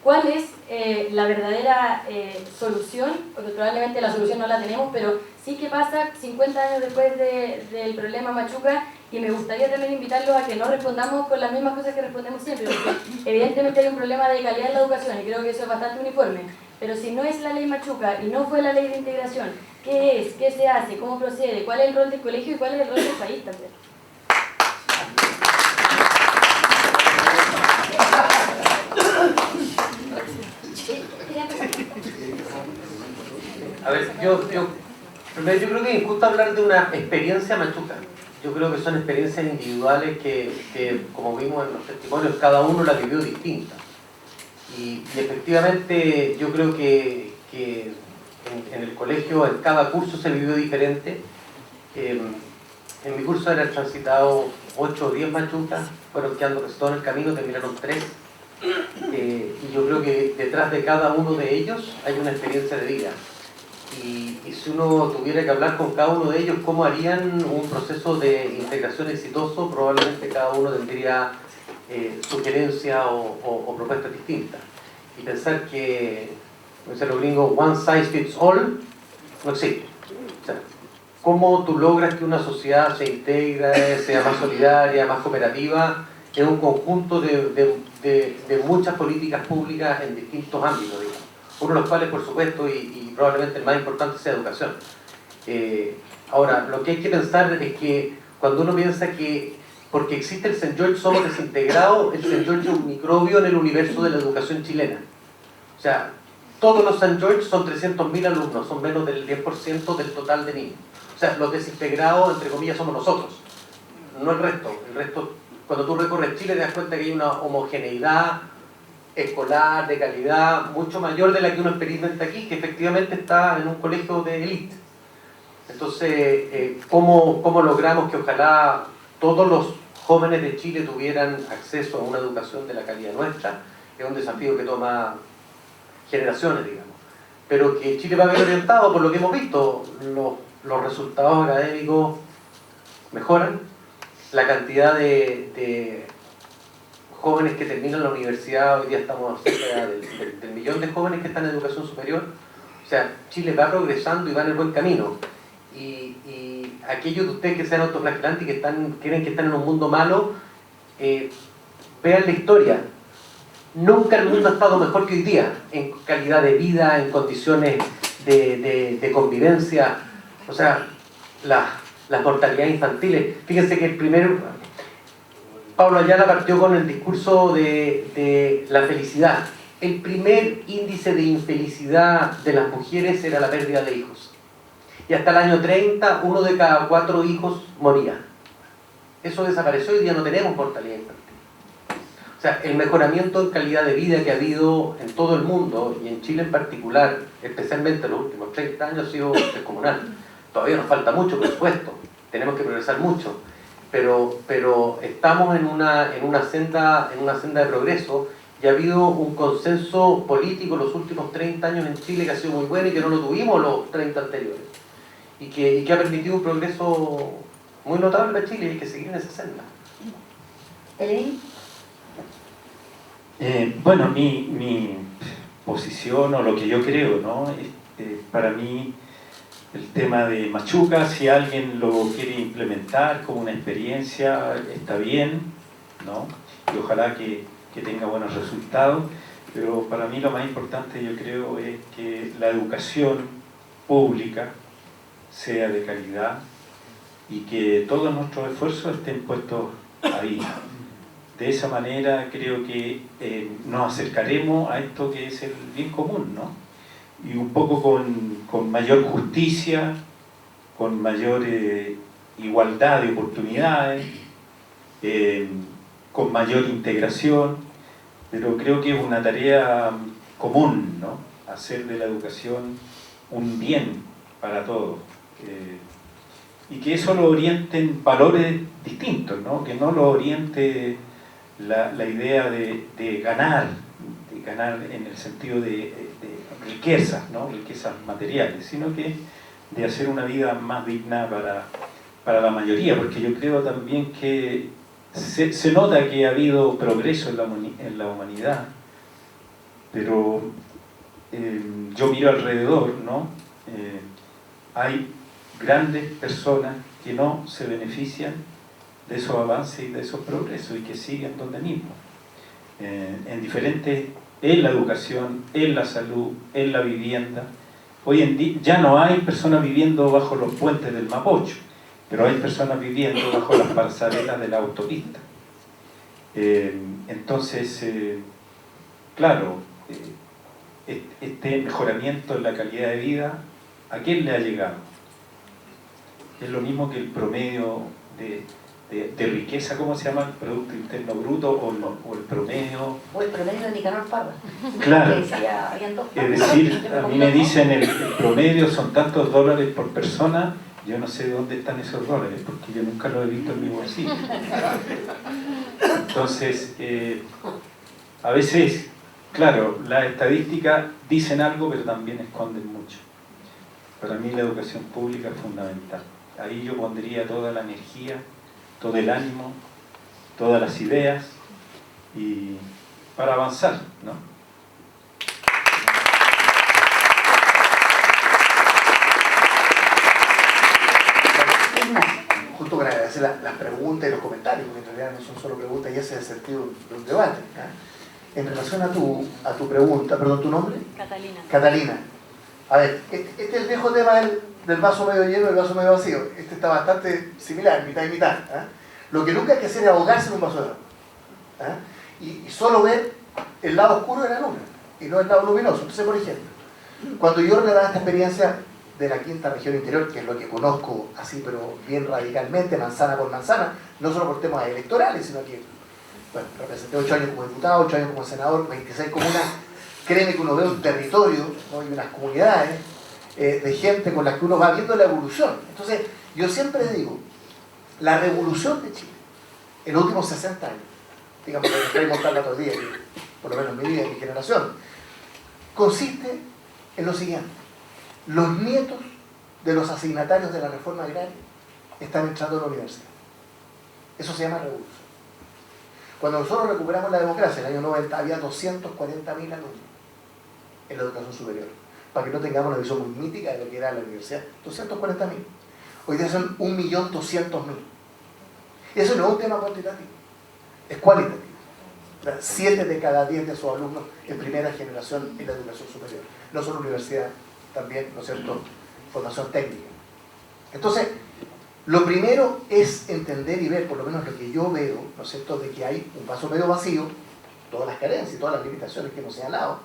cuál es la verdadera solución, porque probablemente la solución no la tenemos, pero sí que pasa 50 años después del problema machuca. Y me gustaría también invitarlos a que no respondamos con las mismas cosas que respondemos siempre, porque evidentemente hay un problema de calidad en la educación y creo que eso es bastante uniforme. Pero si no es la ley Machuca y no fue la ley de integración, ¿qué es? ¿Qué se hace? ¿Cómo procede? ¿Cuál es el rol del colegio y cuál es el rol del país también? A ver, primero yo creo que es injusto hablar de una experiencia Machuca. yo creo que son experiencias individuales que, como vimos en los testimonios, cada uno la vivió distinta. Y efectivamente yo creo que en el colegio, en cada curso se vivió diferente. En mi curso eran transitado 8 o 10 machucas, fueron quedando todo en el camino, terminaron 3. Y yo creo que detrás de cada uno de ellos hay una experiencia de vida. Y si uno tuviera que hablar con cada uno de ellos cómo harían un proceso de integración exitoso, probablemente cada uno tendría sugerencias o propuestas distintas. Y pensar que, como dicen los gringos, one size fits all, no existe. O sea, cómo tú logras que una sociedad se integre, sea más solidaria, más cooperativa, es un conjunto de muchas políticas públicas en distintos ámbitos, digamos. Uno de los cuales, por supuesto, y probablemente el más importante, sea educación. Ahora, lo que hay que pensar es que cuando uno piensa que porque existe el St. George somos desintegrados, el St. George es un microbio en el universo de la educación chilena. O sea, todos los St. George son 300.000 alumnos, son menos del 10% del total de niños. O sea, los desintegrados, entre comillas, somos nosotros, no el resto. El resto, cuando tú recorres Chile, te das cuenta que hay una homogeneidad escolar, de calidad, mucho mayor de la que uno experimenta aquí, que efectivamente está en un colegio de élite. Entonces, ¿cómo logramos que ojalá todos los jóvenes de Chile tuvieran acceso a una educación de la calidad nuestra? Es un desafío que toma generaciones, digamos. Pero que Chile va a ver orientado por lo que hemos visto. Los resultados académicos mejoran, la cantidad de jóvenes que terminan la universidad, hoy día estamos cerca del millón de jóvenes que están en educación superior. O sea, Chile va progresando y va en el buen camino. Y aquellos de ustedes que sean autoflagelantes y que creen que están en un mundo malo, vean la historia. Nunca el mundo ha estado mejor que hoy día, en calidad de vida, en condiciones de convivencia. O sea, las mortalidades infantiles. Fíjense que Pablo Ayala partió con el discurso de la felicidad. El primer índice de infelicidad de las mujeres era la pérdida de hijos. Y hasta el año 30, 1 de cada 4 hijos moría. Eso desapareció, hoy día no tenemos mortalidad infantil. O sea, el mejoramiento en calidad de vida que ha habido en todo el mundo, y en Chile en particular, especialmente en los últimos 30 años, ha sido descomunal. Todavía nos falta mucho, por supuesto. Tenemos que progresar mucho. Pero estamos en una senda de progreso, y ha habido un consenso político los últimos 30 años en Chile que ha sido muy bueno y que no lo tuvimos los 30 anteriores. Y que ha permitido un progreso muy notable para Chile y hay que seguir en esa senda. ¿Elegí? Bueno, mi posición o lo que yo creo, ¿no? Para mí el tema de Machuca, si alguien lo quiere implementar como una experiencia, está bien, ¿no? Y ojalá que tenga buenos resultados, pero para mí lo más importante, yo creo, es que la educación pública sea de calidad y que todos nuestros esfuerzos estén puestos ahí. De esa manera creo que nos acercaremos a esto que es el bien común, ¿no? Y un poco con mayor justicia, con mayor igualdad de oportunidades, con mayor integración, pero creo que es una tarea común, ¿no? Hacer de la educación un bien para todos. Y que eso lo orienten valores distintos, ¿no? Que no lo oriente la idea de ganar en el sentido de riquezas, ¿no? Riquezas materiales, sino que de hacer una vida más digna para la mayoría, porque yo creo también que se nota que ha habido progreso en la humanidad, pero yo miro alrededor, ¿no? Hay grandes personas que no se benefician de esos avances y de esos progresos y que siguen donde mismo, en la educación, en la salud, en la vivienda. Hoy en día ya no hay personas viviendo bajo los puentes del Mapocho, pero hay personas viviendo bajo las pasarelas de la autopista. Entonces, claro, este mejoramiento en la calidad de vida, ¿a quién le ha llegado? Es lo mismo que el promedio de riqueza, ¿cómo se llama? El Producto Interno Bruto o el promedio. O el promedio de Nicanor Parra. Claro. Que decía, habían dos Es decir, a mí me dicen el promedio son tantos dólares por persona. Yo no sé de dónde están esos dólares, porque yo nunca los he visto en mi bolsillo. Entonces, a veces, claro, las estadísticas dicen algo, pero también esconden mucho. Para mí la educación pública es fundamental. Ahí yo pondría toda la energía, todo el ánimo, todas las ideas, y para avanzar, ¿no? Justo para agradecer las preguntas y los comentarios, porque en realidad no son solo preguntas y ese es el sentido de un debate. En relación a tu pregunta, perdón, ¿tu nombre? Catalina. Catalina. A ver, este es el viejo tema del vaso medio lleno y el vaso medio vacío. Este está bastante similar, mitad y mitad. Lo que nunca hay que hacer es ahogarse en un vaso de agua. Y solo ver el lado oscuro de la luna y no el lado luminoso. Entonces, por ejemplo, cuando yo relataba esta experiencia de la quinta región interior, que es lo que conozco así, pero bien radicalmente, manzana por manzana, no solo por temas electorales, sino que, bueno, representé 8 años como diputado, 8 años como senador, 26 comunas. Créeme que uno ve un territorio, ¿no? Y unas comunidades de gente con las que uno va viendo la evolución. Entonces, yo siempre digo, la revolución de Chile, en los últimos 60 años, digamos que estoy montando otros días, por lo menos mi vida y mi generación, consiste en lo siguiente: los nietos de los asignatarios de la reforma agraria están entrando a la universidad. Eso se llama revolución. Cuando nosotros recuperamos la democracia, en el año 90, había 240.000 alumnos en la educación superior. Para que no tengamos una visión muy mítica de lo que era la universidad, 240.000. Hoy día son 1.200.000. Eso no es un tema cuantitativo, es cualitativo. 7 de cada 10 de esos alumnos en primera generación en la educación superior. No solo universidad, también, ¿no es cierto?, formación técnica. Entonces, lo primero es entender y ver, por lo menos lo que yo veo, ¿no es cierto?, de que hay un vaso medio vacío, todas las carencias y todas las limitaciones que hemos señalado,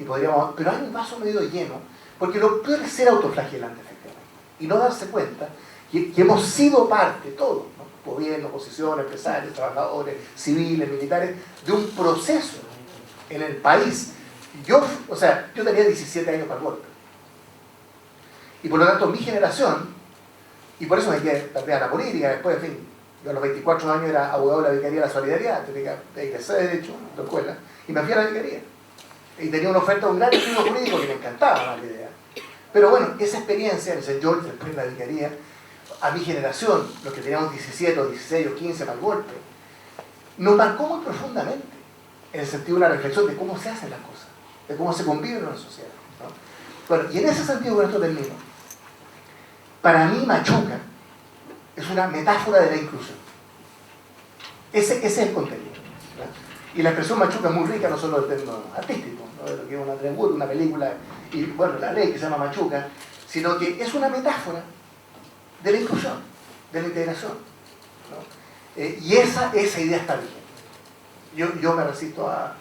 y podríamos, pero hay un vaso medio lleno, porque lo peor es ser autoflagelante, efectivamente, y no darse cuenta que hemos sido parte, todos, ¿no?, gobierno, oposición, empresarios, trabajadores, civiles, militares, de un proceso en el país. Yo tenía 17 años para el golpe. Y por lo tanto, mi generación, y por eso me quedé tarde a la política, después, en fin, yo a los 24 años era abogado de la Vicaría de la Solidaridad, tenía que hacer Derecho en la escuela, y me fui a la Vicaría. Y tenía una oferta de un gran estudio jurídico que me encantaba más la idea. Pero bueno, esa experiencia en St. George, después en la Vicaría, a mi generación, los que teníamos 17 o 16 o 15 para el golpe, nos marcó muy profundamente, en el sentido de una reflexión de cómo se hacen las cosas, de cómo se convive en una sociedad, ¿no? Bueno, y en ese sentido, con esto termino. Para mí, Machuca es una metáfora de la inclusión. Ese es el contenido, ¿no? Y la expresión Machuca es muy rica, no solo en términos artísticos, ¿no?, de lo que es una Dreamwood, una película, y bueno, la ley que se llama Machuca, sino que es una metáfora de la inclusión, de la integración, ¿no? Y esa idea está bien. Yo me resisto a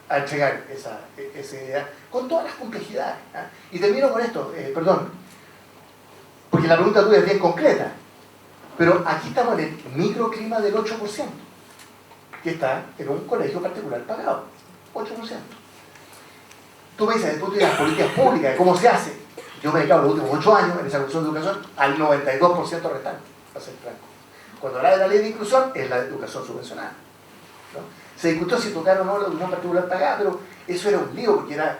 entregar esa idea con todas las complejidades, ¿no? Y termino con esto, perdón, porque la pregunta tuya es bien concreta, pero aquí estamos en el microclima del 8%, que está en un colegio particular pagado, 8%. Tú me dices, desde el punto de vista de las políticas públicas, de cómo se hace. Yo me he dedicado los últimos 8 años en esa comisión de educación al 92% restante, para ser franco. Cuando hablaba de la ley de inclusión, es la educación subvencionada, ¿no? Se discutió si tocar o no la educación particular pagada, pero eso era un lío, porque era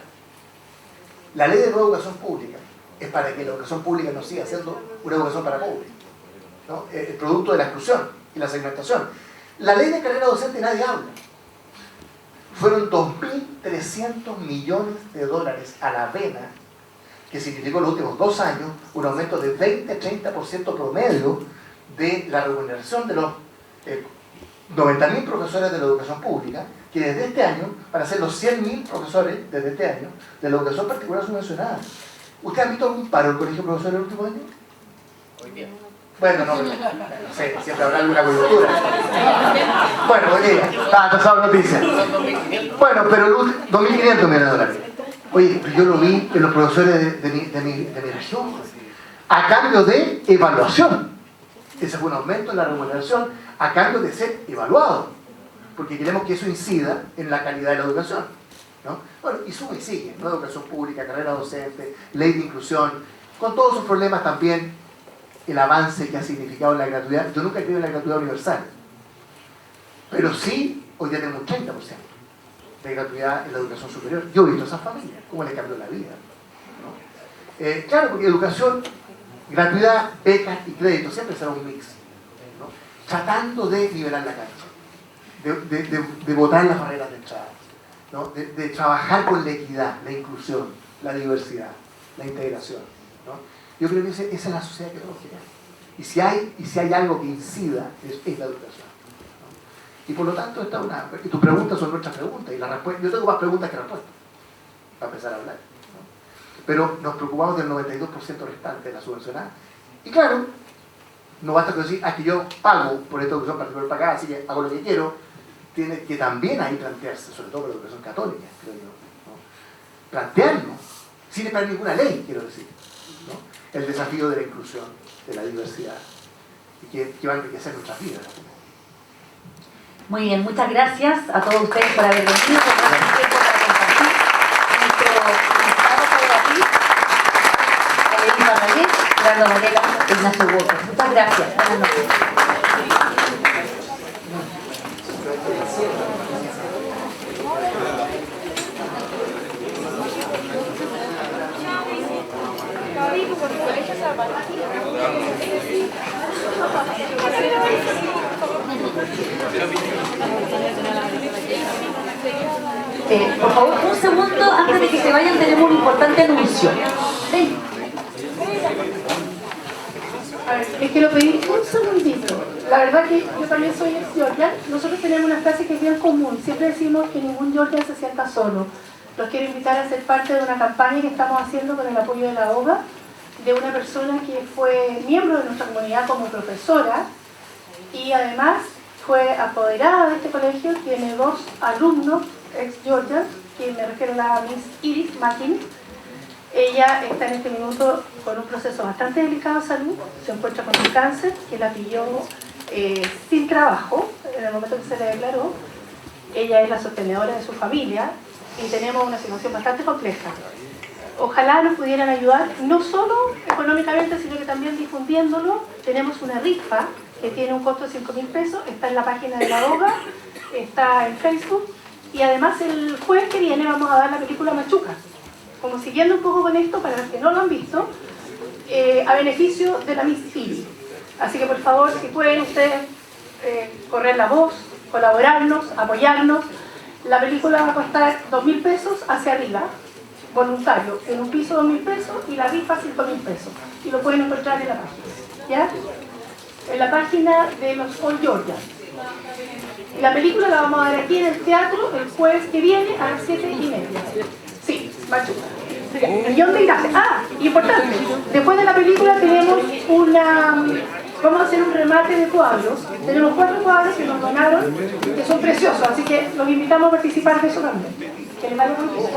la ley de nueva educación pública es para que la educación pública no siga siendo una educación para pobres, ¿no? El producto de la exclusión y la segmentación. La ley de carrera docente nadie habla. Fueron 2.300 millones de dólares a la vena, que significó en los últimos 2 años un aumento de 20-30% promedio de la remuneración de los 90.000 profesores de la educación pública, que desde este año van a ser los 100.000 profesores desde este año de la educación particular subvencionada. ¿Usted ha visto algún paro del colegio de profesores en el último año? Hoy día. Bueno, no sé, siempre habrá alguna coyuntura. Bueno, hoy día, está atrasado noticia. Bueno, pero 2.500 millones de dólares. Oye, yo lo vi en los profesores de mi región, a cambio de evaluación. Ese fue un aumento en la remuneración a cambio de ser evaluado, porque queremos que eso incida en la calidad de la educación, ¿no? Bueno, y suma y sigue, ¿no? Educación pública, carrera docente, ley de inclusión, con todos sus problemas también, el avance que ha significado la gratuidad. Yo nunca he creído en la gratuidad universal, pero sí, hoy ya tenemos un 30% de gratuidad en la educación superior. Yo he visto a esas familias, cómo les cambió la vida, ¿no? Claro, porque educación, gratuidad, becas y crédito, siempre será un mix, ¿no? Tratando de nivelar la cancha, de botar las barreras de entrada, ¿no? De trabajar con la equidad, la inclusión, la diversidad, la integración, ¿no? Yo creo que esa es la sociedad que tenemos que tener. Y si hay algo que incida, es la educación, ¿no? Y por lo tanto, y tus preguntas son nuestras preguntas, y la respuesta, yo tengo más preguntas que respuestas, para empezar a hablar, ¿no? Pero nos preocupamos del 92% restante de la subvencionada. Y claro, no basta con decir, que yo pago por esta educación particular pagada, así que hago lo que quiero. Tiene que también ahí plantearse, sobre todo por la educación católica, creo yo, ¿no? Plantearnos, sin esperar ninguna ley, quiero decir, ¿no? El desafío de la inclusión, de la diversidad, y que va a enriquecer nuestras vidas. Muy bien, muchas gracias a todos ustedes por haber venido, por darnos tiempo para compartir nuestro invitado para Edith Parragués, Gerardo Varela, Ignacio Walker. Muchas gracias. Buenas noches. Por favor, un segundo antes de que se vayan, tenemos un importante anuncio. Ven. A ver, les quiero pedir un segundito. La verdad que yo también soy Georgian. Nosotros tenemos una frase que es bien común. Siempre decimos que ningún Georgian se sienta solo. Los quiero invitar a ser parte de una campaña que estamos haciendo con el apoyo de la OGA, de una persona que fue miembro de nuestra comunidad como profesora y además fue apoderada de este colegio. Tiene 2 alumnos ex-Georgian, que me refiero a la Miss Iris Mackin. Ella está en este minuto con un proceso bastante delicado de salud, se encuentra con un cáncer que la pilló sin trabajo en el momento que se le declaró. Ella es la sostenedora de su familia y tenemos una situación bastante compleja. Ojalá nos pudieran ayudar, no solo económicamente, sino que también difundiéndolo. Tenemos una rifa que tiene un costo de 5.000 pesos, está en la página de la OGA, está en Facebook, y además el jueves que viene vamos a dar la película Machuca, como siguiendo un poco con esto, para los que no lo han visto, a beneficio de la Miss Iris. Así que por favor, si pueden ustedes correr la voz, colaborarnos, apoyarnos. La película va a costar 2.000 pesos hacia arriba, voluntario, en un piso 2.000 pesos y la rifa 5.000 pesos. Y lo pueden encontrar en la página, ¿ya? En la página de los All Georgia. La película la vamos a ver aquí en el teatro el jueves que viene a las 7:30. Sí, Machuca. Millón de gracias. Importante, después de la película tenemos vamos a hacer un remate de cuadros. Tenemos 4 cuadros que nos donaron, que son preciosos, así que los invitamos a participar de eso también. Que les vaya muy bien.